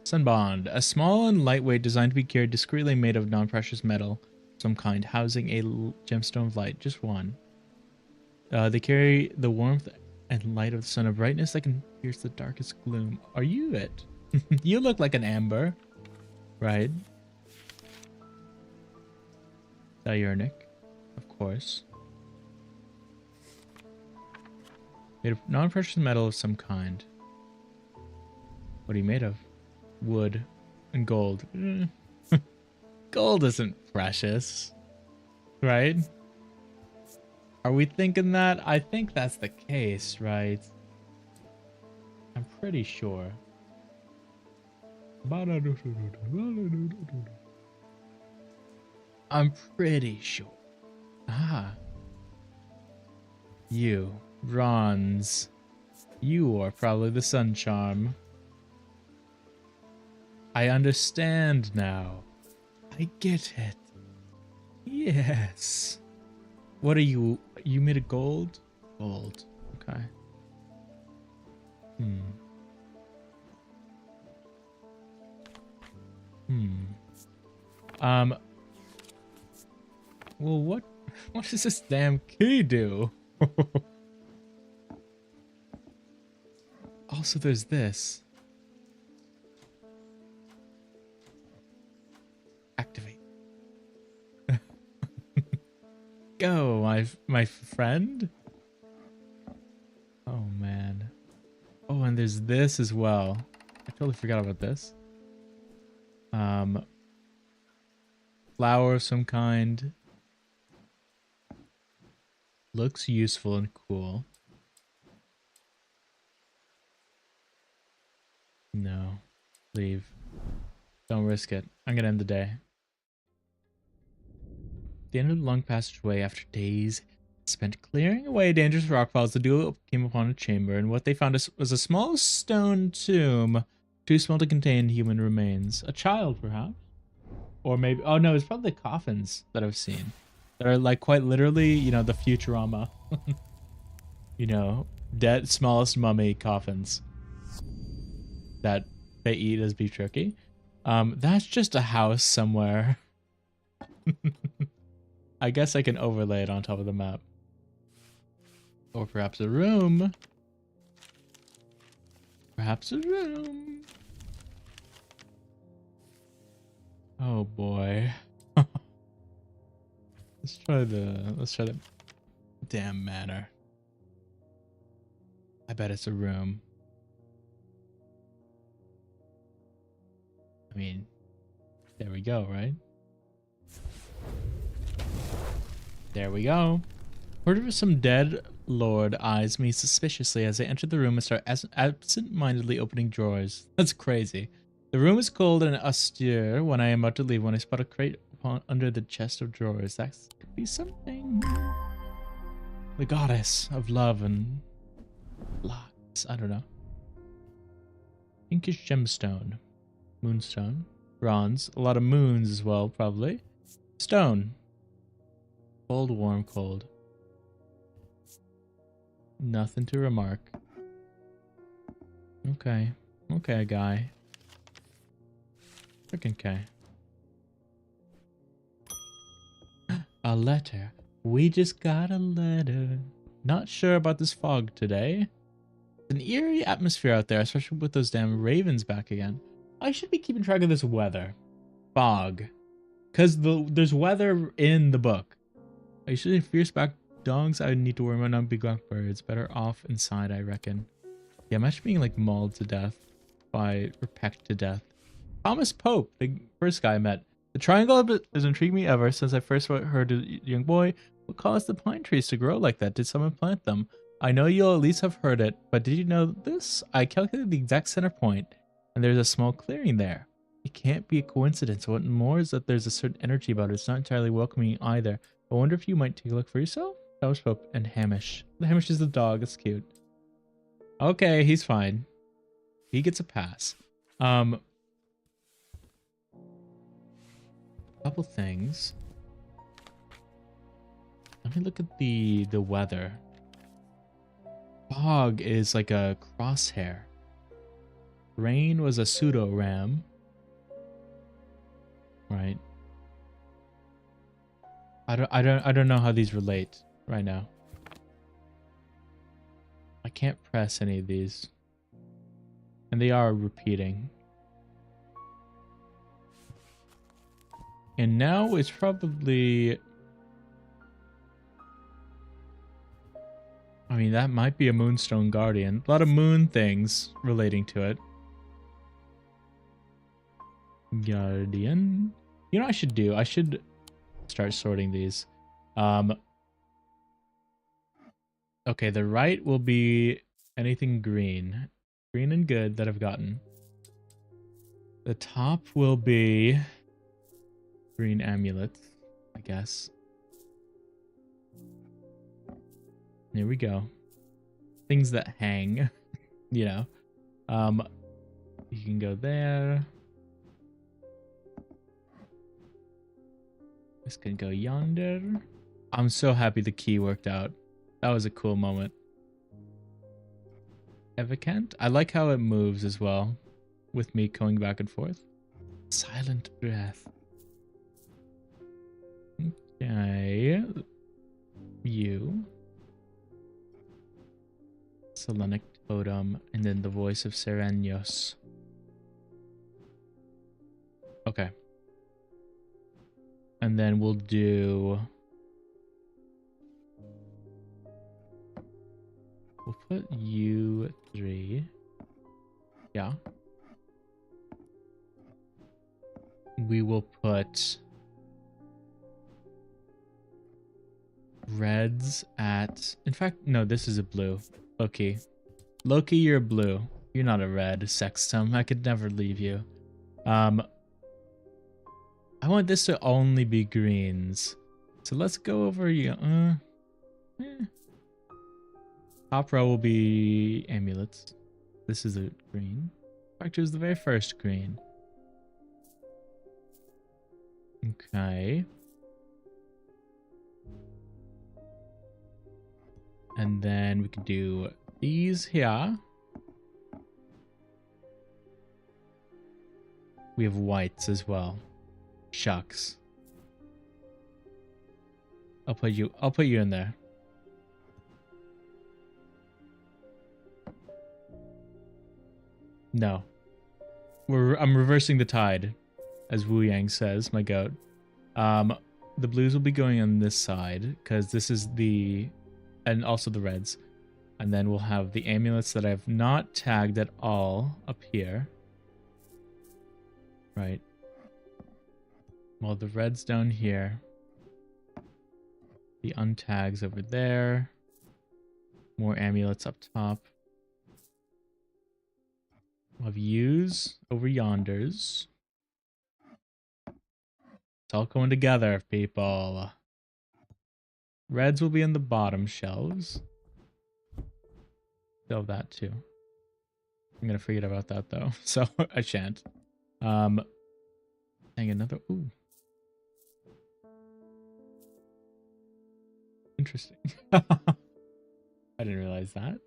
Sunbond, a small and lightweight designed to be carried discreetly, made of non-precious metal of some kind, housing a gemstone of light, just one. They carry the warmth and light of the sun, a brightness that can pierce the darkest gloom. Are you it? You look like an amber, right? Diurnic, of course. Made of non-precious metal of some kind. What are you made of? Wood and gold. Gold isn't precious, right? Are we thinking that? I think that's the case, right? I'm pretty sure. I'm pretty sure. Ah. You, bronze. You are probably the sun charm. I understand now. I get it. Yes. What are you? You made of gold? Gold. Okay. Well, what does this damn key do? Also, there's this. Activate. Go, my friend. Oh man. Oh, and there's this as well. I totally forgot about this. Flower of some kind. Looks useful and cool. No. Leave. Don't risk it. I'm gonna end the day. At the end of the long passageway, after days spent clearing away dangerous rock piles, the duo came upon a chamber, and what they found was a small stone tomb, too small to contain human remains. A child, perhaps? Or maybe... Oh, no, it's probably the coffins that I've seen. That are, like, quite literally, you know, the Futurama. You know, dead, smallest mummy coffins that they eat as beef jerky. That's just a house somewhere. I guess I can overlay it on top of the map. Or perhaps a room. Perhaps a room. Oh boy. Let's try the damn manor. I bet it's a room. I mean, there we go, right? There we go. Word of some dead lord eyes me suspiciously as I enter the room and start absent-mindedly opening drawers. That's crazy. The room is cold and austere when I am about to leave when I spot a crate under the chest of drawers. That could be something. The goddess of love and lies. I don't know. Pinkish gemstone. Moonstone. Bronze. A lot of moons as well, probably. Stone. Cold, warm, cold. Nothing to remark. Okay. Okay, guy. Frickin' K. A letter. We just got a letter. Not sure about this fog today. An eerie atmosphere out there, especially with those damn ravens back again. I should be keeping track of this weather. Fog. Because there's weather in the book. I usually fierce back dogs. I need to worry about not big blackbirds. Better off inside, I reckon. Yeah, imagine being like mauled to death or pecked to death. Thomas Pope, the first guy I met. The triangle has intrigued me ever since I first heard a young boy. What caused the pine trees to grow like that? Did someone plant them? I know you'll at least have heard it, but did you know this? I calculated the exact center point, and there's a small clearing there. It can't be a coincidence. What more is that there's a certain energy about it. It's not entirely welcoming either. I wonder if you might take a look for yourself? Thomas Pope and Hamish. Hamish is the dog. It's cute. Okay, he's fine. He gets a pass. Couple things. Let me look at the weather. Fog is like a crosshair. Rain was a pseudo ram. Right. I don't know how these relate right now. I can't press any of these. And they are repeating. And now it's probably... I mean, that might be a Moonstone Guardian. A lot of moon things relating to it. Guardian. You know what I should do? I should start sorting these. Okay, the right will be anything green. Green and good that I've gotten. The top will be green amulets, I guess. There we go. Things that hang, you know. You can go there. This can go yonder. I'm so happy the key worked out. That was a cool moment. Evacant. I like how it moves as well, with me going back and forth. Silent breath. Okay. You. Selenic totem, and then the voice of Serenios. Okay. And then we'll do... We'll put you 3. Yeah. We will put reds at... In fact, no, this is a blue. Loki. Loki, you're a blue. You're not a red, Sextum. I could never leave you. I want this to only be greens. So let's go over you. Top row will be amulets. This is a green. In fact, it was the very first green. Okay. And then we could do these here. We have whites as well. Shucks. I'll put you in there. No. I'm reversing the tide, as Wu Yang says, my goat. The blues will be going on this side, because this is the... And also the reds. And then we'll have the amulets that I've not tagged at all up here. Right. Well, the reds down here. The untags over there. More amulets up top. We'll have U's over yonders. It's all going together, people. Reds will be in the bottom shelves. Still have that too. I'm gonna forget about that though, so I shan't. Hang another. Ooh. Interesting. I didn't realize that.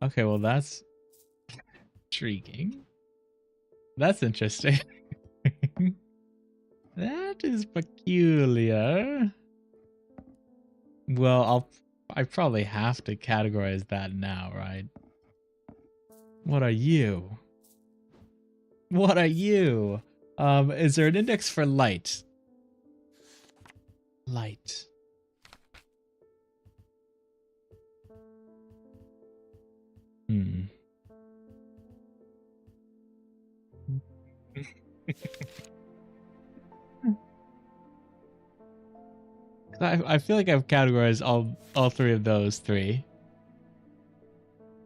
Okay, well that's intriguing. That's interesting. That is peculiar. Well, I probably have to categorize that now, right? What are you? What are you? Is there an index for light? Light. Hmm. I feel like I've categorized all three of those three.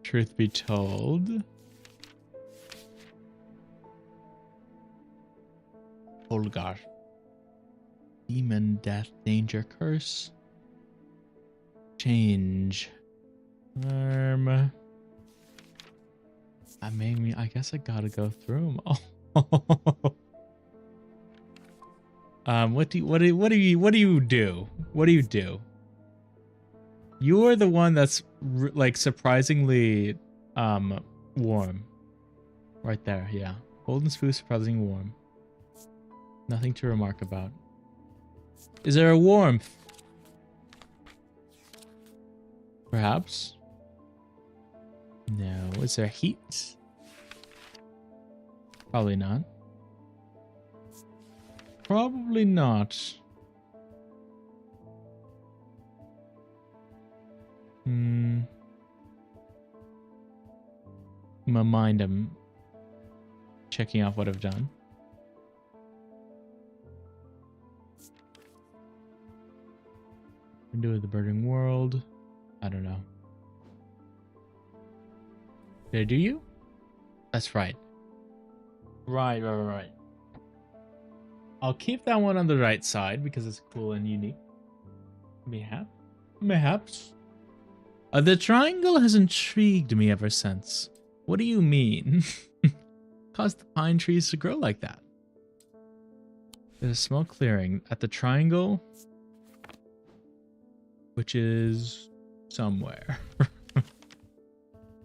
Truth be told. Oh gosh. Demon, death, danger, curse. Change. That made me. I guess I gotta go through them. Oh. What do you do? What do you do? You're the one that's like surprisingly warm. Right there, yeah. Cold and smooth, surprisingly warm. Nothing to remark about. Is there a warmth? Perhaps? No. Is there heat? Probably not. Probably not. In my mind, I'm checking off what I've done. Into the burning world. I don't know. Did I do you? That's right. Right. I'll keep that one on the right side because it's cool and unique. Mayhaps. The triangle has intrigued me ever since. What do you mean? Caused the pine trees to grow like that. There's a small clearing at the triangle, which is somewhere.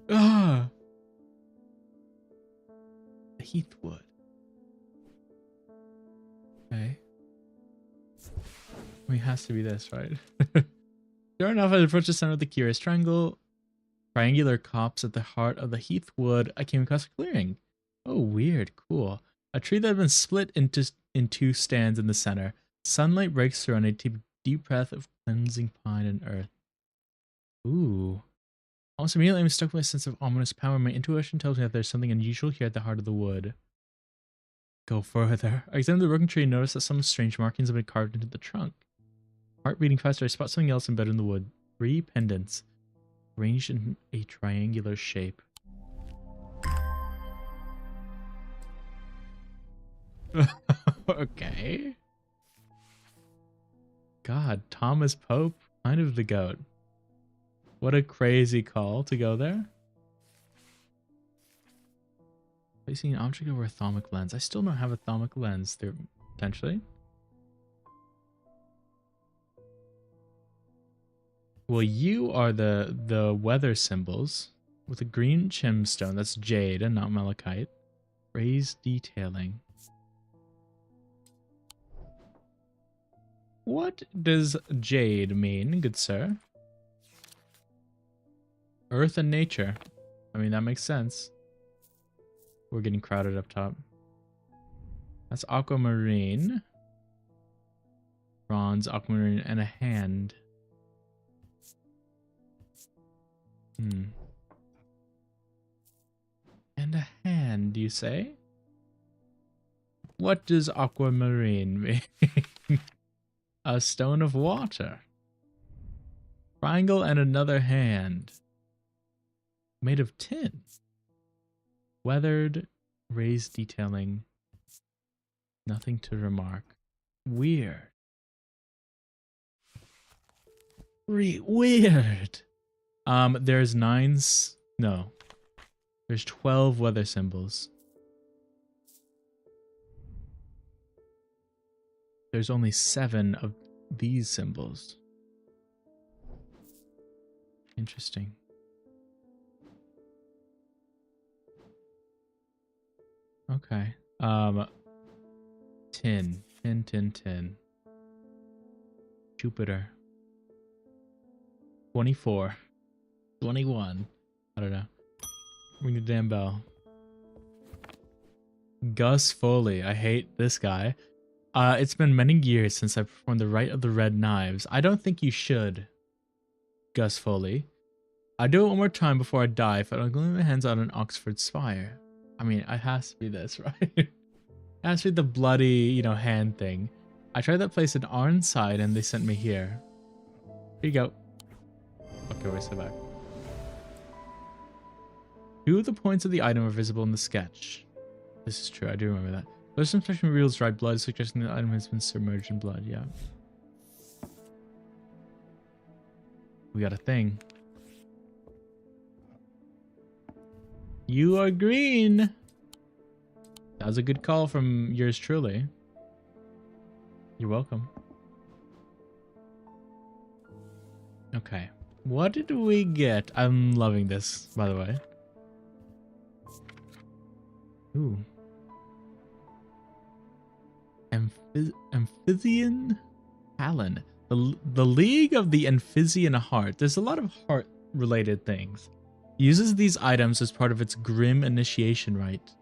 Ah, the heathwood. Okay. I mean, it has to be this, right? Sure enough, I approached the center of the curious triangular copse at the heart of the heathwood. I came across a clearing. Oh, weird. Cool. A tree that had been split in two stands in the center. Sunlight breaks through and a deep breath of cleansing pine and earth. Ooh. Almost immediately, I'm stuck with a sense of ominous power. My intuition tells me that there's something unusual here at the heart of the wood. Go further. I examined the broken tree and noticed that some strange markings have been carved into the trunk. Heart beating faster, I spot something else embedded in the wood. 3 pendants, arranged in a triangular shape. Okay. God, Thomas Pope, kind of the goat. What a crazy call to go there. Placing an object over a thalamic lens. I still don't have a thalamic lens there, potentially. Well, you are the weather symbols with a green gemstone. That's jade and not malachite. Raised detailing. What does jade mean, good sir? Earth and nature. I mean, that makes sense. We're getting crowded up top. That's aquamarine. Bronze, aquamarine, and a hand. And a hand, you say? What does aquamarine mean? A stone of water. Triangle and another hand. Made of tin. Weathered, raised detailing. Nothing to remark. Weird. Weird. There's there's 12 weather symbols. There's only 7 of these symbols. Interesting. Okay. Tin. Jupiter. 24. 21. I don't know. Ring the damn bell. Gus Foley. I hate this guy. It's been many years since I performed the rite of the red knives. I don't think you should, Gus Foley. I do it one more time before I die if I don't lay my hands on an Oxford spire. I mean, it has to be this, right? It has to be the bloody, you know, hand thing. I tried that place in Arnside and they sent me here. Here you go. Okay, wait, step back. 2 of the points of the item are visible in the sketch. This is true, I do remember that. There's some section reveals dried blood, suggesting the item has been submerged in blood, yeah. We got a thing. You are green! That was a good call from yours truly. You're welcome. Okay. What did we get? I'm loving this, by the way. Ooh. Amphibian Talon. The League of the Amphibian Heart. There's a lot of heart-related things. Uses these items as part of its grim initiation rite.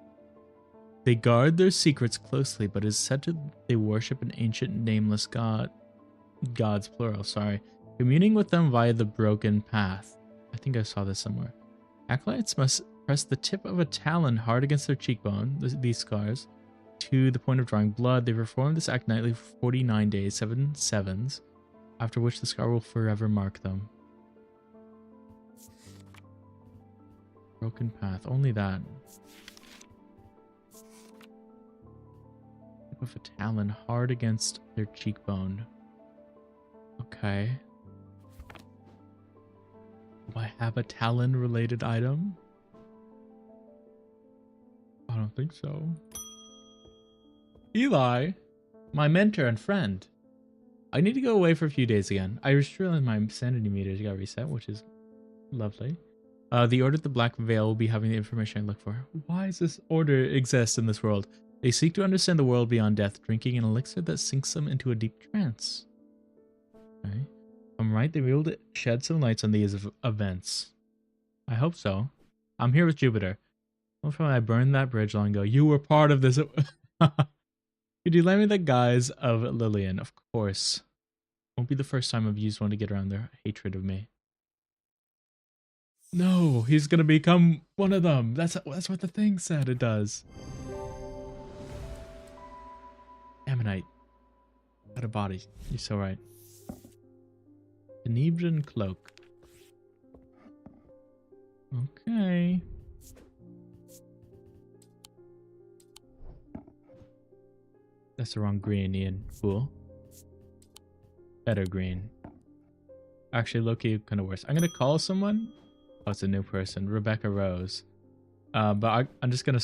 They guard their secrets closely, but is said to they worship an ancient nameless gods plural, sorry, communing with them via the broken path. I think I saw this somewhere. Acolytes must press the tip of a talon hard against their cheekbone, these scars, to the point of drawing blood. They perform this act nightly for 49 days, 7 sevens, after which the scar will forever mark them. Broken path, only that. Tip of a talon hard against their cheekbone. Okay. Do I have a talon related item? I don't think so. Eli, my mentor and friend. I need to go away for a few days again. I just realized my sanity meters got reset, which is lovely. The Order of the Black Veil will be having the information I look for. Why does this order exist in this world? They seek to understand the world beyond death, drinking an elixir that sinks them into a deep trance. Okay. I'm right, they will be able to shed some lights on these events. I hope so. I'm here with Jupiter. When I burned that bridge long ago, you were part of this. Could you lend me the guise of Lillian? Of course. Won't be the first time I've used one to get around their hatred of me. No, he's gonna become one of them. That's what the thing said it does. Ammonite. Out of body. You're so right. Tenebrian cloak. Okay. That's the wrong green, Ian. Fool. Better green. Actually, low-key kind of worse. I'm gonna call someone. Oh, it's a new person. Rebecca Rose. But I'm just gonna...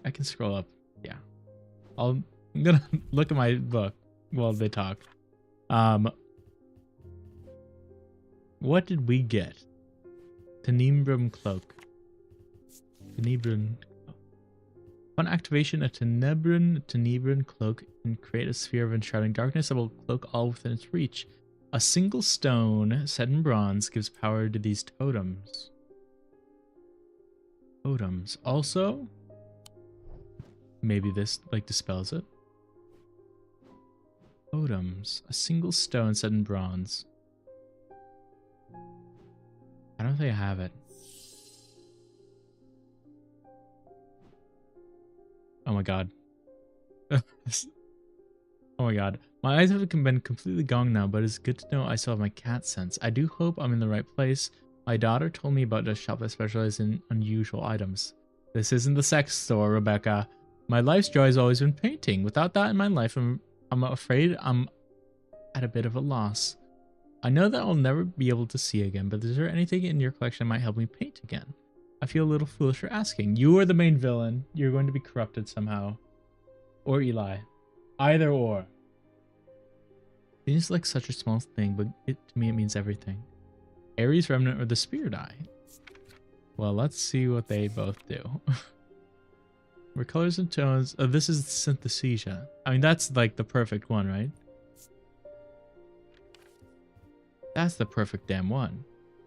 I can scroll up. Yeah. I'm gonna look at my book while they talk. What did we get? Tenebrium cloak. Tenebrium. Upon activation, a Tenebrian cloak can create a sphere of enshrouding darkness that will cloak all within its reach. A single stone set in bronze gives power to these totems. Totems. Also, maybe this like dispels it. Totems. A single stone set in bronze. I don't think I have it. Oh my god. Oh my god. My eyes have been completely gone now, but it's good to know I still have my cat sense. I do hope I'm in the right place. My daughter told me about a shop that specializes in unusual items. This isn't the sex store, Rebecca. My life's joy has always been painting. Without that in my life, I'm afraid I'm at a bit of a loss. I know that I'll never be able to see again, but is there anything in your collection that might help me paint again? I feel a little foolish for asking. You are the main villain. You're going to be corrupted somehow. Or Eli. Either or. Seems like such a small thing, but to me it means everything. Ares Remnant or the Spirit Eye? Well, let's see what they both do. Where colors and tones... Oh, this is synthesizia. I mean, that's like the perfect one, right? That's the perfect damn one.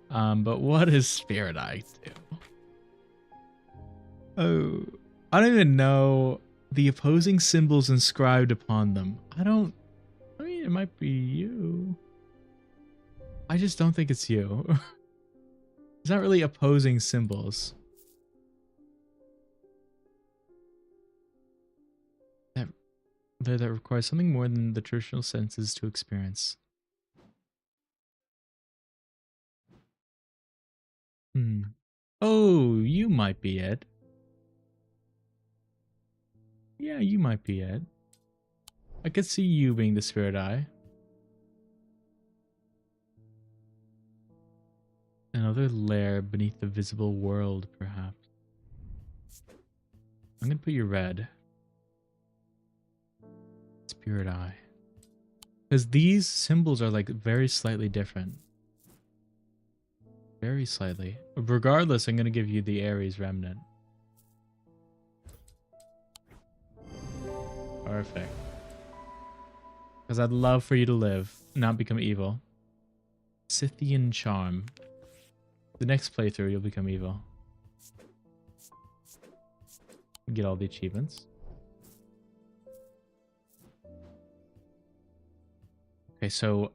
But what does Spirit Eye do? Oh, I don't even know the opposing symbols inscribed upon them. I mean, it might be you. I just don't think it's you. It's not really opposing symbols. That requires something more than the traditional senses to experience. Oh, you might be it. Yeah, you might be it. I could see you being the Spirit Eye. Another lair beneath the visible world, perhaps. I'm gonna put you red. Spirit Eye. Because these symbols are like very slightly different. Very slightly. Regardless, I'm gonna give you the Ares Remnant. Perfect. Because I'd love for you to live, not become evil. Scythian Charm. The next playthrough, you'll become evil. Get all the achievements. Okay, so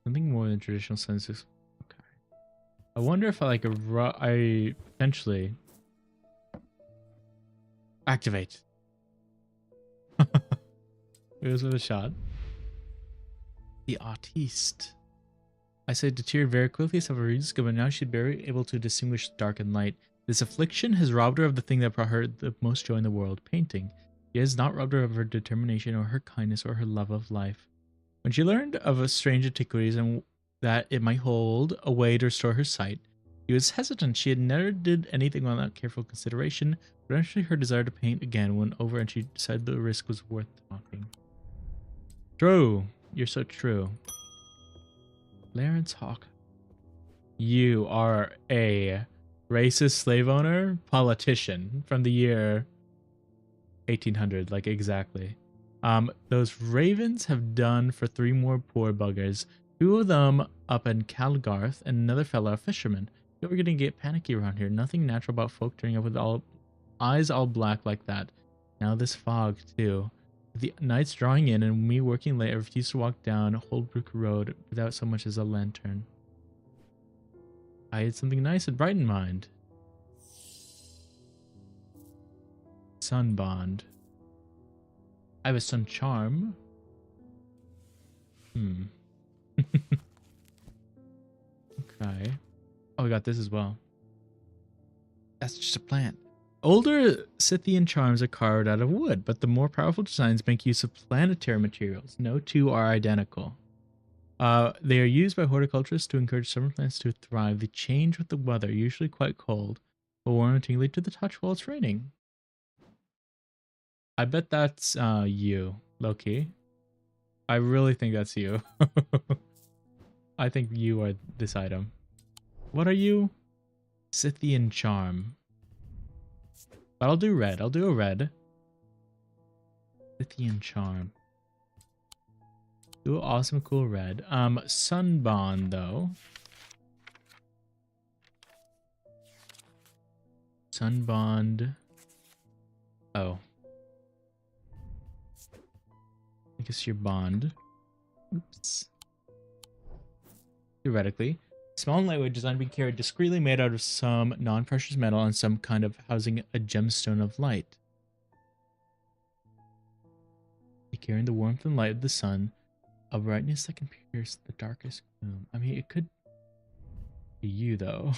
something more than traditional senses. Okay. I wonder if I potentially activate. Here's with a shot. The artiste. I said deteriorated very quickly, several reasons ago, but now she'd be able to distinguish dark and light. This affliction has robbed her of the thing that brought her the most joy in the world, painting. It has not robbed her of her determination or her kindness or her love of life. When she learned of a strange antiquities and that it might hold a way to restore her sight, she was hesitant. She had never did anything without careful consideration, but eventually her desire to paint again went over and she decided the risk was worth taking. True. You're so true. Clarence Hawk. You are a racist slave owner politician from the year 1800, like exactly. Those ravens have done for 3 more poor buggers. 2 of them up in Calgarth and another fellow a fisherman. People are gonna get panicky around here. Nothing natural about folk turning up with eyes all black like that. Now this fog too. The night's drawing in and me working late, I refuse to walk down Holdbrook Road without so much as a lantern. I had something nice and bright in mind. Sun Bond. I have a sun charm. Okay. Oh, we got this as well. That's just a plant. Older Scythian charms are carved out of wood, but the more powerful designs make use of planetary materials. No 2 are identical. They are used by horticulturists to encourage summer plants to thrive. They change with the weather, usually quite cold, but warm and tingly to the touch while it's raining. I bet that's you, Loki. I really think that's you. I think you are this item. What are you? Scythian charm. But I'll do red. I'll do a red. Scythian charm. Do an awesome, cool red. Sunbond though. Sunbond. Oh. I guess your bond. Oops. Theoretically. Small and lightweight design being carried discreetly, made out of some non-precious metal and some kind of housing a gemstone of light. Carrying the warmth and light of the sun, a brightness that can pierce the darkest gloom. I mean, it could be you though.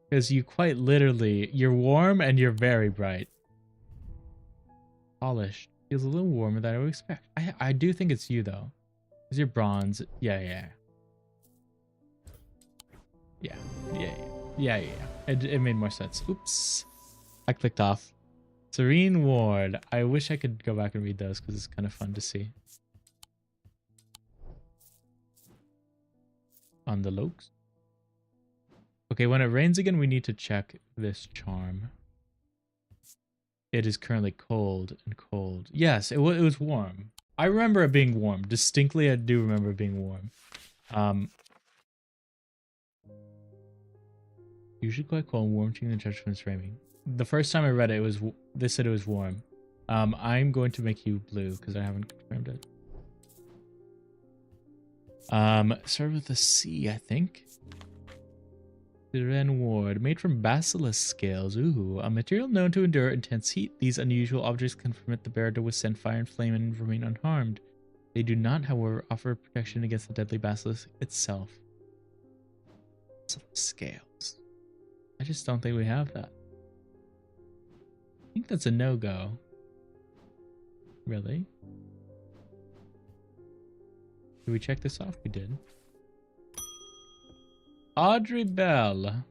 Because you quite literally, you're warm and you're very bright. Polished. Feels a little warmer than I would expect. I do think it's you though. Because you're bronze. Yeah. It made more sense. Oops. I clicked off. Serene Ward. I wish I could go back and read those because it's kind of fun to see. On the Lokes. Okay, when it rains again, we need to check this charm. It is currently cold and cold. Yes, it was warm. I remember it being warm. Distinctly, I do remember it being warm. Usually quite cold, warm to the judgment's framing. The first time I read it, they said it was warm. I'm going to make you blue because I haven't confirmed it. Start with a C, I think. Siren Ward, made from basilisk scales. Ooh, a material known to endure intense heat. These unusual objects can permit the bearer to withstand fire and flame and remain unharmed. They do not, however, offer protection against the deadly basilisk itself. Scales. I just don't think we have that. I think that's a no-go. Really? Did we check this off? We did. Audrey Bell.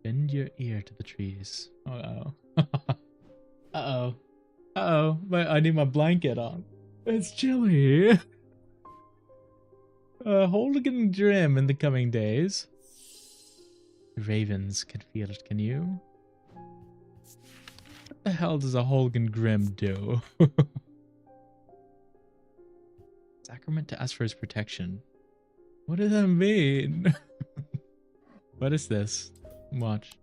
Bend your ear to the trees. Uh-oh. Uh-oh. Uh-oh. I need my blanket on. It's chilly. Hooligan Grim in the coming days. The ravens can feel it, can you? What the hell does a Hooligan Grim do? Sacrament to ask for his protection. What does that mean? What is this? Watch.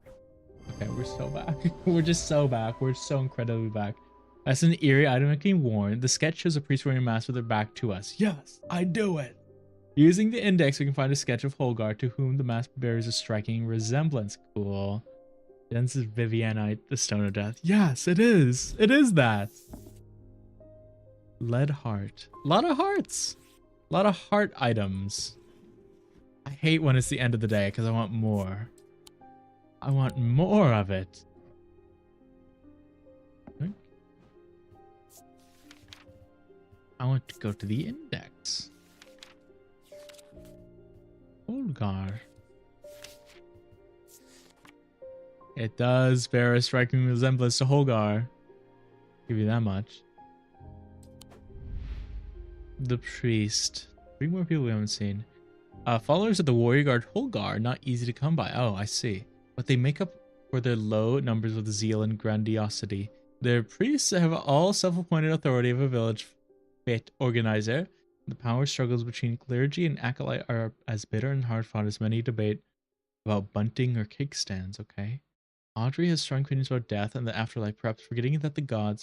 Okay, we're so back. We're just so back. We're so incredibly back. As an eerie item can warn, the sketch shows a priest wearing a mask with their back to us. Yes, I do it. Using the index, we can find a sketch of Holgar, to whom the mask bears a striking resemblance. Cool. Then this is Vivianite, the Stone of Death. Yes, it is. It is that. Lead heart. A lot of hearts. A lot of heart items. I hate when it's the end of the day because I want more. I want more of it. I want to go to the index. Holgar. It does bear a striking resemblance to Holgar. Give you that much. The priest. 3 more people we haven't seen. Followers of the warrior guard Holgar are not easy to come by. Oh, I see. But they make up for their low numbers with zeal and grandiosity. Their priests have all self-appointed authority of a village fete organizer. The power struggles between clergy and acolyte are as bitter and hard-fought as many debate about bunting or cake stands, okay? Audrey has strong opinions about death and the afterlife, perhaps forgetting that the god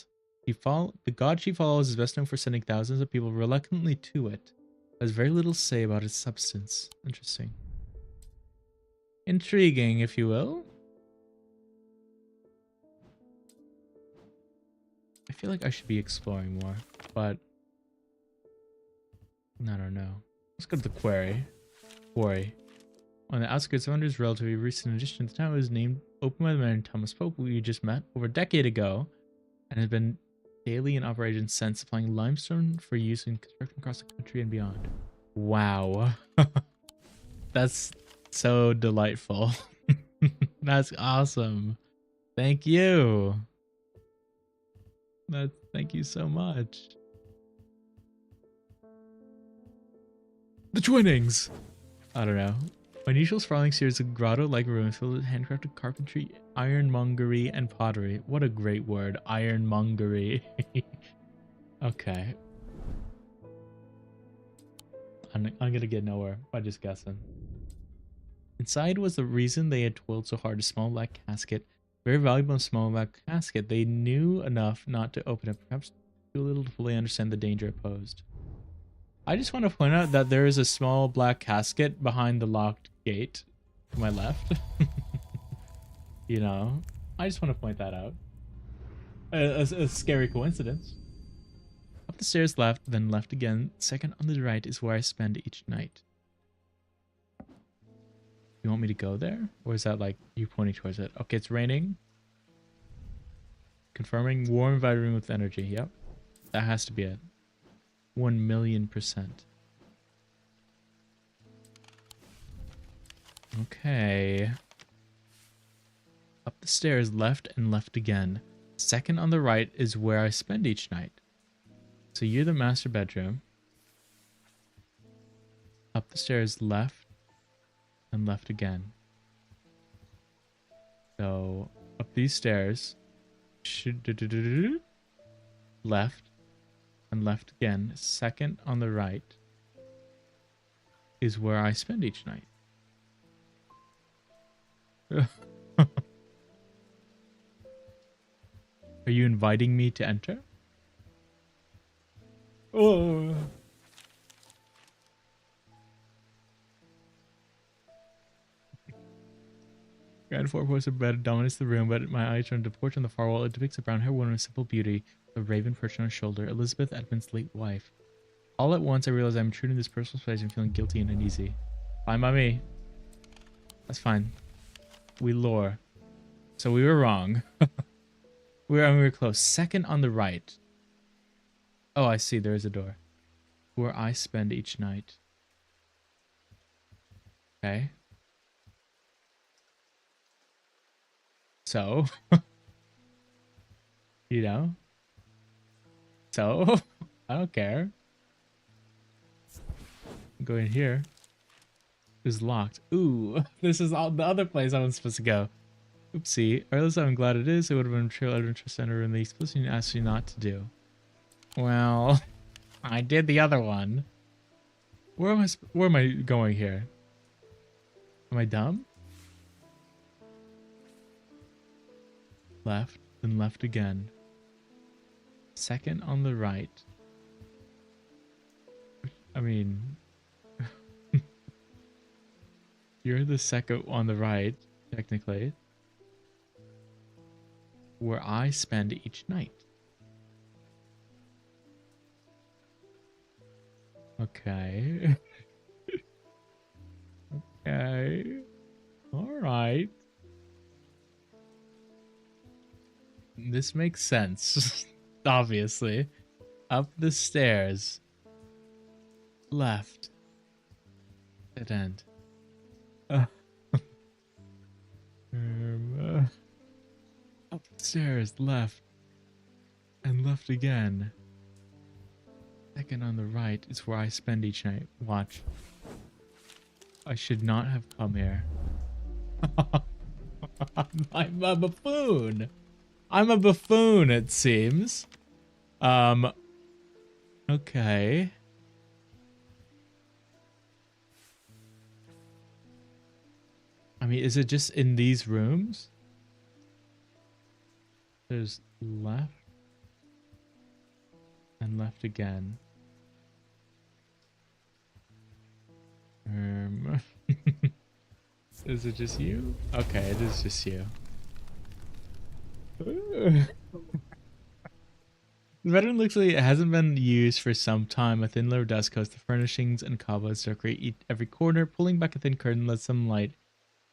she follows is best known for sending thousands of people reluctantly to it. Has very little to say about its substance. Interesting. Intriguing, if you will. I feel like I should be exploring more, but I don't know. Let's go to the quarry. On the outskirts of London's relatively recent addition to the town, it was named opened by the man Thomas Pope, who we just met over a decade ago, and has been daily in operation since, supplying limestone for use in construction across the country and beyond. Wow. That's so delightful. That's awesome. Thank you. Thank you so much. The Twinnings! I don't know. Unusual sprawling series of grotto-like rooms filled with handcrafted carpentry, ironmongery, and pottery. What a great word, ironmongery. Okay. I'm gonna get nowhere by just guessing. Inside was the reason they had toiled so hard. A small black casket. Very valuable small black casket. They knew enough not to open it, perhaps too little to fully understand the danger it posed. I just want to point out that there is a small black casket behind the locked gate to my left. You know, I just want to point that out. A scary coincidence. Up the stairs left, then left again. Second on the right is where I spend each night. You want me to go there? Or is that like you pointing towards it? Okay, it's raining. Confirming warm invited room with energy. Yep. That has to be it. 1,000,000%. Okay. Up the stairs, left and left again. Second on the right is where I spend each night. So you're the master bedroom. Up the stairs, left and left again. So up these stairs, left, and left again. Second on the right is where I spend each night. Are you inviting me to enter? Oh. Grand four-poster bed dominates the room, but my eyes turn to the porch on the far wall. It depicts a brown-haired woman of simple beauty, with a raven perched on her shoulder, Elizabeth Edmund's late wife. All at once, I realize I'm intruding this personal space and feeling guilty and uneasy. Fine by me. That's fine. We lore. So we were wrong. we were close. Second on the right. Oh, I see. There is a door. Where I spend each night. Okay. So, you know, so I don't care. Go in here. It's locked. Ooh, this is all the other place I was supposed to go. Oopsie. Or at least I'm glad it is. It would have been a trail out of interest center in the explicit and asked you not to do. Well, I did the other one. Where am I going here? Am I dumb? Left, then left again. Second on the right. I mean, you're the second on the right, technically. Where I spend each night. Okay. Okay. Alright. This makes sense. Obviously. Up the stairs. Left. Dead end. Up the stairs. Left. And left again. Second on the right is where I spend each night. Watch. I should not have come here. I'm a buffoon. I'm a buffoon, it seems. Okay. I mean, is it just in these rooms? There's left. And left again. Is it just you? Okay, it is just you. The bedroom looks like it hasn't been used for some time. A thin layer of dust coats the furnishings and cobwebs decorate every corner. Pulling back a thin curtain lets some light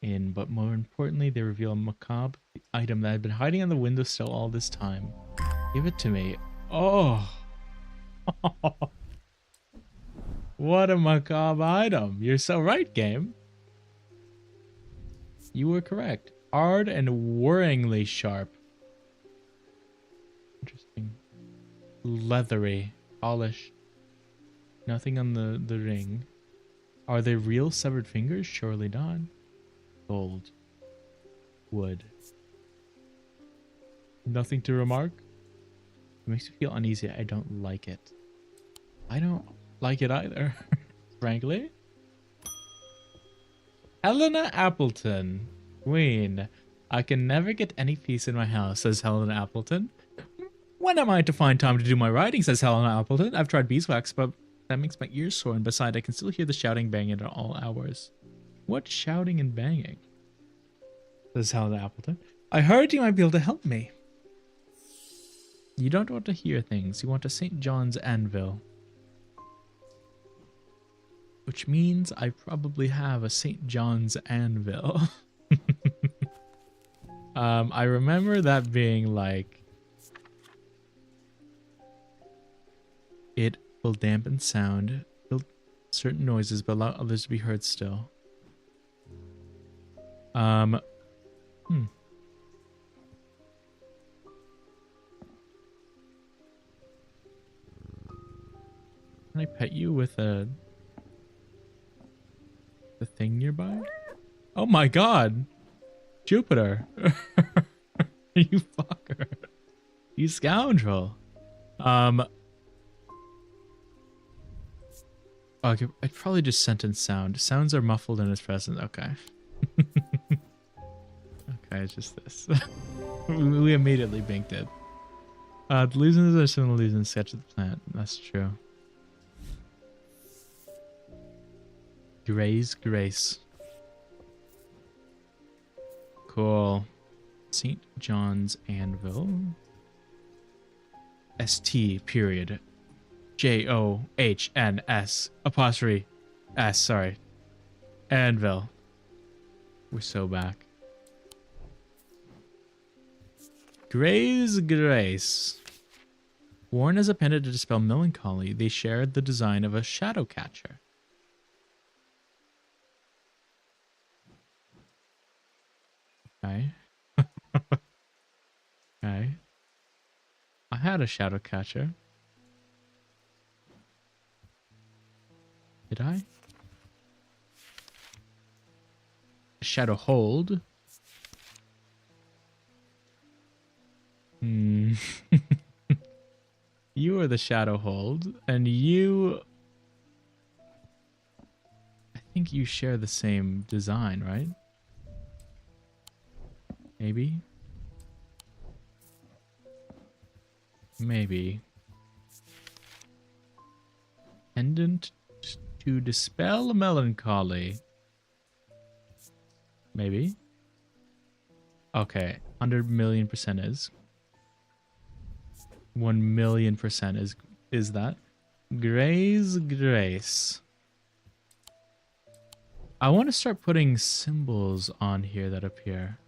in, but more importantly, they reveal a macabre item that had been hiding on the windowsill all this time. Give it to me. Oh. What a macabre item. You're so right, game. You were correct. Hard and worryingly sharp. Interesting. Leathery. Polished. Nothing on the ring. Are they real severed fingers? Surely not. Gold. Wood. Nothing to remark? It makes me feel uneasy. I don't like it. I don't like it either, frankly. Helena Appleton. Queen. I can never get any peace in my house, says Helena Appleton. When am I to find time to do my writing, says Helena Appleton. I've tried beeswax, but that makes my ears sore, and besides, I can still hear the shouting banging at all hours. What shouting and banging? Says Helena Appleton. I heard you might be able to help me. You don't want to hear things. You want a St. John's anvil. Which means I probably have a St. John's anvil. I remember that being like... It will dampen sound, filter certain noises, but allow others to be heard still. Can I pet you with the thing nearby? Oh my god! Jupiter! You fucker! You scoundrel! Okay, I'd probably just sentence sound. Sounds are muffled in his presence. Okay. Okay, it's just this. We immediately binked it. The lesions are similar to lesions sketch of the plant. That's true. Grace. Cool. St. John's Anvil. ST period. JOHNS apostrophe S, sorry. Anvil. We're so back. Grace. Worn as a pendant to dispel melancholy, they shared the design of a shadow catcher. Okay. Okay. I had a shadow catcher. Did I? Shadow hold. You are the shadow hold, and you... I think you share the same design, right? Maybe? Maybe. Pendant to dispel melancholy. Maybe. Okay, 100,000,000% is. 1,000,000% is that. Grace. I want to start putting symbols on here that appear.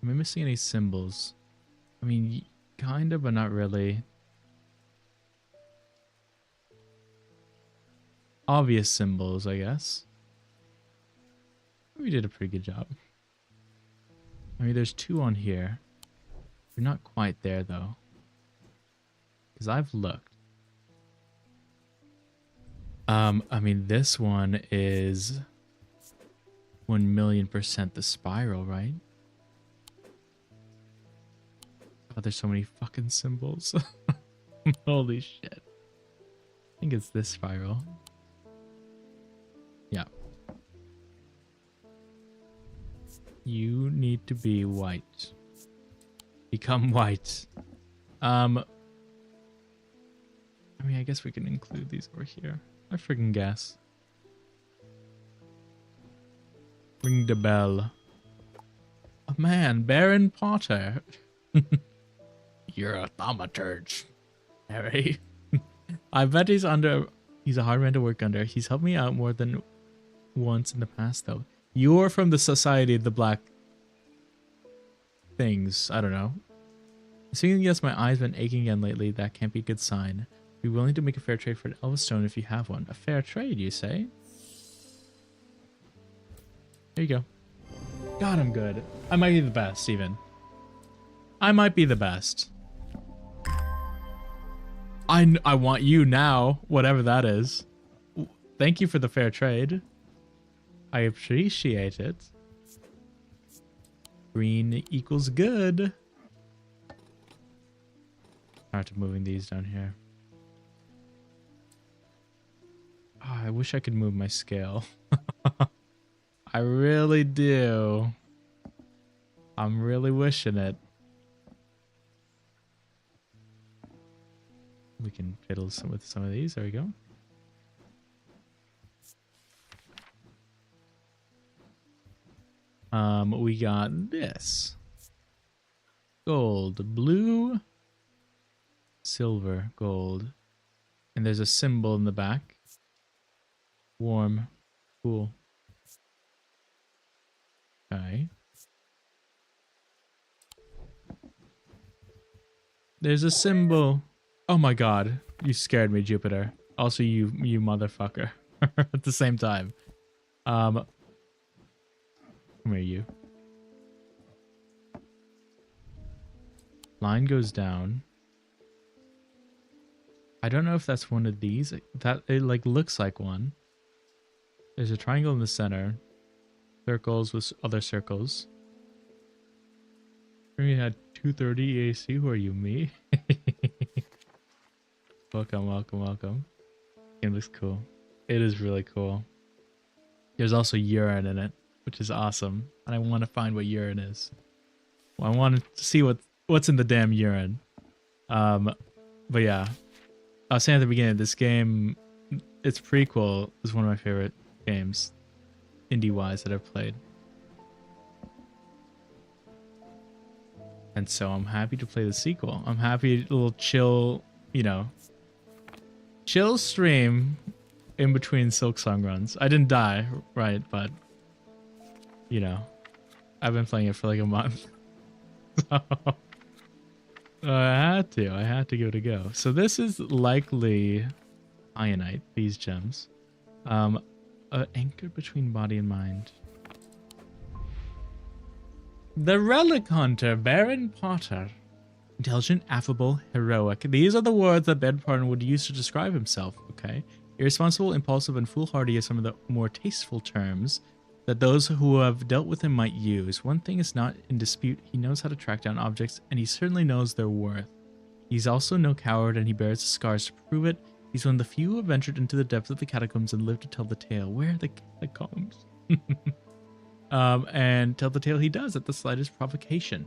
Am I missing any symbols? I mean, kind of, but not really. Obvious symbols, I guess. We did a pretty good job. I mean, there's 2 on here. We're not quite there, though. Because I've looked. I mean, this one is 1,000,000% the spiral, right? Oh, there's so many fucking symbols. Holy shit. I think it's this spiral. Yeah. You need to be white. Become white. I mean, I guess we can include these over here. I freaking guess. Ring the bell. Oh man, Baron Potter. You're a thaumaturge, Harry. I bet he's a hard man to work under. He's helped me out more than once in the past, though. You're from the Society of the Black Things. I don't know. Seeing yes, my eyes been aching again lately. That can't be a good sign. Be willing to make a fair trade for an Elvestone if you have one. A fair trade, you say? There you go. God, I'm good. I might be the best, even. I might be the best. I want you now, whatever that is. Thank you for the fair trade. I appreciate it. Green equals good. Alright, I'm moving these down here. Oh, I wish I could move my scale. I really do. I'm really wishing it. We can fiddle with some of these. There we go. We got this. Gold, blue, silver, gold. And there's a symbol in the back. Warm. Cool. Okay. There's a symbol. Oh my god. You scared me, Jupiter. Also, you motherfucker. At the same time. Come here, you. Line goes down. I don't know if that's one of these. That it like looks like one. There's a triangle in the center. Circles with other circles. We had 230 AC. Who are you, me? Welcome, welcome, welcome. Game looks cool. It is really cool. There's also urine in it, which is awesome. And I want to find what urine is. Well, I want to see what's in the damn urine. But yeah. I was saying at the beginning, this game, its prequel is one of my favorite games, indie-wise, that I've played. And so I'm happy to play the sequel. I'm happy, a little chill, you know, chill stream in between Silksong runs. I didn't die, right? But, you know, I've been playing it for like a month. So I had to give it a go. So this is likely Ionite, these gems. Anchored between body and mind. The Relic Hunter, Baron Potter. Intelligent, affable, heroic. These are the words that Ben Parton would use to describe himself, okay? Irresponsible, impulsive, and foolhardy are some of the more tasteful terms that those who have dealt with him might use. One thing is not in dispute. He knows how to track down objects, and he certainly knows their worth. He's also no coward, and he bears the scars to prove it. He's one of the few who have ventured into the depths of the catacombs and lived to tell the tale. Where are the catacombs? And tell the tale he does at the slightest provocation.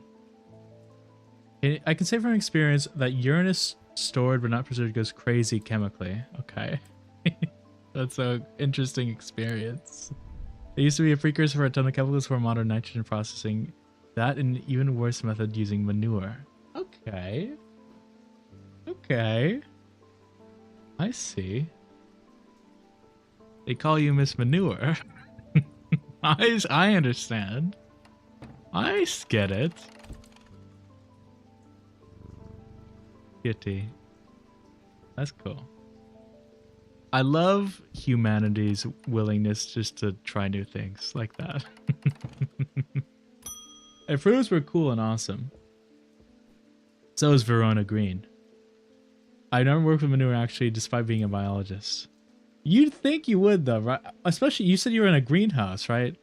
I can say from experience that Uranus stored but not preserved goes crazy chemically. Okay. That's an interesting experience. There used to be a precursor for a ton of chemicals for modern nitrogen processing. That and an even worse method using manure. Okay. Okay. I see. They call you Miss Manure. I understand. I get it. Kitty. That's cool. I love humanity's willingness just to try new things like that. If fruits were cool and awesome, so is Verona Green. I never worked with manure actually, despite being a biologist. You'd think you would though, right? Especially, you said you were in a greenhouse, right?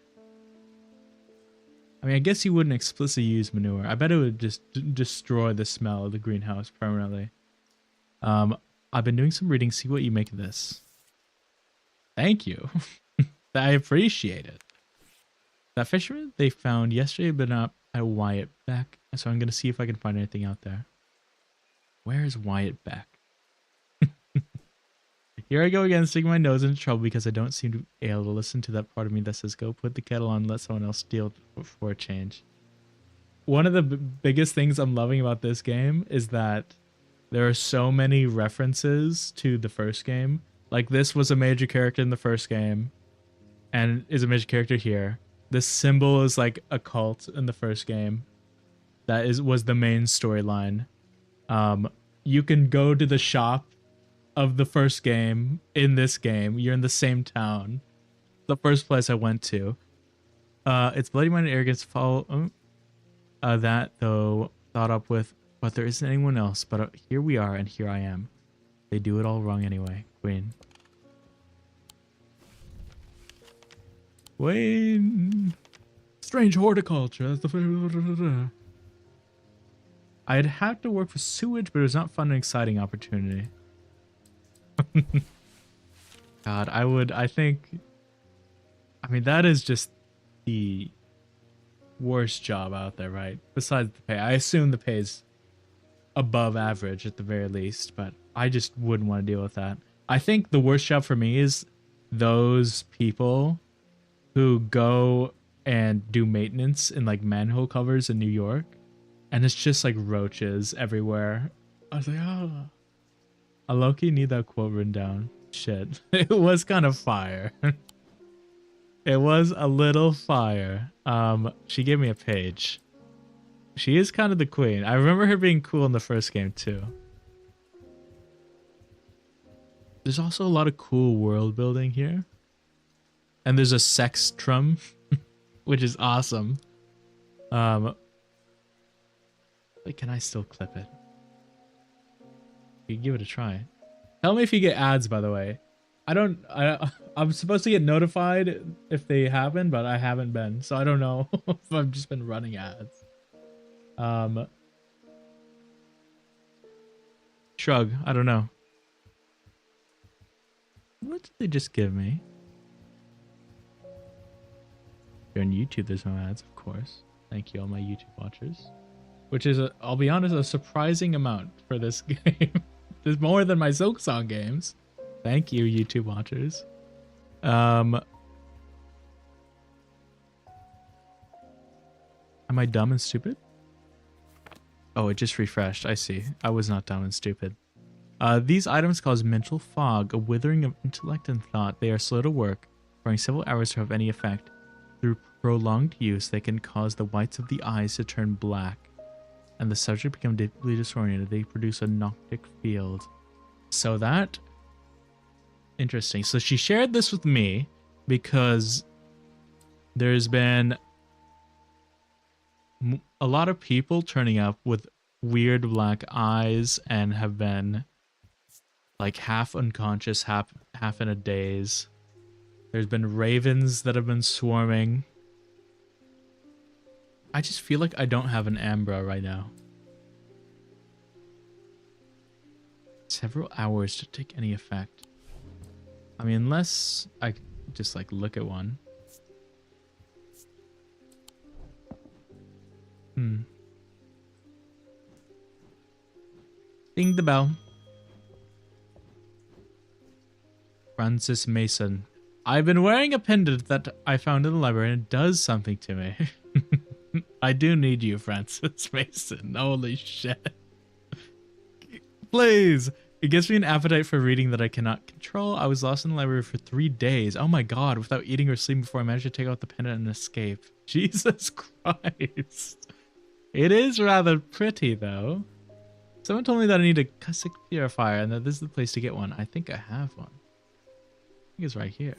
I mean, I guess you wouldn't explicitly use manure. I bet it would just destroy the smell of the greenhouse permanently. I've been doing some reading. See what you make of this. Thank you. I appreciate it. That fisherman they found yesterday had been up at Wyatt Beck, so I'm going to see if I can find anything out there. Where is Wyatt Beck? Here I go again, sticking my nose into trouble because I don't seem to be able to listen to that part of me that says, go put the kettle on, let someone else deal for a change. One of the biggest things I'm loving about this game is that there are so many references to the first game. Like, this was a major character in the first game and is a major character here. This symbol is like a cult in the first game. That was the main storyline. You can go to the shop of the first game in this game. You're in the same town. The first place I went to. It's bloody mind and arrogance follow that though thought up with, but there isn't anyone else. But here we are, and here I am. They do it all wrong anyway. Queen. Wayne. Strange horticulture. That's the. I'd have to work for sewage, but it was not fun and exciting opportunity. God, I think, I mean, that is just the worst job out there, right? Besides the pay. I assume the pay is above average at the very least, but I just wouldn't want to deal with that. I think the worst job for me is those people who go and do maintenance in like manhole covers in New York, and it's just like roaches everywhere. I was like, oh. I low-key need that quote written down. Shit. It was kind of fire. It was a little fire. She gave me a page. She is kind of the queen. I remember her being cool in the first game too. There's also a lot of cool world building here. And there's a sextrum, which is awesome. Wait, can I still clip it? You give it a try. Tell me if you get ads, by the way. I'm supposed to get notified if they happen, but I haven't been, so I don't know if I've just been running ads. Shrug, I don't know. What did they just give me? If you're on YouTube, there's no ads, of course. Thank you, all my YouTube watchers. Which is, I'll be honest, a surprising amount for this game. There's more than my Silksong games. Thank you, YouTube watchers. Am I dumb and stupid? Oh, it just refreshed. I see. I was not dumb and stupid. These items cause mental fog, a withering of intellect and thought. They are slow to work, requiring several hours to have any effect. Through prolonged use, they can cause the whites of the eyes to turn black, and the subject become deeply disoriented. They produce a noctic field. So that... Interesting. So she shared this with me because there's been a lot of people turning up with weird black eyes and have been like half unconscious, half in a daze. There's been ravens that have been swarming. I just feel like I don't have an Ambra right now. Several hours to take any effect. I mean, unless I just like look at one. Ding the bell. Francis Mason. I've been wearing a pendant that I found in the library and it does something to me. I do need you, Francis Mason. Holy shit. Please. It gives me an appetite for reading that I cannot control. I was lost in the library for 3 days. Oh my god, without eating or sleeping before I managed to take out the pendant and escape. Jesus Christ. It is rather pretty, though. Someone told me that I need a Custic Purifier and that this is the place to get one. I think I have one. I think it's right here.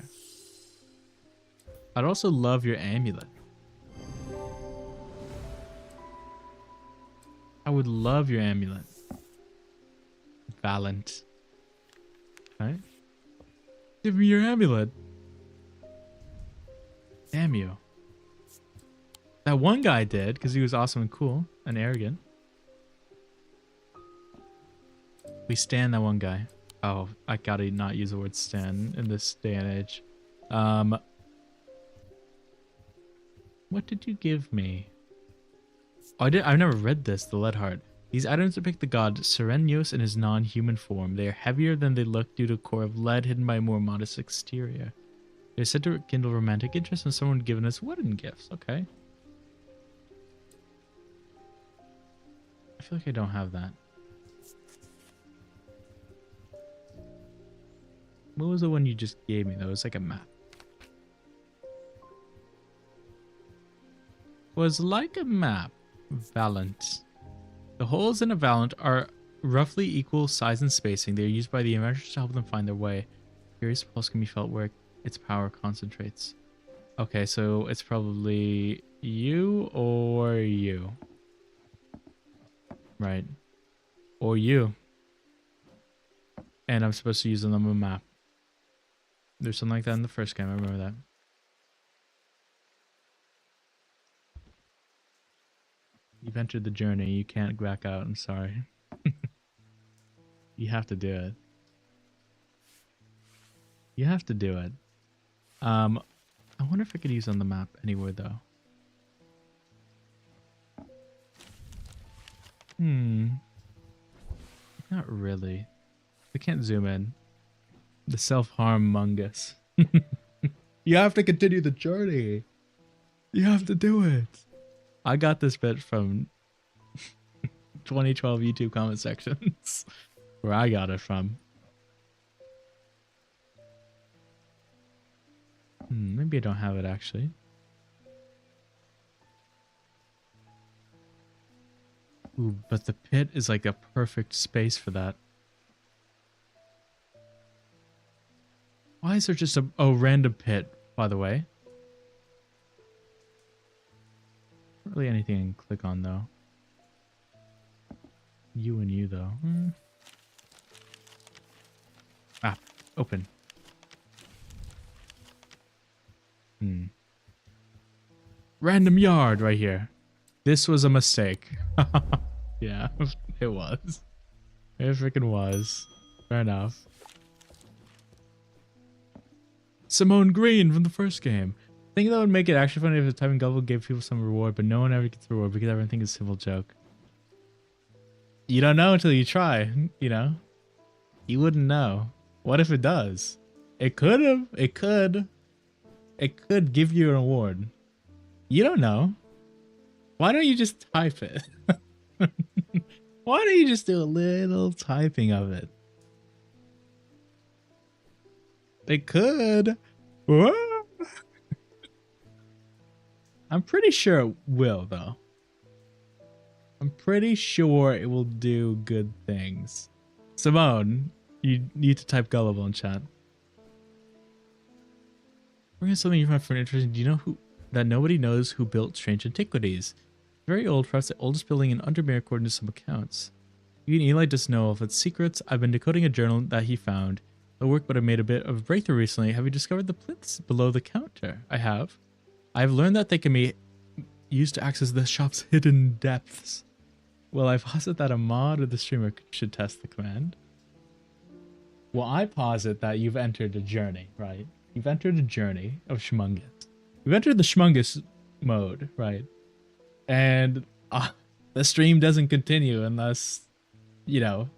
I'd also love your amulet. I would love your amulet. Valent. Okay. Give me your amulet. Damn you. That one guy did, because he was awesome and cool and arrogant. We stand that one guy. Oh, I gotta not use the word stand in this day and age. What did you give me? Oh, I've never read this, the lead heart. These items depict the god Serenios in his non-human form. They are heavier than they look due to a core of lead hidden by a more modest exterior. They're said to kindle romantic interest in someone given us wedding gifts. Okay. I feel like I don't have that. What was the one you just gave me though? It was like a map. Was like a map. Valent. The holes in a Valent are roughly equal size and spacing. They are used by the Adventurers to help them find their way. Curious pulse can be felt where its power concentrates. Okay, so it's probably you or you. Right. Or you. And I'm supposed to use them on a map. There's something like that in the first game, I remember that. You've entered the journey, you can't back out, I'm sorry. You have to do it. You have to do it. I wonder if I could use on the map anywhere though. Not really. I can't zoom in. The self-harm mungus. You have to continue the journey. You have to do it. I got this bit from 2012 YouTube comment sections. Where I got it from. Maybe I don't have it actually. Ooh, but the pit is like a perfect space for that. Why is there just a random pit, by the way? Not really anything I can click on, though. You and you, though. Ah, open. Random yard right here. This was a mistake. Yeah, it was. It freaking was. Fair enough. Simone Green from the first game. I think that would make it actually funny if the typing gullible gave people some reward, but no one ever gets the reward because everyone thinks it's a simple joke. You don't know until you try, you know? You wouldn't know. What if it does? It could have. It could. It could give you an award. You don't know. Why don't you just type it? Why don't you just do a little typing of it? It could. I'm pretty sure it will, though. I'm pretty sure it will do good things. Simone, you need to type gullible in chat. We're gonna something you find for interesting. Do you know that nobody knows who built Strange Antiquities? Very old, perhaps the oldest building in Undermere according to some accounts. Even Eli doesn't know of its secrets. I've been decoding a journal that he found. The work, but I made a bit of a breakthrough recently. Have you discovered the plinths below the counter? I have. I've learned that they can be used to access the shop's hidden depths. Well, I posit that a mod or the streamer should test the command. Well, I posit that you've entered a journey, right? You've entered a journey of Schmungus. You've entered the Schmungus mode, right? And the stream doesn't continue unless, you know,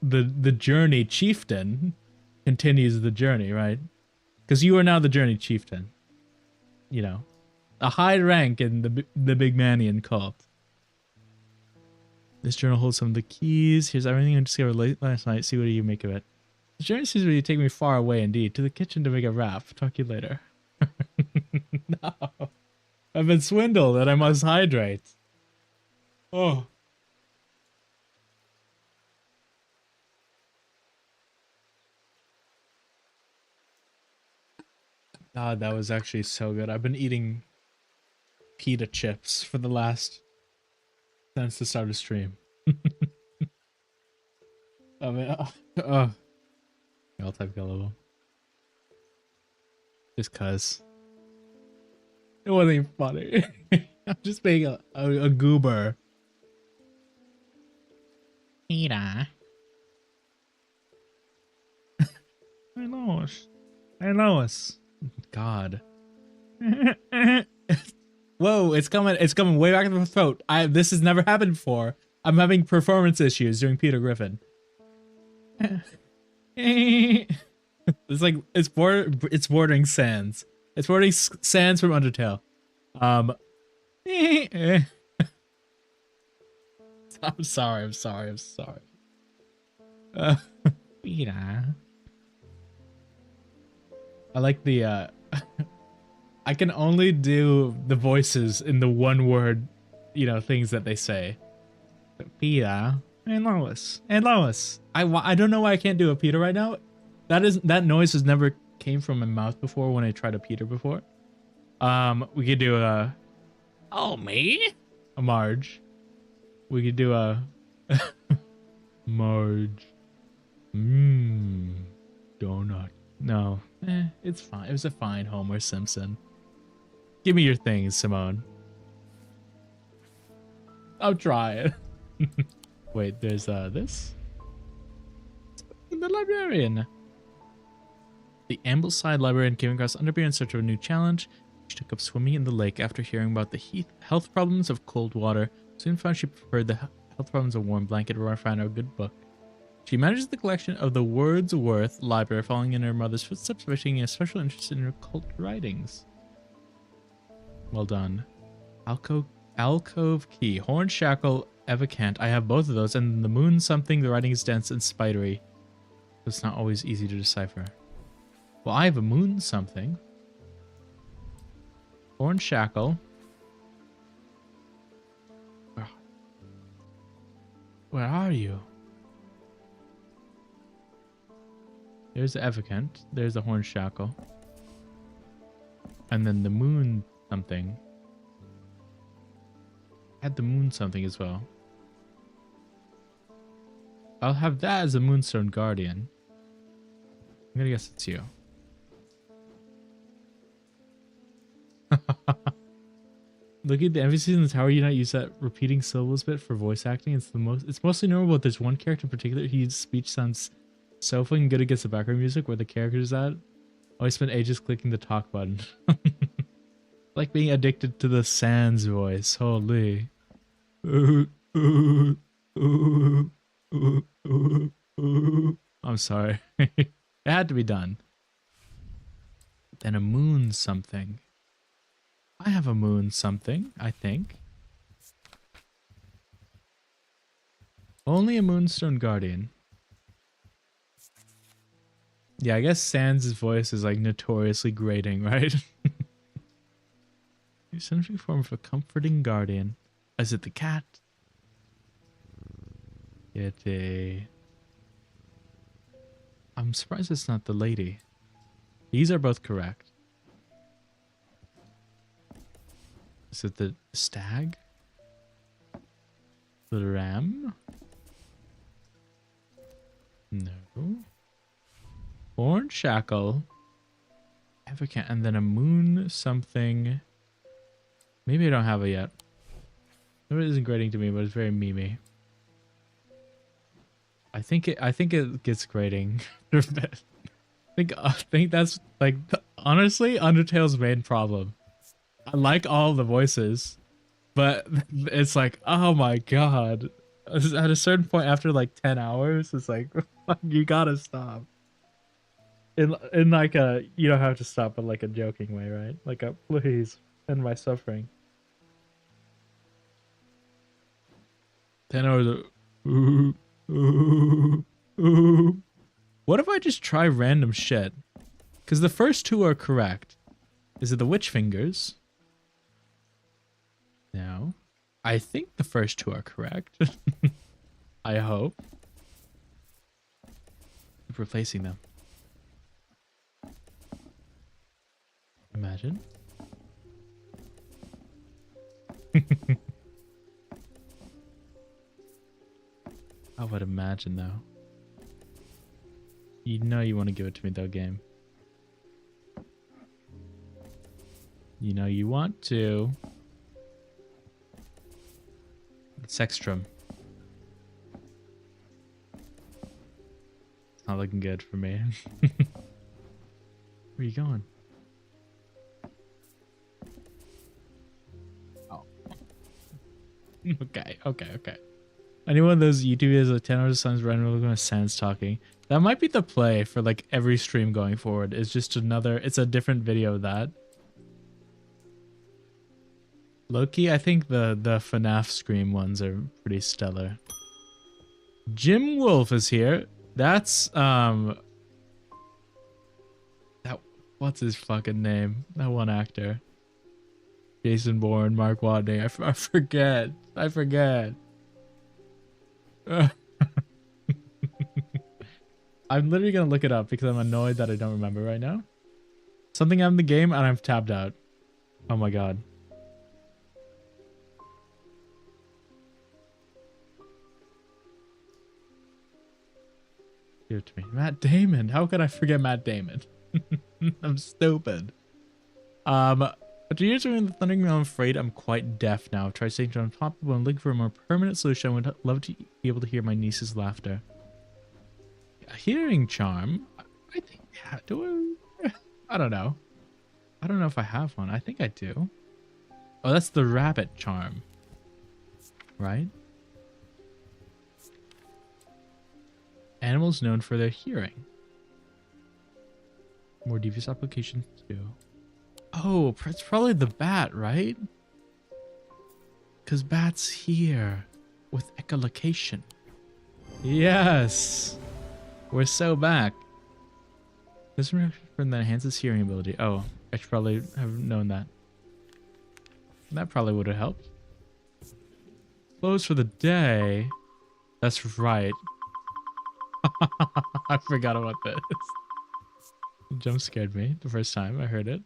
the journey chieftain continues the journey, right? Because you are now the journey chieftain. You know, a high rank in the big Manian cult. This journal holds some of the keys. Here's everything I discovered late last night. See what you make of it. The journey seems to take me far away indeed. To the kitchen to make a wrap. Talk to you later. No. I've been swindled and I must hydrate. Oh. God, that was actually so good. I've been eating pita chips for the last... since the start of stream. I mean, I'll type gullible. Just cuz. It wasn't even funny. I'm just being a goober. Peter. Hey Lois. Hey Lois. God. Whoa, it's coming way back in the throat. This has never happened before. I'm having performance issues doing Peter Griffin. It's like it's bordering Sans. It's bordering Sans from Undertale. I'm sorry. Peter. I like the I can only do the voices in the one word, you know, things that they say. Peter and Lois. I don't know why I can't do a Peter right now. That noise has never came from my mouth before when I tried a Peter before. We could do a me? A Marge. We could do a Marge. Donut. No. It's fine. It was a fine Homer Simpson. Give me your things, Simone. I'll try it. Wait, there's this? The librarian. The Ambleside librarian came across Underbeer in search of a new challenge. She took up swimming in the lake after hearing about the health problems of cold water. Soon found she preferred the health problems of warm blanket or found a good book. She manages the collection of the Wordsworth Library, following in her mother's footsteps by taking a special interest in her occult writings. Well done. Alcove Key. Horn Shackle, Evacant. I have both of those. And the Moon something, the writing is dense and spidery. So it's not always easy to decipher. Well, I have a Moon something. Horn Shackle. Where are you? There's the Evacant. There's the Horn Shackle. And then the Moon something. I had the Moon something as well. I'll have that as a Moonstone Guardian. I'm gonna guess it's you. Look at the emphasis in the tower. You not use that repeating syllables bit for voice acting. It's mostly normal, but there's one character in particular whose speech sounds so fucking good against the background music where the character's at. Oh, I spent ages clicking the talk button. Like being addicted to the Sans voice. Holy. I'm sorry. It had to be done. Then a moon something. I have a moon something, I think. Only a moonstone guardian. Yeah, I guess Sans' voice is like notoriously grating, right? Eccentric form of a comforting guardian. Is it the cat? I'm surprised it's not the lady. These are both correct. Is it the stag? The ram? No. Horn shackle. Cat, and then a moon something. Maybe I don't have it yet. It isn't grating to me, but it's very memey. I think it gets grating. I think that's like honestly Undertale's main problem. I like all the voices, but it's like, oh my god. At a certain point after like 10 hours, it's like you gotta stop. In like a, you don't have to stop, but like a joking way, right? Like a please end my suffering. 10 hours of what if I just try random shit? Because the first two are correct. Is it the witch fingers? No. I think the first two are correct. I hope. Keep replacing them. Imagine. I would imagine though. You know you want to give it to me though, game. You know you want to. Sextrum. It's not looking good for me. Where are you going? Oh. Okay. Any one of those YouTube videos like 10 hours of Sun's random going to Sans talking. That might be the play for like every stream going forward. It's just another, it's a different video of that. Loki, I think the FNAF Scream ones are pretty stellar. Jim Wolf is here. That's that, what's his fucking name? That one actor. Jason Bourne, Mark Watney. I forget. I'm literally gonna look it up because I'm annoyed that I don't remember right now. Something on the game and I've tabbed out. Oh my god. Give it to me. Matt Damon. How could I forget Matt Damon? I'm stupid. After years of the thundering, I'm afraid I'm quite deaf now. I've tried staying on top of and looking for a more permanent solution. I would love to be able to hear my niece's laughter. A hearing charm? I think, yeah, do I don't know. I don't know if I have one. I think I do. Oh, that's the rabbit charm. Right? Animals known for their hearing. More devious applications too. Oh, it's probably the bat, right? Because bats hear with echolocation. Yes! We're so back. This reaction that enhances hearing ability. Oh, I should probably have known that. That probably would have helped. Close for the day. That's right. I forgot about this. It jump scared me the first time I heard it.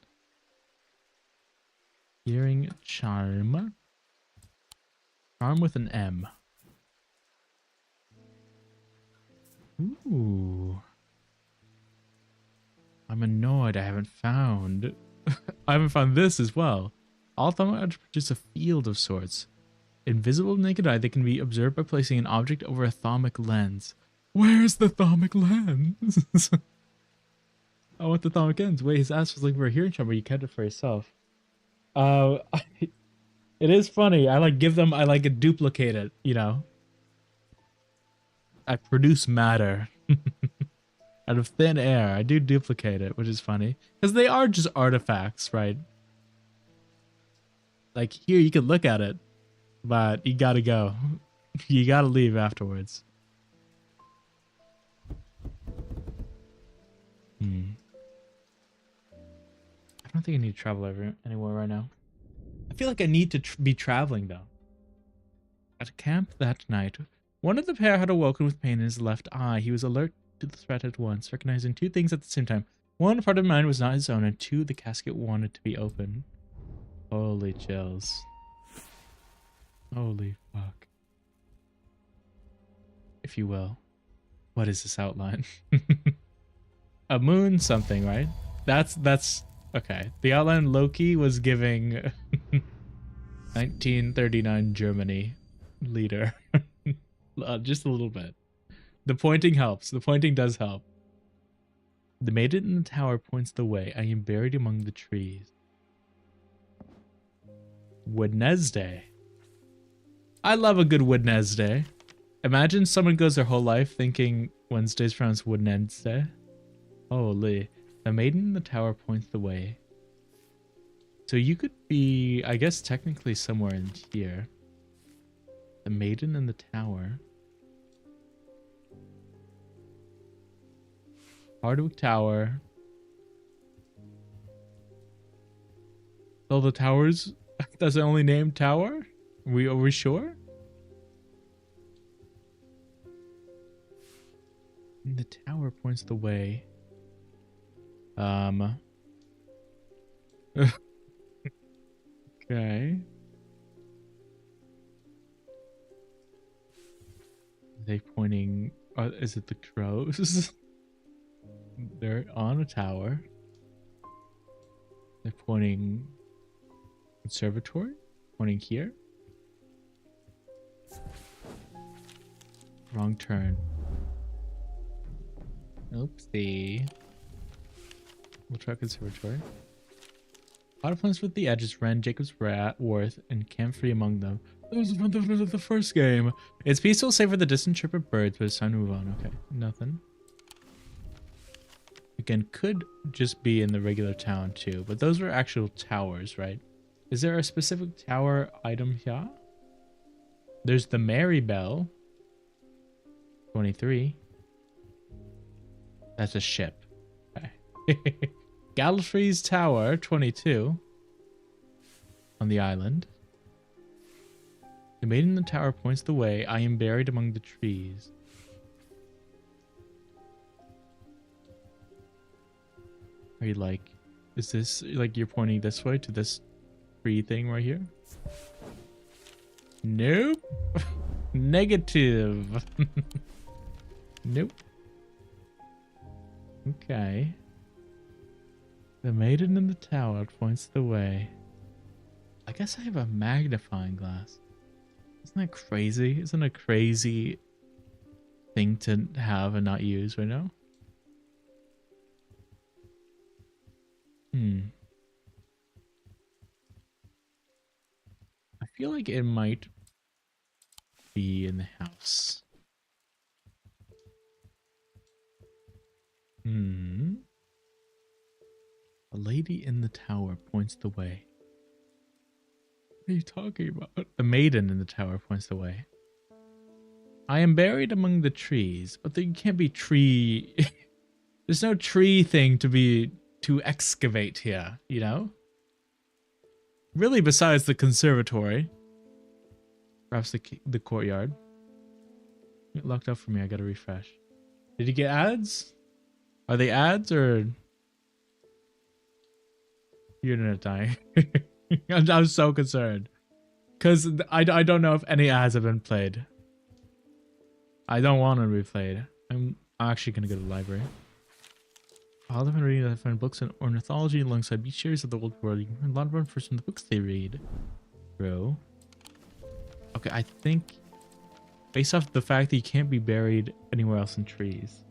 Hearing charm. Charm with an M. Ooh. I'm annoyed I haven't found... I haven't found this as well. All thaumaturgs produce a field of sorts. Invisible to naked eye, they can be observed by placing an object over a thaumic lens. Where's the thaumic lens? I want the Atomic Ends. Wait, his ass was looking for a hearing chamber. You kept it for yourself. Uh, it is funny. I like give them. I like duplicate it. You know, I produce matter out of thin air. I do duplicate it, which is funny because they are just artifacts, right? Like here, you can look at it, but you gotta go. You gotta leave afterwards. Hmm. I don't think I need to travel anywhere right now. I feel like I need to be traveling though. At camp that night, one of the pair had awoken with pain in his left eye. He was alert to the threat at once, recognizing two things at the same time. One, part of the mind was not his own, and two, the casket wanted to be open. Holy chills. Holy fuck. If you will. What is this outline? A moon something, right? That's okay. The outline Loki was giving 1939 Germany leader. Just a little bit. The pointing helps. The pointing does help. The maiden in the tower points the way. I am buried among the trees. Wednesday. I love a good Wednesday. Imagine someone goes their whole life thinking Wednesday's pronounced Wednesday. Holy. The maiden in the tower points the way. So you could be, I guess, technically somewhere in here. The maiden in the tower. Hardwick Tower. So the towers, that's the only named tower? Are we sure? The tower points the way. Okay. Are they pointing? Is it the crows? They're on a tower. They're pointing conservatory? Pointing here? Wrong turn. Oopsie. We'll try conservatory. A lot of plants with the edges, Wren, Jacob's Worth, and Camphor among them. That was the first game. It's peaceful save for the distant chirp of birds, but it's time to move on. Okay, nothing. Again, could just be in the regular town too, but those were actual towers, right? Is there a specific tower item here? There's the Mary Bell. 23. That's a ship. Okay. Gallifrey's Tower, 22. On the island. The maiden in the tower points the way. I am buried among the trees. Are you like, is this like you're pointing this way to this tree thing right here? Nope. Negative. Nope. Okay. The maiden in the tower points the way. I guess I have a magnifying glass. Isn't that crazy? Isn't it a crazy thing to have and not use right now? I feel like it might be in the house. A lady in the tower points the way. What are you talking about? The maiden in the tower points the way. I am buried among the trees, but there can't be tree. There's no tree thing to excavate here, you know? Really, besides the conservatory. Perhaps the courtyard. Get locked up for me. I gotta refresh. Did you get ads? Are they ads or your internet dying? I'm so concerned because I don't know if any ads have been played. I don't want to be played. I'm actually gonna go to the library. I'll have been reading that I find books on ornithology alongside beach areas of the old world. You can learn a lot about them from the books they read. Bro. Okay, I think based off the fact that you can't be buried anywhere else in trees.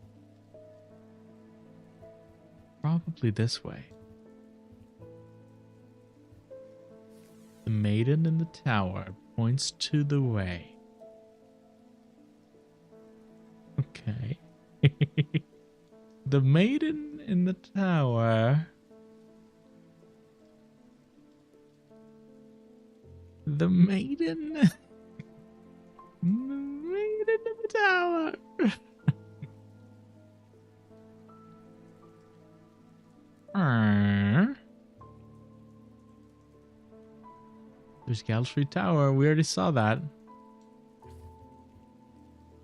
probably this way. The maiden in the tower points to the way. Okay. The maiden in the tower. The maiden. The maiden in the tower. There's Galfrey Tower. We already saw that.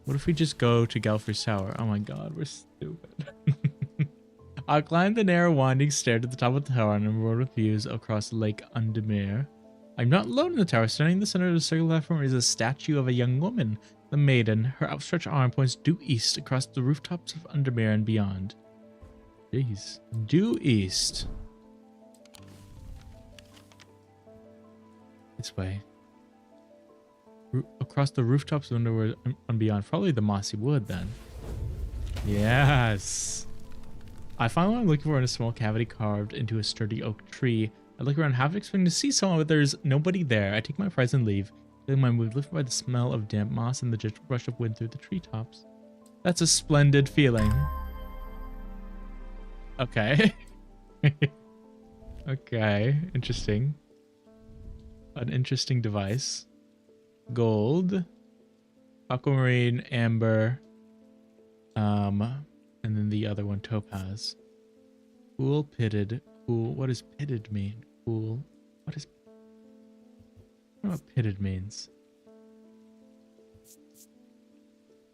What if we just go to Galfrey's Tower? Oh my god, we're stupid. I'll climb the narrow winding stair to the top of the tower and a road with views across Lake Undermere. I'm not alone in the tower. Standing in the center of the circular platform is a statue of a young woman. The maiden, her outstretched arm points due east across the rooftops of Undermere and beyond. Jeez. Due east. This way. Across the rooftops of Undermere and beyond. Probably the mossy wood then. Yes. I find what I'm looking for in a small cavity carved into a sturdy oak tree. I look around half expecting to see someone, but there's nobody there. I take my prize and leave, feeling my mood lifted by the smell of damp moss and the gentle brush of wind through the treetops. That's a splendid feeling. Okay. Okay, interesting. An interesting device. Gold, aquamarine, amber, and then the other one, topaz. Cool, pitted. Cool. What does pitted mean? Cool. What is... I don't know what pitted means.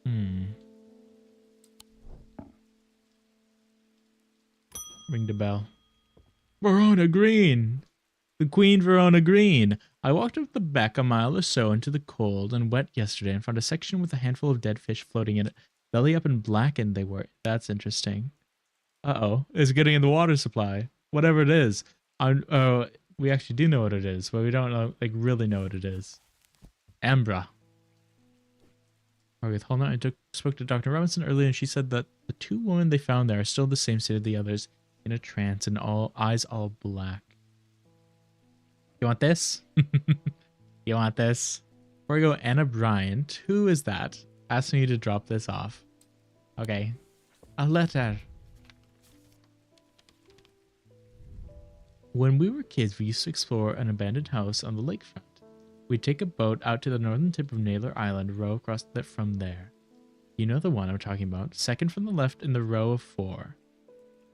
Ring the bell. Verona Green! The Queen Verona Green! I walked up the beck a mile or so into the cold and wet yesterday and found a section with a handful of dead fish floating in it. Belly up and blackened they were. That's interesting. Uh-oh. It's getting in the water supply. Whatever it is. We actually do know what it is, but we don't know, like, really know what it is. Ambra. Okay, hold on. I spoke to Dr. Robinson earlier, and she said that the two women they found there are still the same state as the others, in a trance and eyes all black. You want this? You want this? Before we go, Anna Bryant. Who is that? Asking you to drop this off. Okay. A letter. When we were kids, we used to explore an abandoned house on the lakefront. We'd take a boat out to the northern tip of Naylor Island, row across it from there. You know the one I'm talking about, second from the left in the row of 4.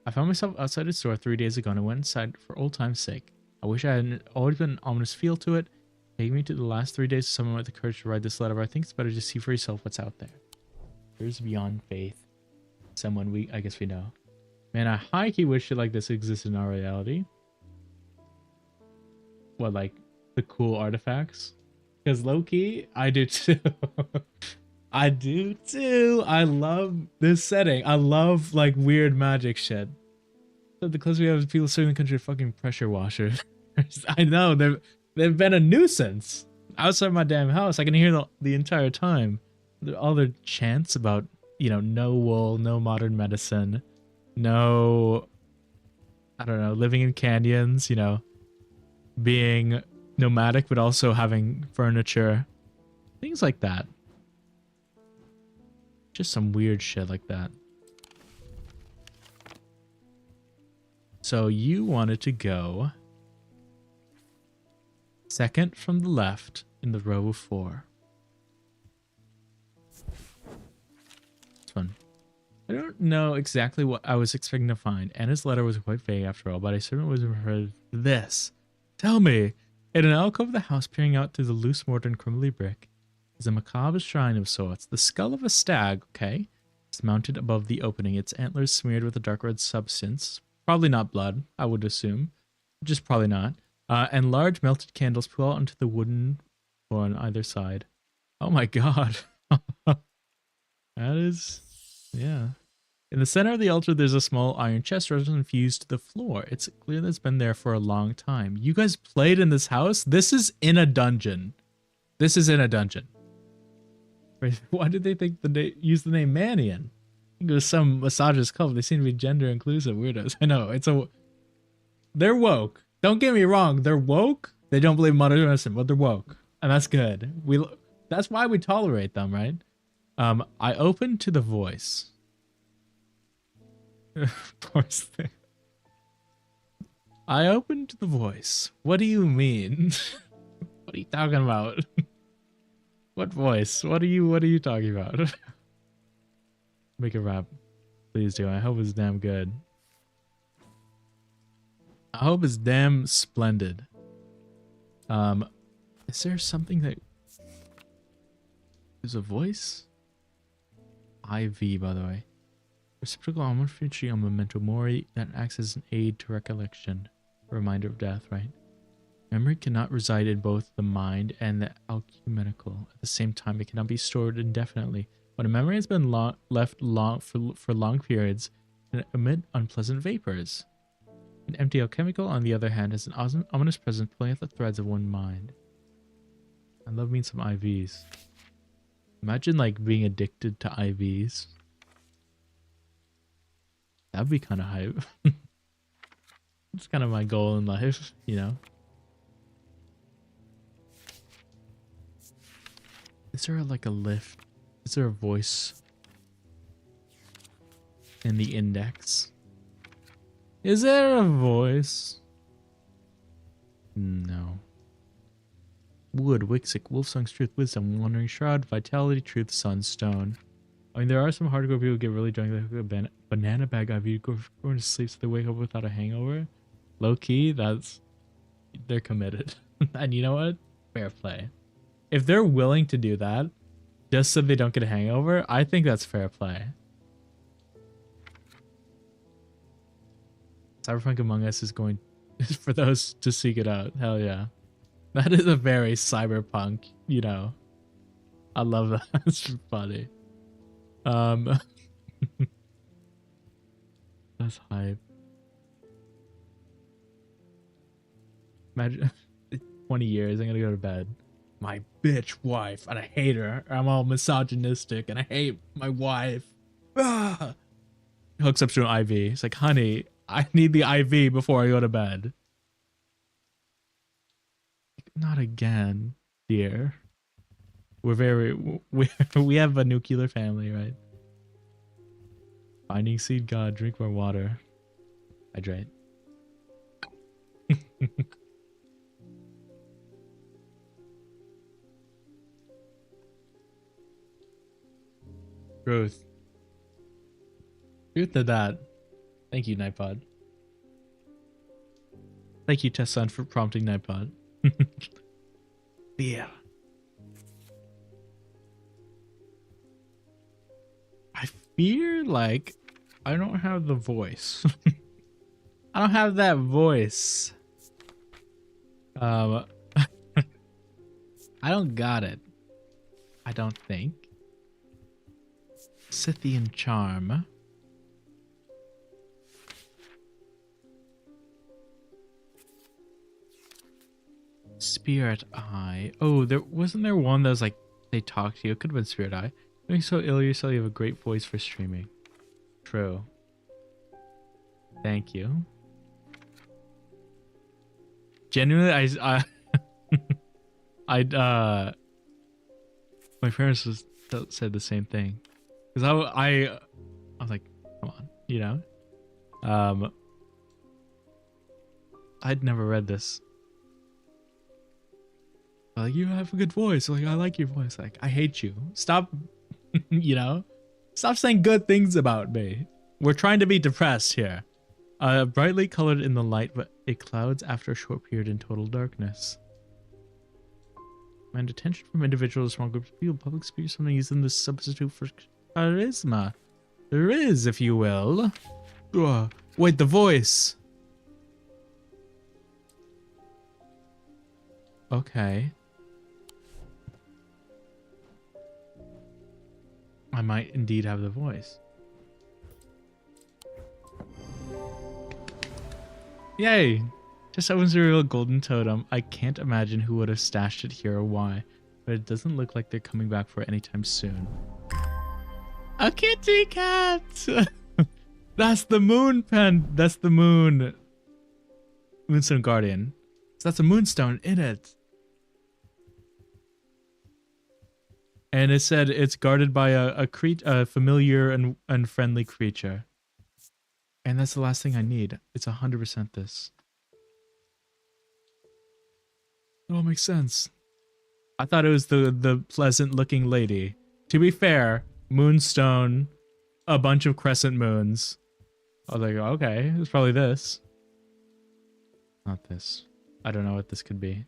I found myself outside its door 3 days ago and I went inside for old time's sake. I wish I hadn't always been an ominous feel to it. Take me to the last 3 days of someone with the courage to write this letter, but I think it's better to see for yourself what's out there. Here's beyond faith. Someone I guess we know. Man, I high-key wish shit like this existed in our reality. What, like the cool artifacts? Because low-key, I do too. I do too. I love this setting. I love like weird magic shit. So the close we have people serving the country fucking pressure washers. I know they've been a nuisance outside my damn house. I can hear the entire time. All their chants about, you know, no wool, no modern medicine, no, I don't know, living in canyons, you know, being nomadic, but also having furniture, things like that. Just some weird shit like that. So you wanted to go second from the left in the row of 4. This one. I don't know exactly what I was expecting to find. Anna's letter was quite vague after all, but I certainly wasn't heard this. Tell me, in an alcove of the house peering out through the loose mortar and crumbly brick is a macabre shrine of sorts. The skull of a stag, okay, is mounted above the opening, its antlers smeared with a dark red substance. Probably not blood, I would assume. Just probably not. And large melted candles pull out onto the wooden floor on either side. Oh my god. That is... yeah. In the center of the altar, there's a small iron chest resin fused to the floor. It's clear that it's been there for a long time. You guys played in this house? This is in a dungeon. This is in a dungeon. Why did they think use the name Manion? think it was some misogynist couple. They seem to be gender inclusive weirdos. I know they're woke. Don't get me wrong. They're woke. They don't believe in modern medicine, but they're woke, and that's good. That's why we tolerate them, right? I opened to the voice. Of course. I opened to the voice. What do you mean? What are you talking about? What voice? What are you talking about? Make a rap. Please do. I hope it's damn good. I hope it's damn splendid. Is there something that... There's a voice? IV, by the way. Reciprocal omnification on memento mori that acts as an aid to recollection. A reminder of death, right? Memory cannot reside in both the mind and the alchemical. At the same time, it cannot be stored indefinitely. When a memory has been left for long periods, it can emit unpleasant vapors. An empty alchemical, on the other hand, has an ominous presence pulling at the threads of one mind. I love me some IVs. Imagine like being addicted to IVs. That'd be kind of hype. It's kind of my goal in life, you know. Is there like a lift? Is there a voice in the index? Is there a voice? No. Wood, Wixic, Wolfsong's Truth, Wisdom, Wandering Shroud, Vitality, Truth, Sunstone. I mean, there are some hardcore people who get really drunk. They have a banana bag IV going to sleep so they wake up without a hangover. Low key, they're committed. And you know what? Fair play. If they're willing to do that, just so they don't get a hangover, I think that's fair play. Cyberpunk Among Us is going for those to seek it out. Hell yeah. That is a very cyberpunk, you know. I love that. It's funny. That's hype. Imagine 20 years, I'm gonna go to bed. My bitch wife, and I hate her. I'm all misogynistic, and I hate my wife. Ah! Hooks up to an IV. It's like, honey, I need the IV before I go to bed. Not again, dear. We have a nuclear family, right? Finding seed god, drink more water. Hydrate. Truth. Truth to that. Thank you, Nightpod. Thank you, Tesson, for prompting Nightpod. Yeah. I fear like I don't have the voice. I don't have that voice. I don't got it. I don't think. Scythian charm. Spirit eye. Oh, wasn't there one that was like they talk to you? It could have been spirit eye. Doing so ill yourself, you have a great voice for streaming. True. Thank you. Genuinely, my parents said the same thing. Because I was like, come on, you know? I'd never read this. Like, you have a good voice. Like, I like your voice. Like, I hate you. Stop, you know? Stop saying good things about me. We're trying to be depressed here. Brightly colored in the light, but it clouds after a short period in total darkness. And attention from individuals, small groups of people, public speakers, something using this substitute for charisma. There is, if you will. Ugh. Wait, the voice. Okay. I might indeed have the voice. Yay! Just opens a real golden totem. I can't imagine who would have stashed it here or why, but it doesn't look like they're coming back for it anytime soon. A kitty cat! That's the moon pen. That's the moon. Moonstone Guardian. So that's a moonstone in it. And it said it's guarded by a familiar and friendly creature. And that's the last thing I need. It's 100% this. It all makes sense. I thought it was the pleasant looking lady. To be fair, moonstone, a bunch of crescent moons. I was like, okay, it's probably this. Not this. I don't know what this could be.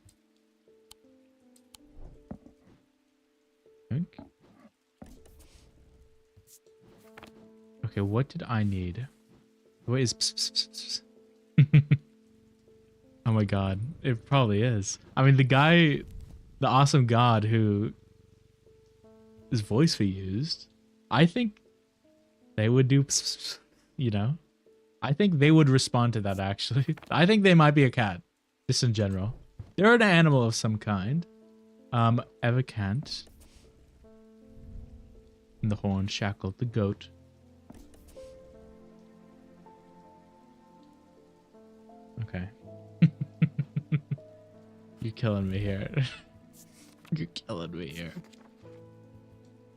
Think. Okay, what did I need? What is pss, pss, pss. Oh my god, it probably is. I mean, the guy, the awesome god who his voice we used, I think they would do pss, pss, pss, you know? I think they would respond to that, actually. I think they might be a cat, just in general. They're an animal of some kind. Evacant. And the horn shackled the goat. Okay. You're killing me here. You're killing me here.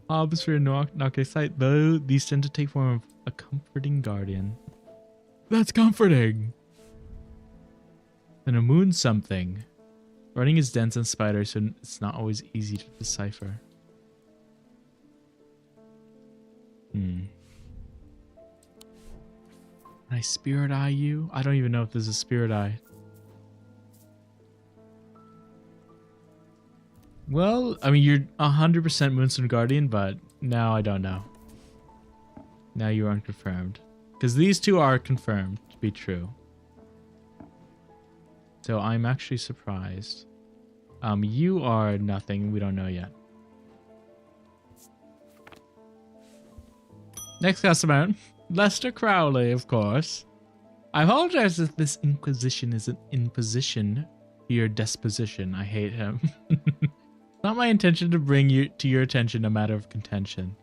Hobbs for Nocte sight, though these tend to take form of a comforting guardian. That's comforting! Then a moon something. Writing is dense and spider, so it's not always easy to decipher. Can I spirit eye you? I don't even know if there's a spirit eye. Well, I mean, you're 100% Moonstone Guardian, but now I don't know. Now you're unconfirmed. Because these two are confirmed to be true. So I'm actually surprised. You are nothing. We don't know yet. Next customer. Lester Crowley, of course. I apologize if this inquisition is an imposition to your disposition. I hate him. It's not my intention to bring you to your attention a matter of contention.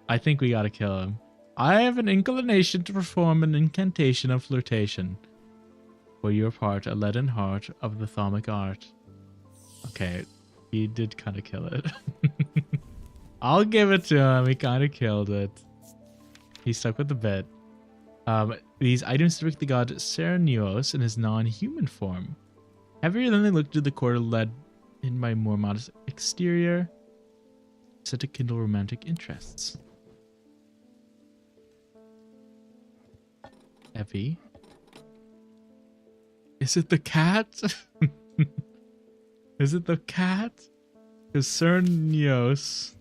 I think we gotta kill him. I have an inclination to perform an incantation of flirtation. For your part, a leaden heart of the thaumic art. Okay, he did kind of kill it. I'll give it to him. He kind of killed it. He stuck with the bit. These items depict the god Cernios in his non-human form. Heavier than they look to the quarter led in my more modest exterior, set to kindle romantic interests. Heavy. Is it the cat? Is it the cat? Because Cernios.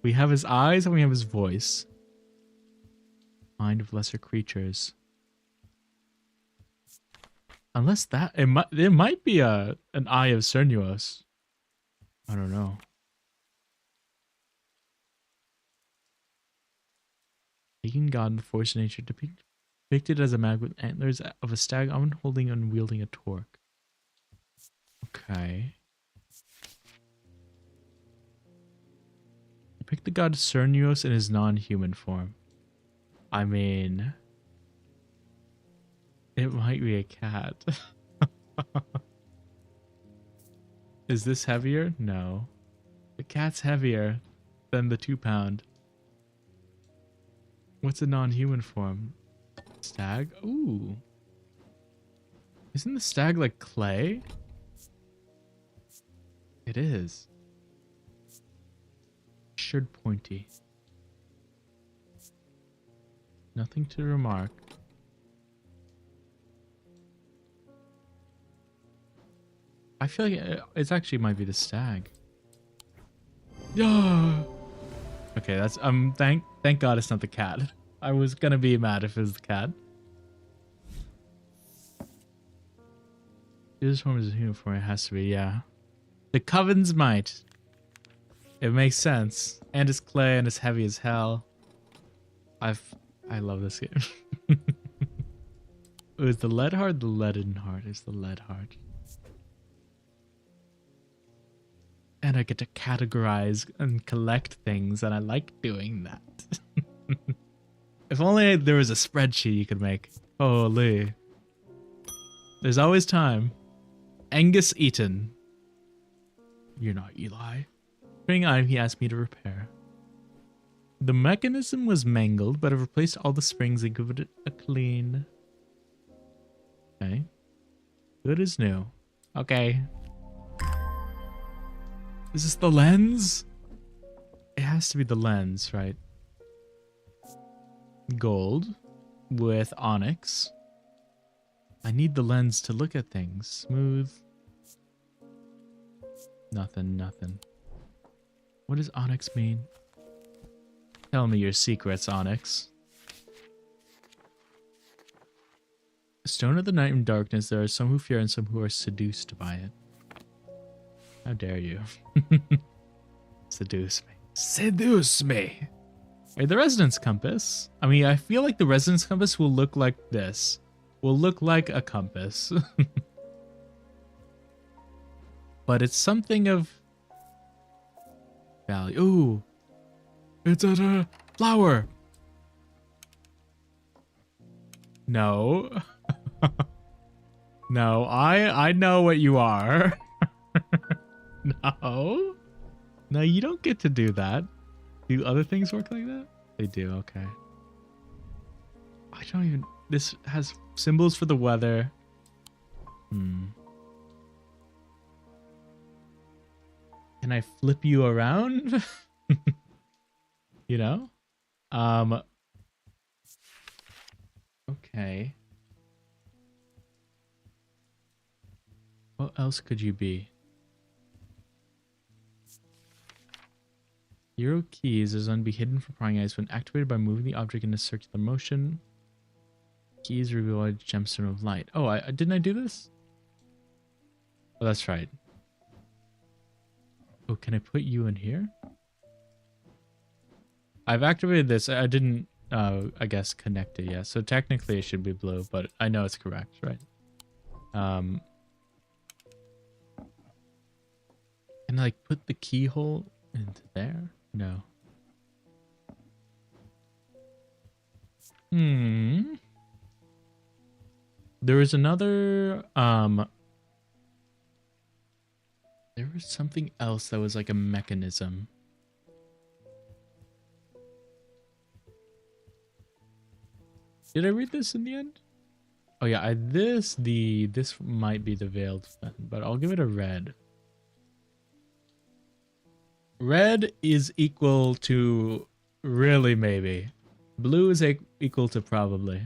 We have his eyes and we have his voice. Mind of lesser creatures. Unless that it might be an eye of Cernuos. I don't know. Pagan god in the force of nature depicted as a man with antlers of a stag often holding and wielding a torque. Okay. Depict the god Cernuos in his non-human form. I mean, it might be a cat. Is this heavier? No. The cat's heavier than the 2-pound. What's a non-human form? Stag? Ooh. Isn't the stag like clay? It is. Should pointy. Nothing to remark. I feel like it actually might be the stag. Yeah. Okay, that's thank God it's not the cat. I was gonna be mad if it was the cat. This form is a human form. It has to be, yeah. The Coven's might. It makes sense, and it's clay and it's heavy as hell. I love this game. It was the lead heart. The leaden heart is the lead heart. And I get to categorize and collect things, and I like doing that. If only there was a spreadsheet you could make. Holy. There's always time. Angus Eaton. You're not Eli. Spring item he asked me to repair. The mechanism was mangled, but I've replaced all the springs and given it a clean. Okay. Good as new. Okay. Is this the lens? It has to be the lens, right? Gold with onyx. I need the lens to look at things. Smooth. Nothing. What does onyx mean? Tell me your secrets, onyx. Stone of the night and darkness, there are some who fear and some who are seduced by it. How dare you? Seduce me. Seduce me! Wait, the resonance compass. I mean, I feel like the resonance compass will look like this. Will look like a compass. But it's something of value. Ooh! It's a flower! No. No, I know what you are. No. No, you don't get to do that. Do other things work like that? They do, okay. I don't even... This has symbols for the weather. Can I flip you around? You know? Okay. What else could you be? Euro keys is on be hidden from prying eyes when activated by moving the object in a circular motion. Keys reveal a gemstone of light. Oh, didn't I do this? Oh, that's right. Oh, can I put you in here? I've activated this. I didn't, I guess, connect it yet. So technically it should be blue, but I know it's correct, right? Can I, like, put the keyhole into there? No. There was another, there was something else that was like a mechanism. Did I read this in the end? Oh yeah, this might be the veiled fen, but I'll give it a red. Red is equal to really maybe. Blue is equal to probably.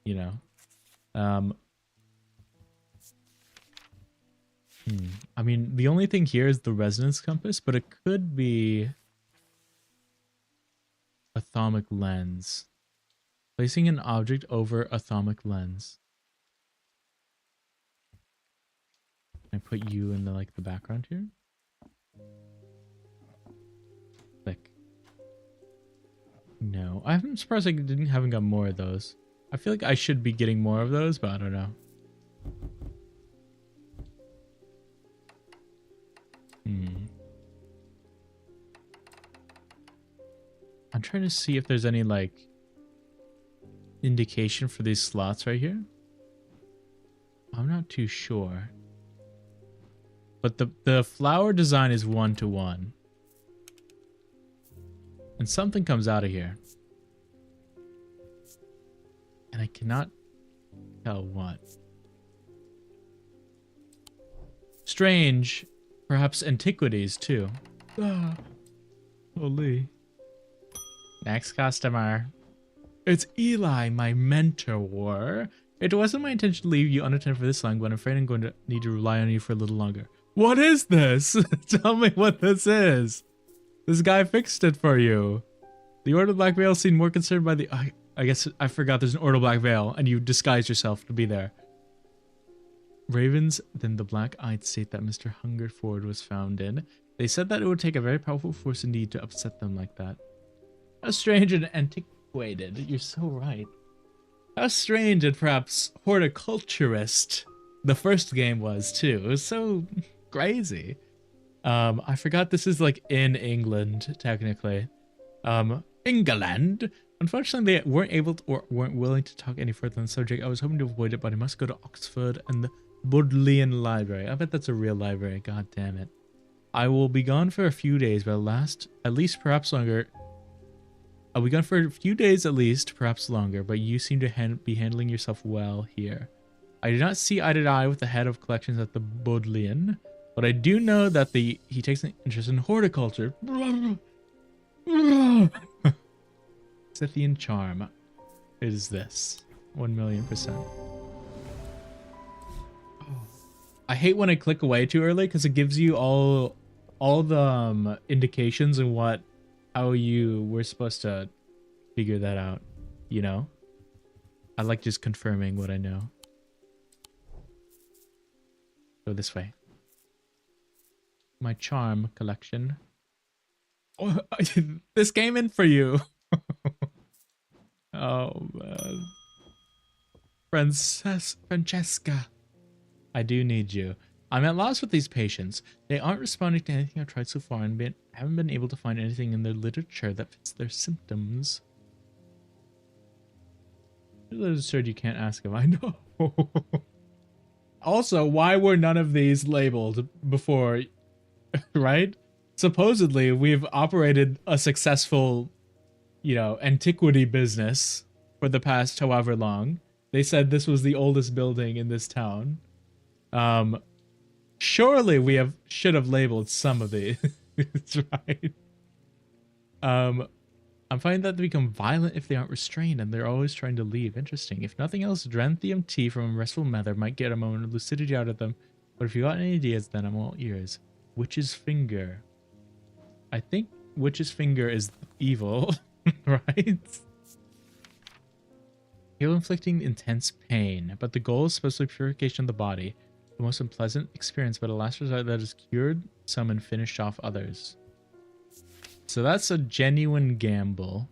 You know. I mean, the only thing here is the resonance compass, but it could be atomic lens. Placing an object over atomic lens. Can I put you in the background here? Click. No, I'm surprised I haven't got more of those. I feel like I should be getting more of those, but I don't know. I'm trying to see if there's any indication for these slots right here. I'm not too sure. But the flower design is 1-to-1. And something comes out of here. And I cannot tell what. Strange. Perhaps Antiquities too. Holy. Next customer. It's Eli, my mentor. It wasn't my intention to leave you unattended for this long, but I'm afraid I'm going to need to rely on you for a little longer. What is this? Tell me what this is. This guy fixed it for you. The Order of Black Veil seemed more concerned by the... I guess I forgot there's an Order of Black Veil, and you disguised yourself to be there. Ravens, then the black-eyed state that Mr. Hungerford was found in. They said that it would take a very powerful force indeed to upset them like that. How strange and antiquated. You're so right. How strange and perhaps horticulturist the first game was, too. It was so crazy. I forgot this is like in England, technically. England. Unfortunately, they weren't able to, or weren't willing to talk any further on the subject. I was hoping to avoid it, but I must go to Oxford and the Bodleian Library. I bet that's a real library. God damn it. I will be gone for a few days, but at least perhaps longer. I'll be gone for a few days at least, perhaps longer, but you seem to be handling yourself well here. I do not see eye to eye with the head of collections at the Bodleian, but I do know that he takes an interest in horticulture. Scythian charm is this. 1,000,000%. I hate when I click away too early because it gives you all the indications and how you were supposed to figure that out, you know? I like just confirming what I know. Go this way. My charm collection. Oh, this came in for you. Oh, man. Francesca. I do need you. I'm at loss with these patients. They aren't responding to anything I've tried so far and haven't been able to find anything in their literature that fits their symptoms. You're absurd, you can't ask him. I know. Also, why were none of these labeled before, right? Supposedly, we've operated a successful, antiquity business for the past however long. They said this was the oldest building in this town. Surely we should have labeled some of these, right? I'm finding that they become violent if they aren't restrained, and they're always trying to leave. Interesting. If nothing else, Dranthium tea from a restful mother might get a moment of lucidity out of them. But if you got any ideas, then I'm all ears. Witch's finger. I think Witch's finger is evil, right? Heal inflicting intense pain, but the goal is supposed to be purification of the body. The most unpleasant experience, but a last resort that has cured some and finished off others. So that's a genuine gamble.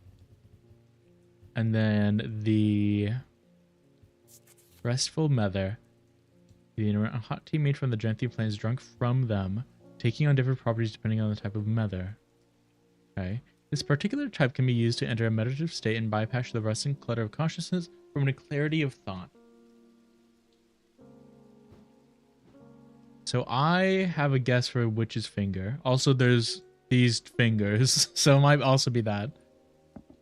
And then the restful mother. The hot tea made from the Dranthian plants drunk from them, taking on different properties depending on the type of mother. Okay. This particular type can be used to enter a meditative state and bypass the rustling clutter of consciousness from a clarity of thought. So I have a guess for Witch's finger. Also, there's these fingers, so it might also be that.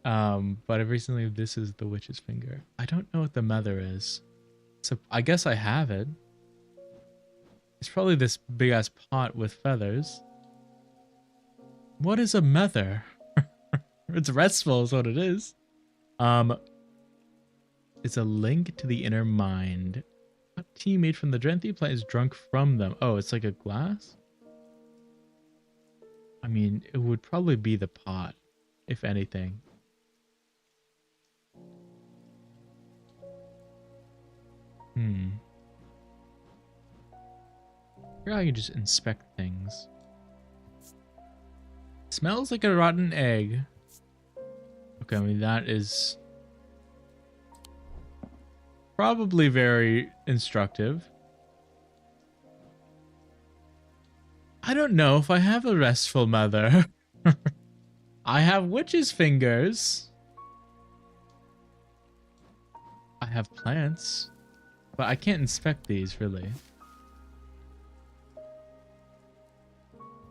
But recently, this is the Witch's finger. I don't know what the mother is. So I guess I have it. It's probably this big ass pot with feathers. What is a mother? It's restful is what it is. It's a link to the inner mind. Hot tea made from the Dranthian plant is drunk from them. Oh, it's like a glass? I mean, it would probably be the pot, if anything. Here I can just inspect things. Smells like a rotten egg. Okay, I mean, that is probably very instructive. I don't know if I have a restful mother. I have witch's fingers. I have plants, but I can't inspect these really.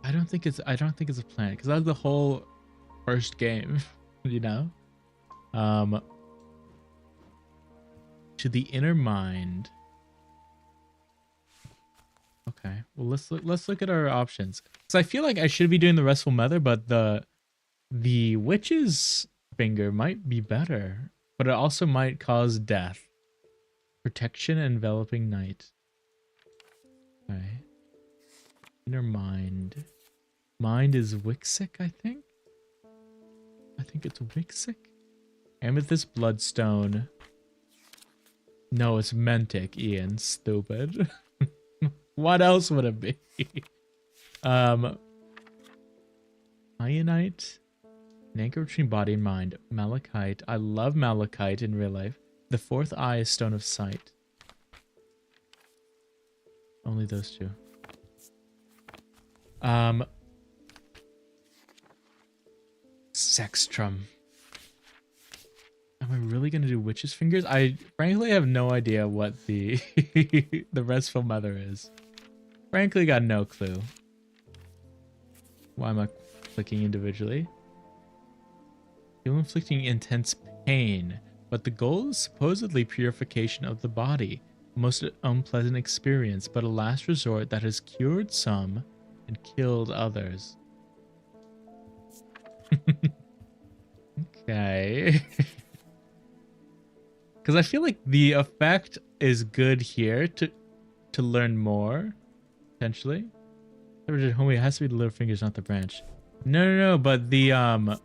I don't think it's a plant because that's the whole first game, you know. To the inner mind. Okay, well let's look at our options. So I feel like I should be doing the restful mother, but the witch's finger might be better, but it also might cause death. Protection and enveloping night. Okay. Inner mind. Mind is Wixic, I think. I think it's Wixic. Amethyst bloodstone. No, it's Mentic, Ian. Stupid. What else would it be? Ionite. An anchor between body and mind. Malachite. I love malachite in real life. The fourth eye is stone of sight. Only those two. Um, Sextrum. Am I really gonna do witch's fingers? I frankly have no idea what the the restful mother is. Frankly, got no clue. Why am I clicking individually? You're inflicting intense pain, but the goal is supposedly purification of the body. A most unpleasant experience, but a last resort that has cured some and killed others. Okay. Because I feel like the effect is good here to learn more, potentially. Homie, it has to be the little fingers, not the branch. No, but the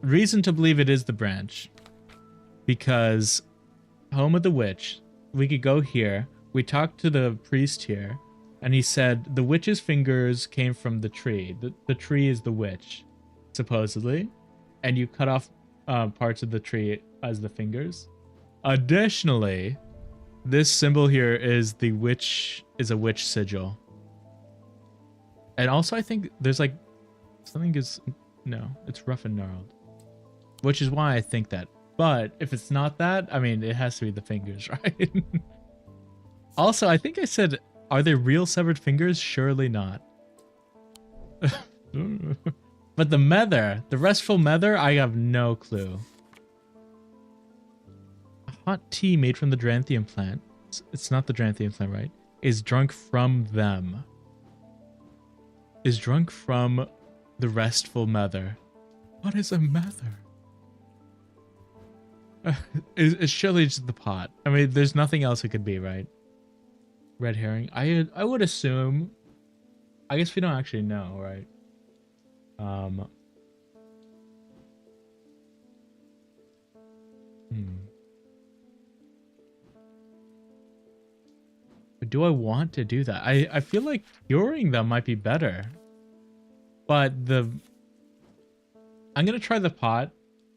reason to believe it is the branch. Because home of the witch, we could go here. We talked to the priest here, and he said the witch's fingers came from the tree. The tree is the witch, supposedly. And you cut off parts of the tree as the fingers. Additionally, this symbol here is a witch sigil. And also I think there's like something is no, it's rough and gnarled. Which is why I think that. But if it's not that, I mean it has to be the fingers, right? Also, I think I said, are they real severed fingers? Surely not. But the mether, the restful mether, I have no clue. A hot tea made from the Dranthium plant, it's not the Dranthium plant, right? Is drunk from them. Is drunk from the restful mether. What is a mether? It's surely just the pot. I mean, there's nothing else it could be, right? Red herring. I would assume. I guess we don't actually know, right? But do I want to do that? I feel like curing them might be better. But I'm gonna try the pot.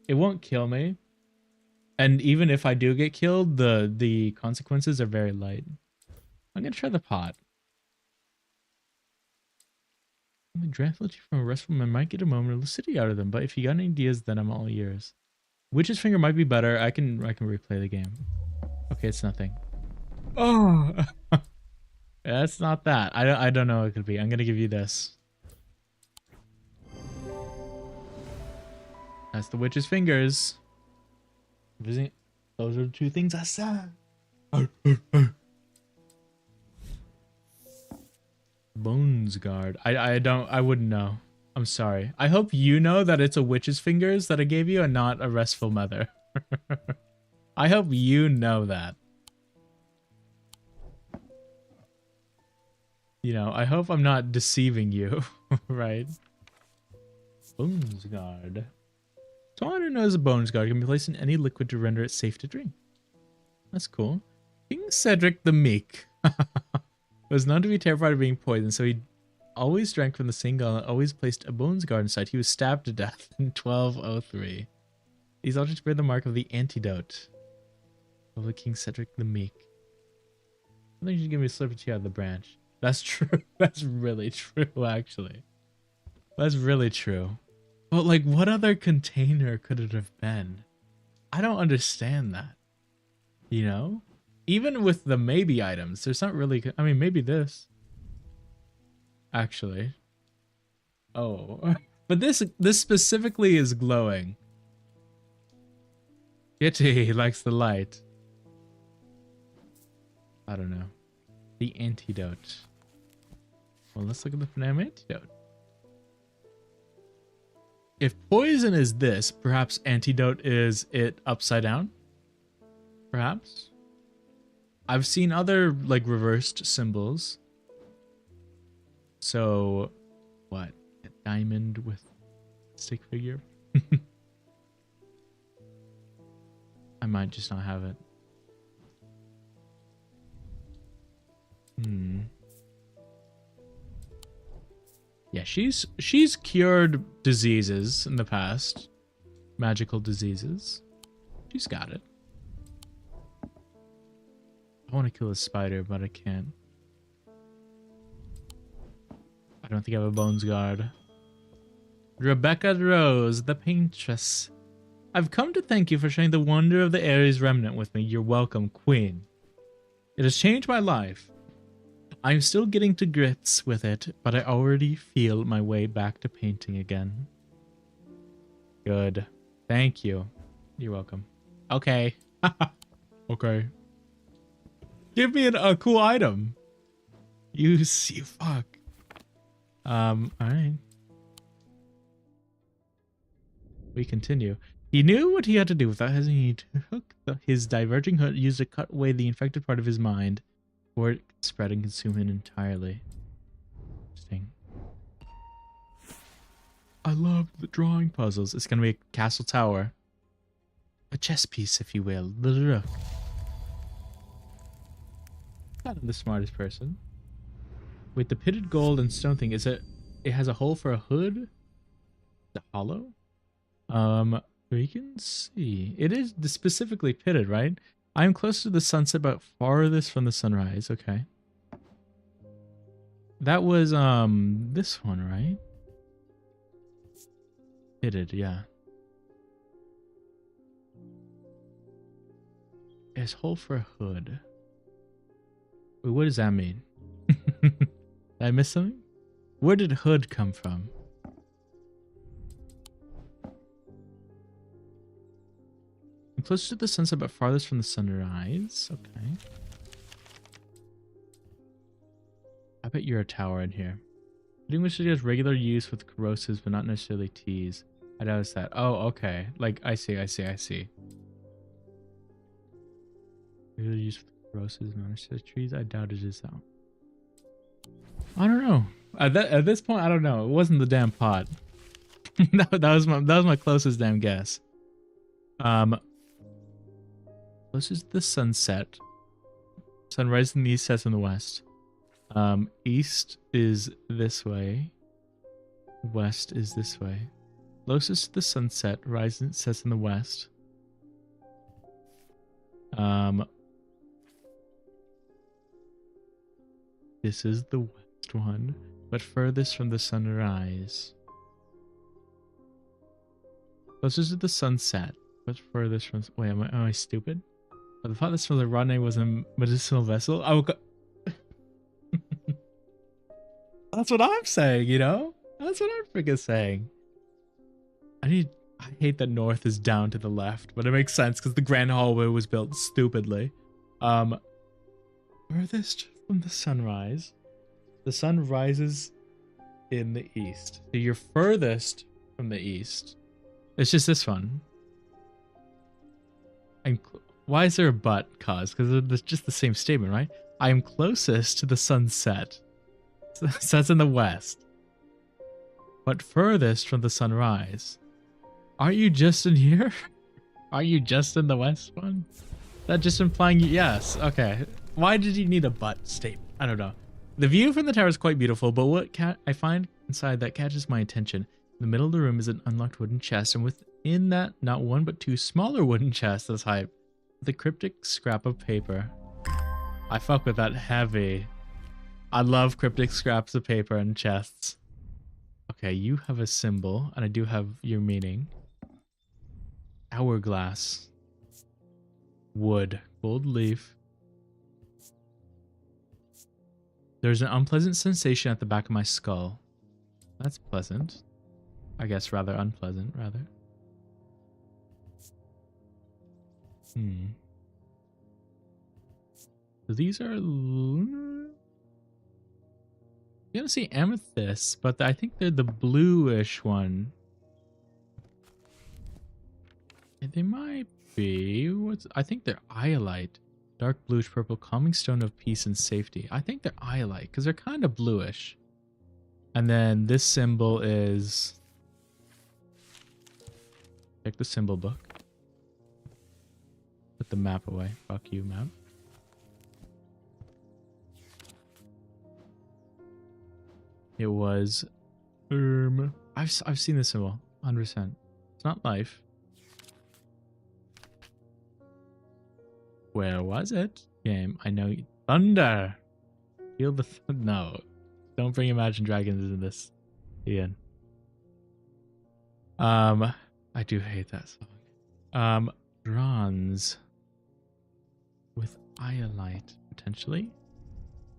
It won't kill me. And even if I do get killed, the consequences are very light. I'm gonna try the pot. The draft from a restful man might get a moment of lucidity out of them, but if you got any ideas, then I'm all ears. Witch's finger might be better. I can replay the game. Okay, it's nothing. Oh, that's not that. I don't know what it could be. I'm gonna give you this. That's the witch's fingers. Those are the two things I said. Bones guard. I wouldn't know. I'm sorry. I hope you know that it's a witch's fingers that I gave you and not a restful mother. I hope you know that. You know, I hope I'm not deceiving you, right? Bones guard. So all I know is a bones guard can be placed in any liquid to render it safe to drink. That's cool. King Cedric the Meek was known to be terrified of being poisoned, so he always drank from the same goblet, always placed a bones guard inside. He was stabbed to death in 1203. These objects bear the mark of the antidote of the King Cedric the Meek. I think you should give me a slip of tea out of the branch. That's true. That's really true, actually. That's really true. But, like, what other container could it have been? I don't understand that. You know? Even with the maybe items, there's not really... I mean, maybe this. Actually. Oh. But this specifically is glowing. Kitty likes the light. I don't know. The antidote. Well, let's look at the name antidote. If poison is this, perhaps antidote is it upside down? Perhaps? I've seen other, like, reversed symbols. So, what? A diamond with stick figure? I might just not have it. Yeah, she's cured diseases in the past. Magical diseases. She's got it. I want to kill a spider, but I can't. don't think I have a bones guard. Rebecca Rose, the paintress. I've come to thank you for sharing the wonder of the Ares remnant with me. You're welcome, Queen. It has changed my life. I'm still getting to grips with it, but I already feel my way back to painting again. Good. Thank you. You're welcome. Okay. Okay. Give me a cool item. You fuck. Alright. We continue. He knew what he had to do without hesitating. He took his diverging hood, used to cut away the infected part of his mind, before it could spread and consume him entirely. Interesting. I love the drawing puzzles. It's gonna be a castle tower. A chess piece, if you will. The rook. Not the smartest person. Wait, the pitted gold and stone thing, is it has a hole for a hood? The hollow? We can see. It is specifically pitted, right? I am close to the sunset, but farthest from the sunrise. Okay. That was, this one, right? Pitted, yeah. It's hole for a hood. Wait, what does that mean? Did I miss something? Where did hood come from? I'm close to the sunset, but farthest from the sunrise. Okay. I bet you're a tower in here. Distinguishes as regular use with corrosives, but not necessarily teas. I noticed that. Oh, okay. Like, I see. Regular use with corrosives, not necessarily trees. I doubt it is though. I don't know. At this point, I don't know. It wasn't the damn pot. that was my closest damn guess. Closest to the sunset. Sunrise in the east, sets in the west. East is this way. West is this way. Closest to the sunset, rises, sets in the west. This is the west one, but furthest from the sunrise. Closest to the sunset, but furthest from. Wait, am I stupid? I thought this from the Rodney was a medicinal vessel. Oh, that's what I'm saying, you know? That's what I'm freaking saying. I hate that north is down to the left, but it makes sense because the Grand Hallway was built stupidly. Furthest from the sunrise. The sun rises in the east. So you're furthest from the east. It's just this one. Why is there a but, cause? Because it's just the same statement, right? I am closest to the sunset. Sets in the west. But furthest from the sunrise. Aren't you just in here? Are you just in the west one? That just implying yes. Okay. Why did you need a but statement? I don't know. The view from the tower is quite beautiful, but what I find inside that catches my attention. In the middle of the room is an unlocked wooden chest, and within that, not one but two smaller wooden chests that's hype. With a cryptic scrap of paper. I fuck with that heavy. I love cryptic scraps of paper and chests. Okay, you have a symbol, and I do have your meaning. Hourglass. Wood. Gold leaf. There's an unpleasant sensation at the back of my skull. That's pleasant. I guess rather unpleasant, rather. So these are... I'm gonna see amethyst, but I think they're the bluish one. They might be. I think they're iolite. Dark bluish purple, calming stone of peace and safety. I think they're iolite because they're kind of bluish. And then this symbol is... Check the symbol book. Put the map away. Fuck you, map. It was... I've seen this symbol. 100%. It's not life. Where was it? Game. I know. Thunder. Feel the... No. Don't bring Imagine Dragons into this, Ian. I do hate that song. Bronze with iolite potentially.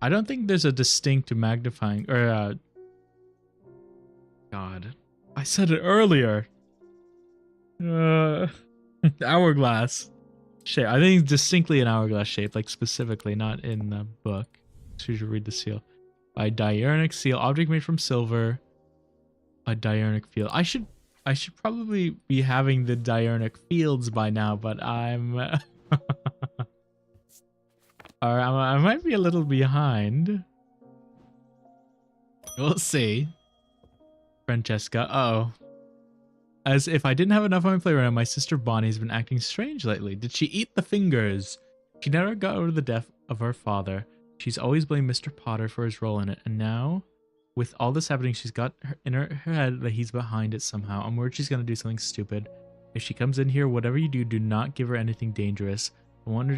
I don't think there's a distinct magnifying or God, I said it earlier. Hourglass shape. I think it's distinctly an hourglass shape, like specifically, not in the book. So you should read the seal. A diurnal seal, object made from silver. A diurnal field. I should probably be having the diurnal fields by now, but I'm I might be a little behind. We'll see. Francesca. Uh-oh. As if I didn't have enough on my plate right now, my sister Bonnie has been acting strange lately. Did she eat the fingers? She never got over the death of her father. She's always blamed Mr. Potter for his role in it. And now, with all this happening, she's got in her head that he's behind it somehow. I'm worried she's going to do something stupid. If she comes in here, whatever you do, do not give her anything dangerous. I want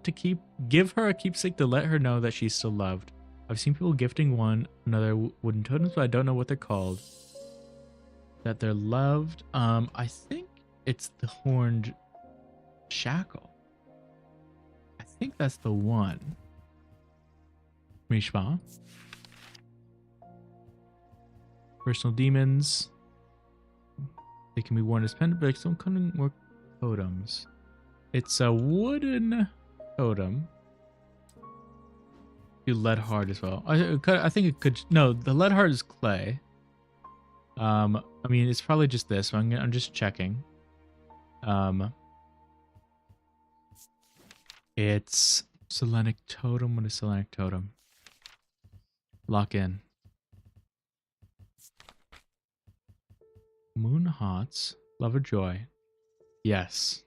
to give her a keepsake to let her know that she's still loved. I've seen people gifting one another wooden totems, but I don't know what they're called. That they're loved. I think it's the horned shackle. I think that's the one. Mishma. Personal demons. They can be worn as pendant, but some kind of more totems. It's a wooden totem. Do lead hard as well. I think it could. No, the lead hard is clay. I mean, it's probably just this. So I'm just checking. It's Selenic totem. What is Selenic totem? Lock in. Moon Hots. Love or joy. Yes.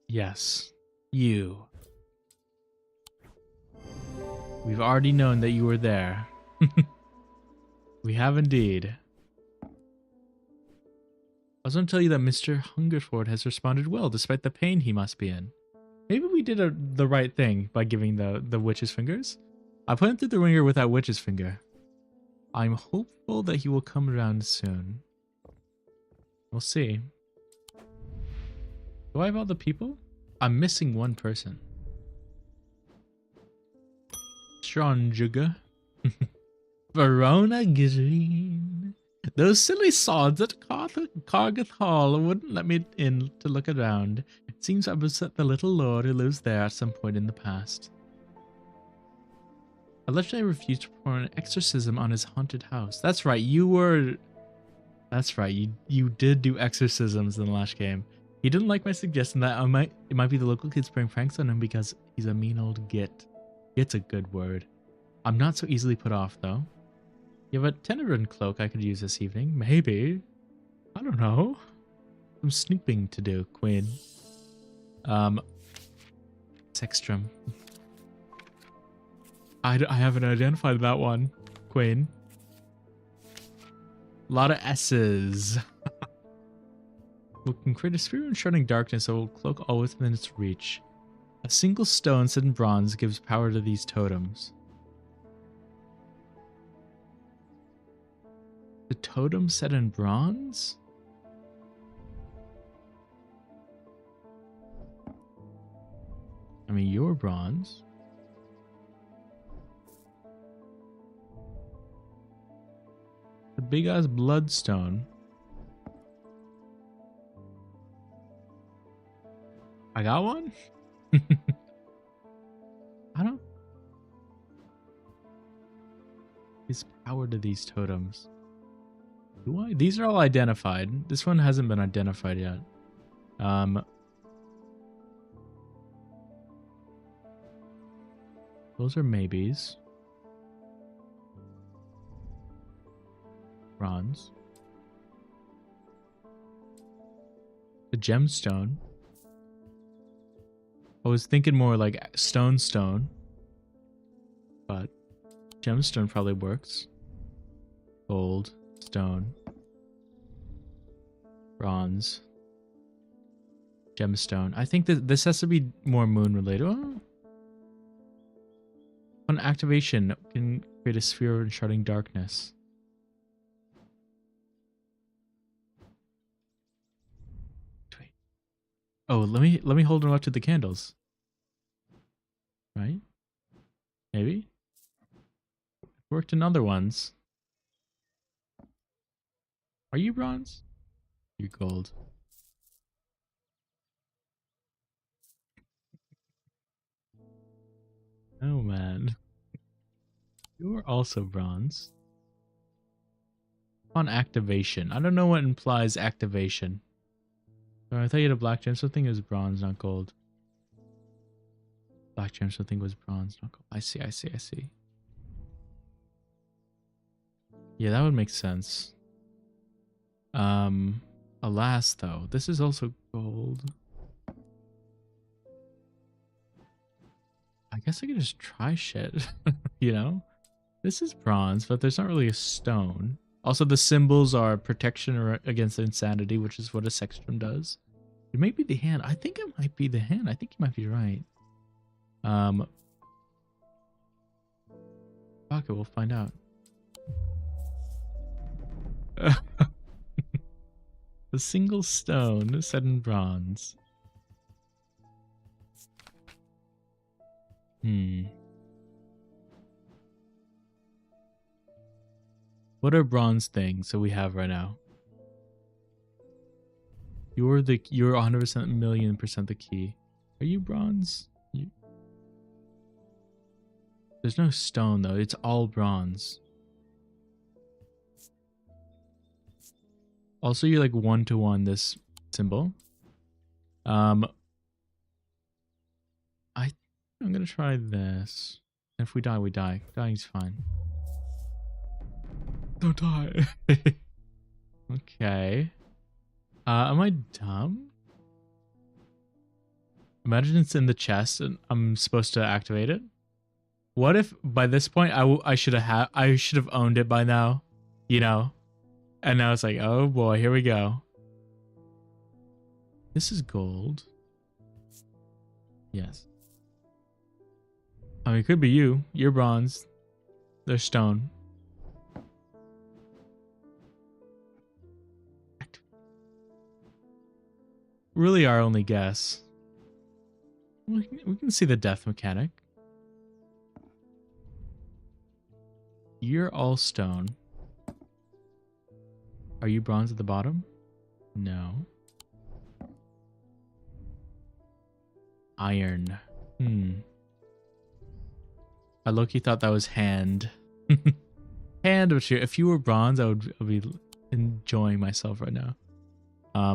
Yes. You. We've already known that you were there. We have indeed. I was going to tell you that Mr. Hungerford has responded well despite the pain he must be in. Maybe we did the right thing by giving the witch's fingers. I put him through the ringer with that witch's finger. I'm hopeful that he will come around soon. We'll see. Do I have all the people? I'm missing one person. Stronjuga. Verona Green. Those silly sods at Cargith Hall wouldn't let me in to look around. It seems I've upset the little lord who lives there at some point in the past. Allegedly, I refused to perform an exorcism on his haunted house. That's right, you were... That's right, you did do exorcisms in the last game. He didn't like my suggestion that it might be the local kids playing pranks on him because he's a mean old git. Git's a good word. I'm not so easily put off, though. You have a Tenebrine cloak I could use this evening. Maybe. I don't know. Some snooping to do, Queen. Sextrum. I haven't identified that one, Queen. A lot of S's. We can create a sphere enshrouding darkness that will cloak all within its reach. A single stone set in bronze gives power to these totems. The totem set in bronze? I mean, you're bronze. The big ass bloodstone. I got one? I don't... Is power to these totems. Do I? These are all identified. This one hasn't been identified yet. Those are maybes. Bronze. The gemstone. I was thinking more like stone, but gemstone probably works. Gold, stone, bronze, gemstone. I think that this has to be more moon related. Oh, On activation, can create a sphere of enshrouding darkness. Wait. Oh, let me hold them up to the candles. Right? Maybe? Worked in other ones. Are you bronze? You're gold. Oh man. You're also bronze. On activation. I don't know what implies activation. Oh, I thought you had a black gem. Something was bronze, not gold. Black gem, something was bronze, not gold. I see. Yeah, that would make sense. Alas though, this is also gold. I guess I could just try shit, you know? This is bronze, but there's not really a stone. Also, the symbols are protection against insanity, which is what a sextrum does. It might be the hand. I think it might be the hand. I think you might be right. Fuck it, we'll find out. The single stone set in bronze. What are bronze things that we have right now? You're 100% million percent the key. Are you bronze? There's no stone though. It's all bronze. Also, you're like 1-to-1 this symbol. I'm gonna try this. If we die, we die. Dying's fine. Don't die. Okay. Am I dumb? Imagine it's in the chest and I'm supposed to activate it. What if by this point I should have owned it by now, you know? And now it's like, oh boy, here we go. This is gold. Yes. I mean, it could be you. You're bronze. They're stone. Really our only guess. We can see the death mechanic. You're all stone. Are you bronze at the bottom? No. Iron. I low-key thought that was hand. Hand, which if you were bronze, I would be enjoying myself right now.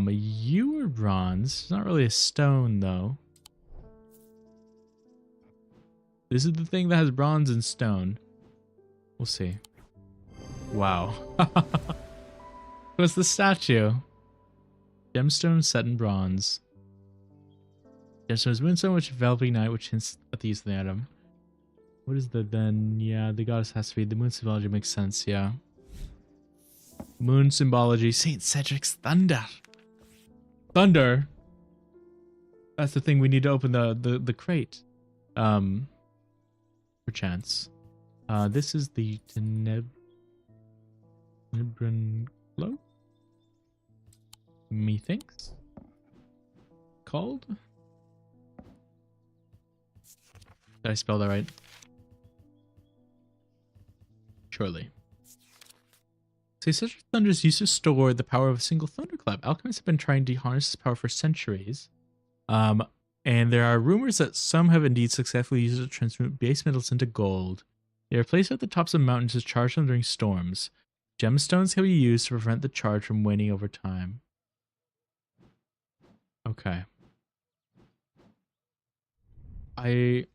You were bronze. It's not really a stone though. This is the thing that has bronze and stone. We'll see. Wow. What's the statue? Gemstone set in bronze. Gemstone's moonstone, which enveloping night, which hints at the use of the item. What is the then? Yeah, the goddess has to be. The moon symbology makes sense, yeah. Moon symbology. Saint Cedric's thunder. Thunder? That's the thing we need to open the crate. Perchance. This is the Tenebran Cloak? Methinks? Called? Did I spell that right? Surely. So such thunders used to store the power of a single thunderclap. Alchemists have been trying to harness this power for centuries. And there are rumors that some have indeed successfully used it to transmute base metals into gold. They are placed at the tops of mountains to charge them during storms. Gemstones can be used to prevent the charge from waning over time. Okay. I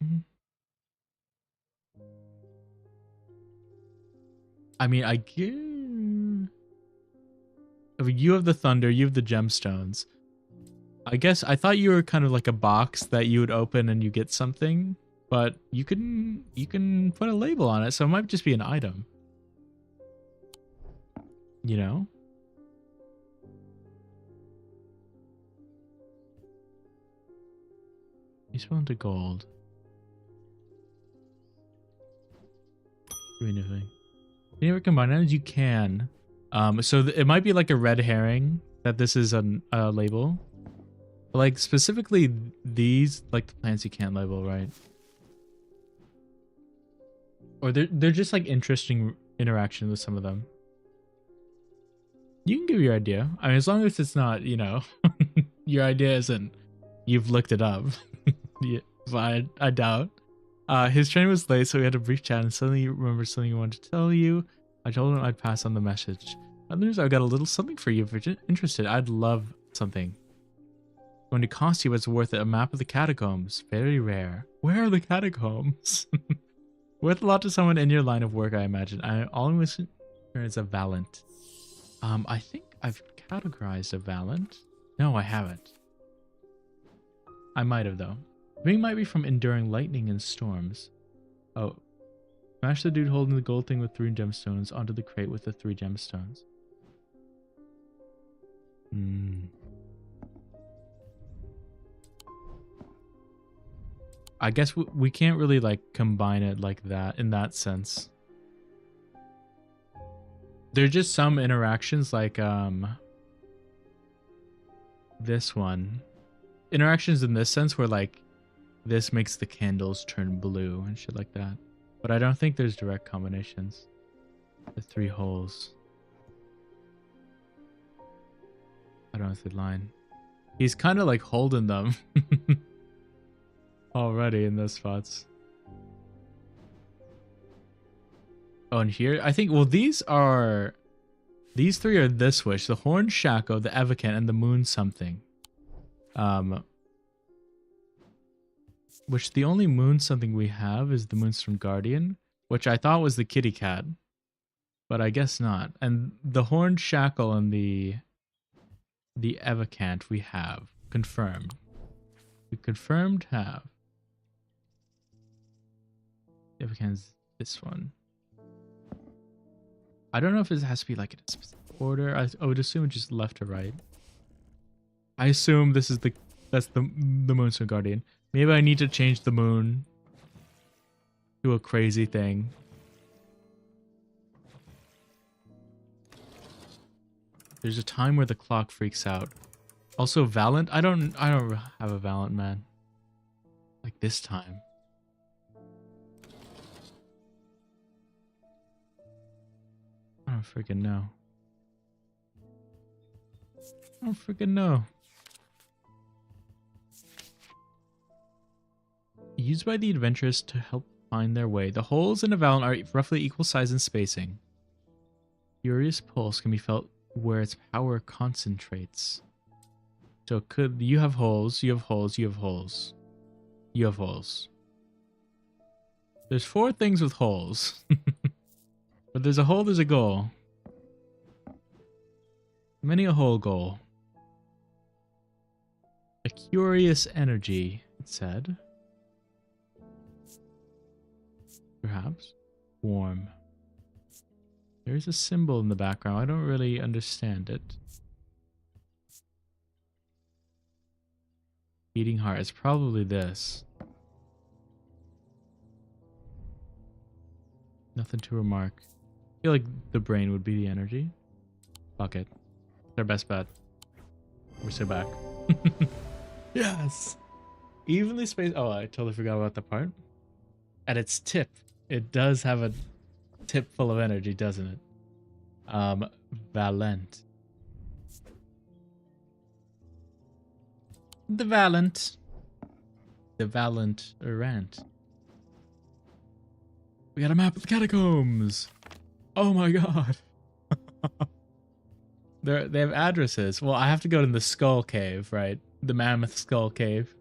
mean, I get... I mean, you have the thunder, you have the gemstones. I guess I thought you were kind of like a box that you would open and you get something, but you can put a label on it, so it might just be an item. You know? You spell into gold. Anything. Can you ever combine items? You can. So it might be like a red herring that this is a label. But like specifically these, like the plants you can't label, right? Or they're just like interesting interaction with some of them. You can give your idea. I mean, as long as it's not, you know, your idea isn't you've looked it up. Yeah, but I doubt. His train was late, so we had a brief chat, and suddenly he remembered something he wanted to tell you. I told him I'd pass on the message. Others, I've got a little something for you if you're interested. I'd love something. Going to cost you what's worth it. A map of the catacombs. Very rare. Where are the catacombs? Worth a lot to someone in your line of work, I imagine. All I'm missing is a Valant. I think I've categorized a Valant. No, I haven't. I might have, though. Ring might be from enduring lightning and storms. Oh. Smash the dude holding the gold thing with 3 gemstones onto the crate with the 3 gemstones. I guess we can't really like combine it like that in that sense. There's just some interactions like this one. Interactions in this sense where like this makes the candles turn blue and shit like that. But I don't think there's direct combinations. The 3 holes. I don't know if the line. He's kind of like holding them already in those spots. Oh, and here I think. Well, these 3 are this wish: the Horn Shaco, the Evocant, and the Moon something. Which the only Moon something we have is the Moonstone Guardian, which I thought was the kitty cat, but I guess not. And the Horn Shackle and the Evocant we have confirmed. We confirmed have. The Evocant's this one. I don't know if it has to be like in a specific order. I would assume just left to right. I assume this is that's the Moonstone Guardian. Maybe I need to change the moon to a crazy thing. There's a time where the clock freaks out. Also, Valant. I don't have a Valant, man. Like this time. I don't freaking know. I don't freaking know. Used by the adventurers to help find their way. The holes in a Valant are roughly equal size and spacing. Furious pulse can be felt where its power concentrates. So you have holes, you have holes, you have holes. You have holes. There's 4 things with holes. But there's a hole, there's a goal. Many a hole goal. A curious energy, it said. Perhaps. Warm. There's a symbol in the background. I don't really understand it. Beating heart. It's probably this. Nothing to remark. I feel like the brain would be the energy. Fuck it. It's our best bet. We're so back. Yes! Evenly spaced. Oh, I totally forgot about the part. At its tip, it does have a tip full of energy, doesn't it? Valant. The Valant. The Valant Errant. We got a map of the catacombs. Oh my god. They have addresses. Well, I have to go to the Skull Cave, right? The Mammoth Skull Cave.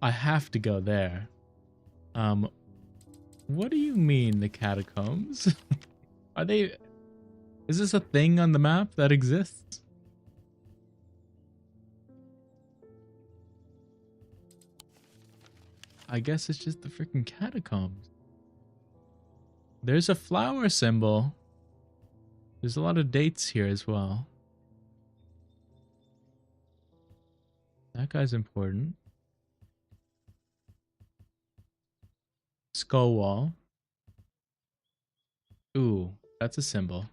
I have to go there. What do you mean the catacombs? Are they... Is this a thing on the map that exists? I guess it's just the freaking catacombs. There's a flower symbol. There's a lot of dates here as well. That guy's important. Skull wall. Ooh, that's a symbol.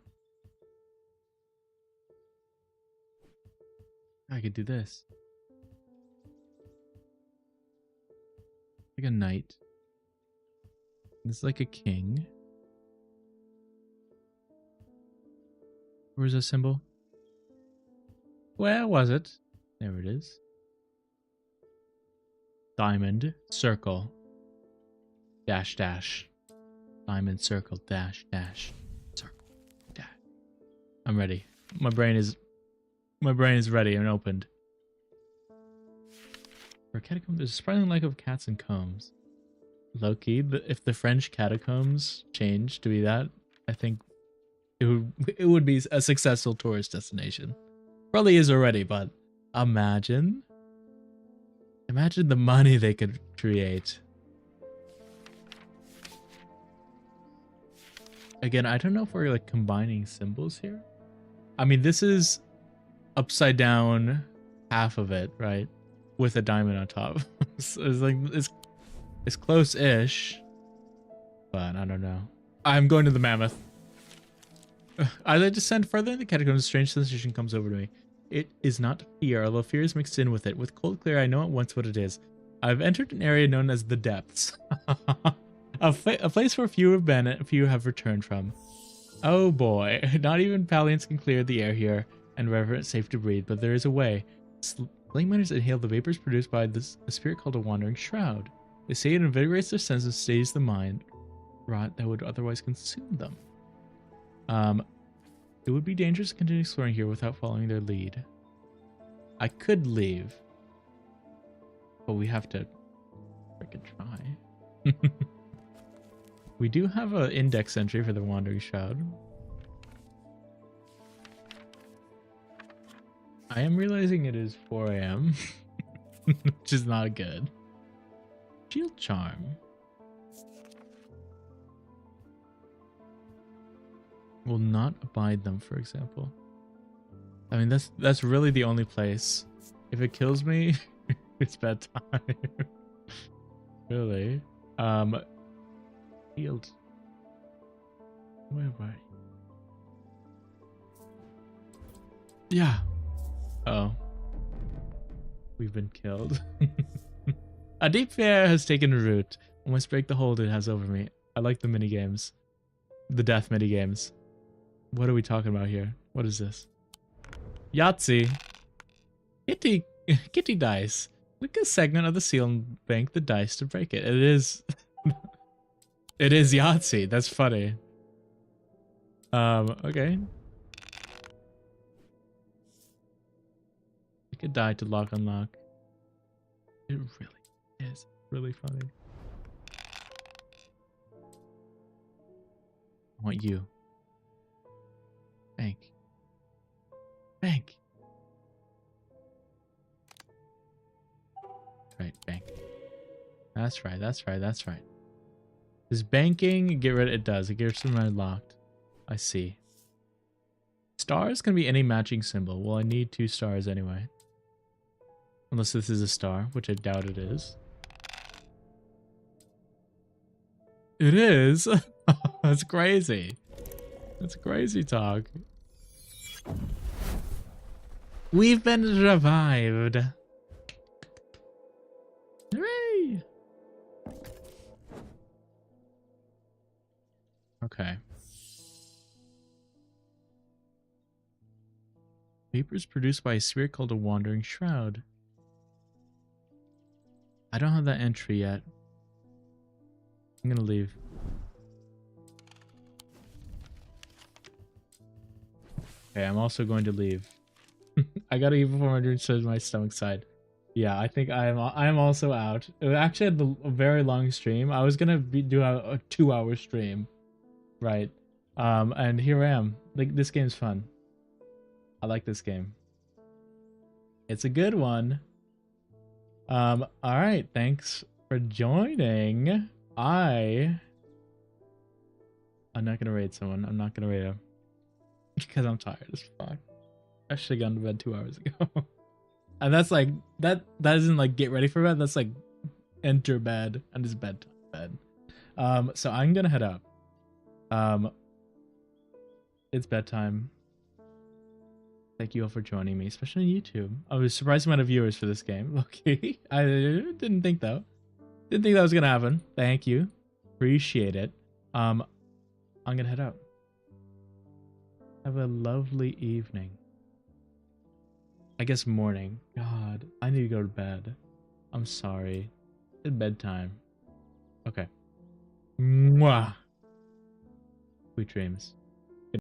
I could do this. Like a knight. This is like a king. Where's the symbol? Where was it? There it is. Diamond, circle, dash, dash. Diamond, circle, dash, dash, circle, dash. I'm ready. My brain is ready and opened. For catacombs, there's a surprising lack of cats and combs. Low-key, if the French catacombs changed to be that, I think it would be a successful tourist destination. Probably is already, but imagine the money they could create. Again, I don't know if we're like combining symbols here. I mean, this is upside down half of it, right? With a diamond on top. So it's like it's close-ish, but I don't know. I'm going to the mammoth. As I descend further in the catacombs, a strange sensation comes over to me. It is not fear, although fear is mixed in with it. With cold clear, I know at once what it is. I've entered an area known as the depths. a place where few have been and few have returned from. Oh boy, not even Palians can clear the air here and render it safe to breathe, but there is a way. Flame miners inhale the vapors produced by a spirit called a wandering shroud. They say it invigorates their senses and stays the mind rot that would otherwise consume them. It would be dangerous to continue exploring here without following their lead. I could leave, but we have to freaking try. We do have an index entry for the Wandering Shroud. I am realizing it is 4 AM, which is not good. Shield Charm. Will not abide them, for example. I mean, that's really the only place. If it kills me, it's bedtime. Really? Shield. Where am I? Yeah. Oh. We've been killed. A deep fear has taken root. I must break the hold it has over me. I like the minigames. The death minigames. What are we talking about here? What is this? Yahtzee. Kitty dice. Click a segment of the seal and bank the dice to break it. It is... It is Yahtzee. That's funny. Okay. Pick a die to lock unlock. It really is really funny. I want you. Bank. Bank. Right, bank. That's right, that's right, that's right. Does banking get rid of it? Does. It gets them unlocked. I see. Stars can be any matching symbol. Well, I need 2 stars anyway. Unless this is a star, which I doubt it is. It is? That's crazy. That's crazy talk. We've been revived. Hooray! Okay. Vapors produced by a spirit called a wandering shroud. I don't have that entry yet. I'm gonna leave. Okay, I'm also going to leave. I gotta eat before my to my stomach side. Yeah, I think I am also out. It actually had a very long stream. I was gonna do a 2-hour stream, right? And here I am. Like, this game's fun. I like this game. It's a good one. All right. Thanks for joining. I'm not gonna raid someone. I'm not gonna raid him because I'm tired as fuck. I should have gone to bed 2 hours ago. And that's like that isn't like get ready for bed. That's like enter bed and it's bedtime bed. So I'm gonna head up. It's bedtime. Thank you all for joining me, especially on YouTube. I was surprised amount of viewers for this game. Okay, I didn't think though. Didn't think that was gonna happen. Thank you, appreciate it. I'm gonna head out. Have a lovely evening. I guess morning. God, I need to go to bed. I'm sorry. It's bedtime. Okay. Mwah. Sweet dreams.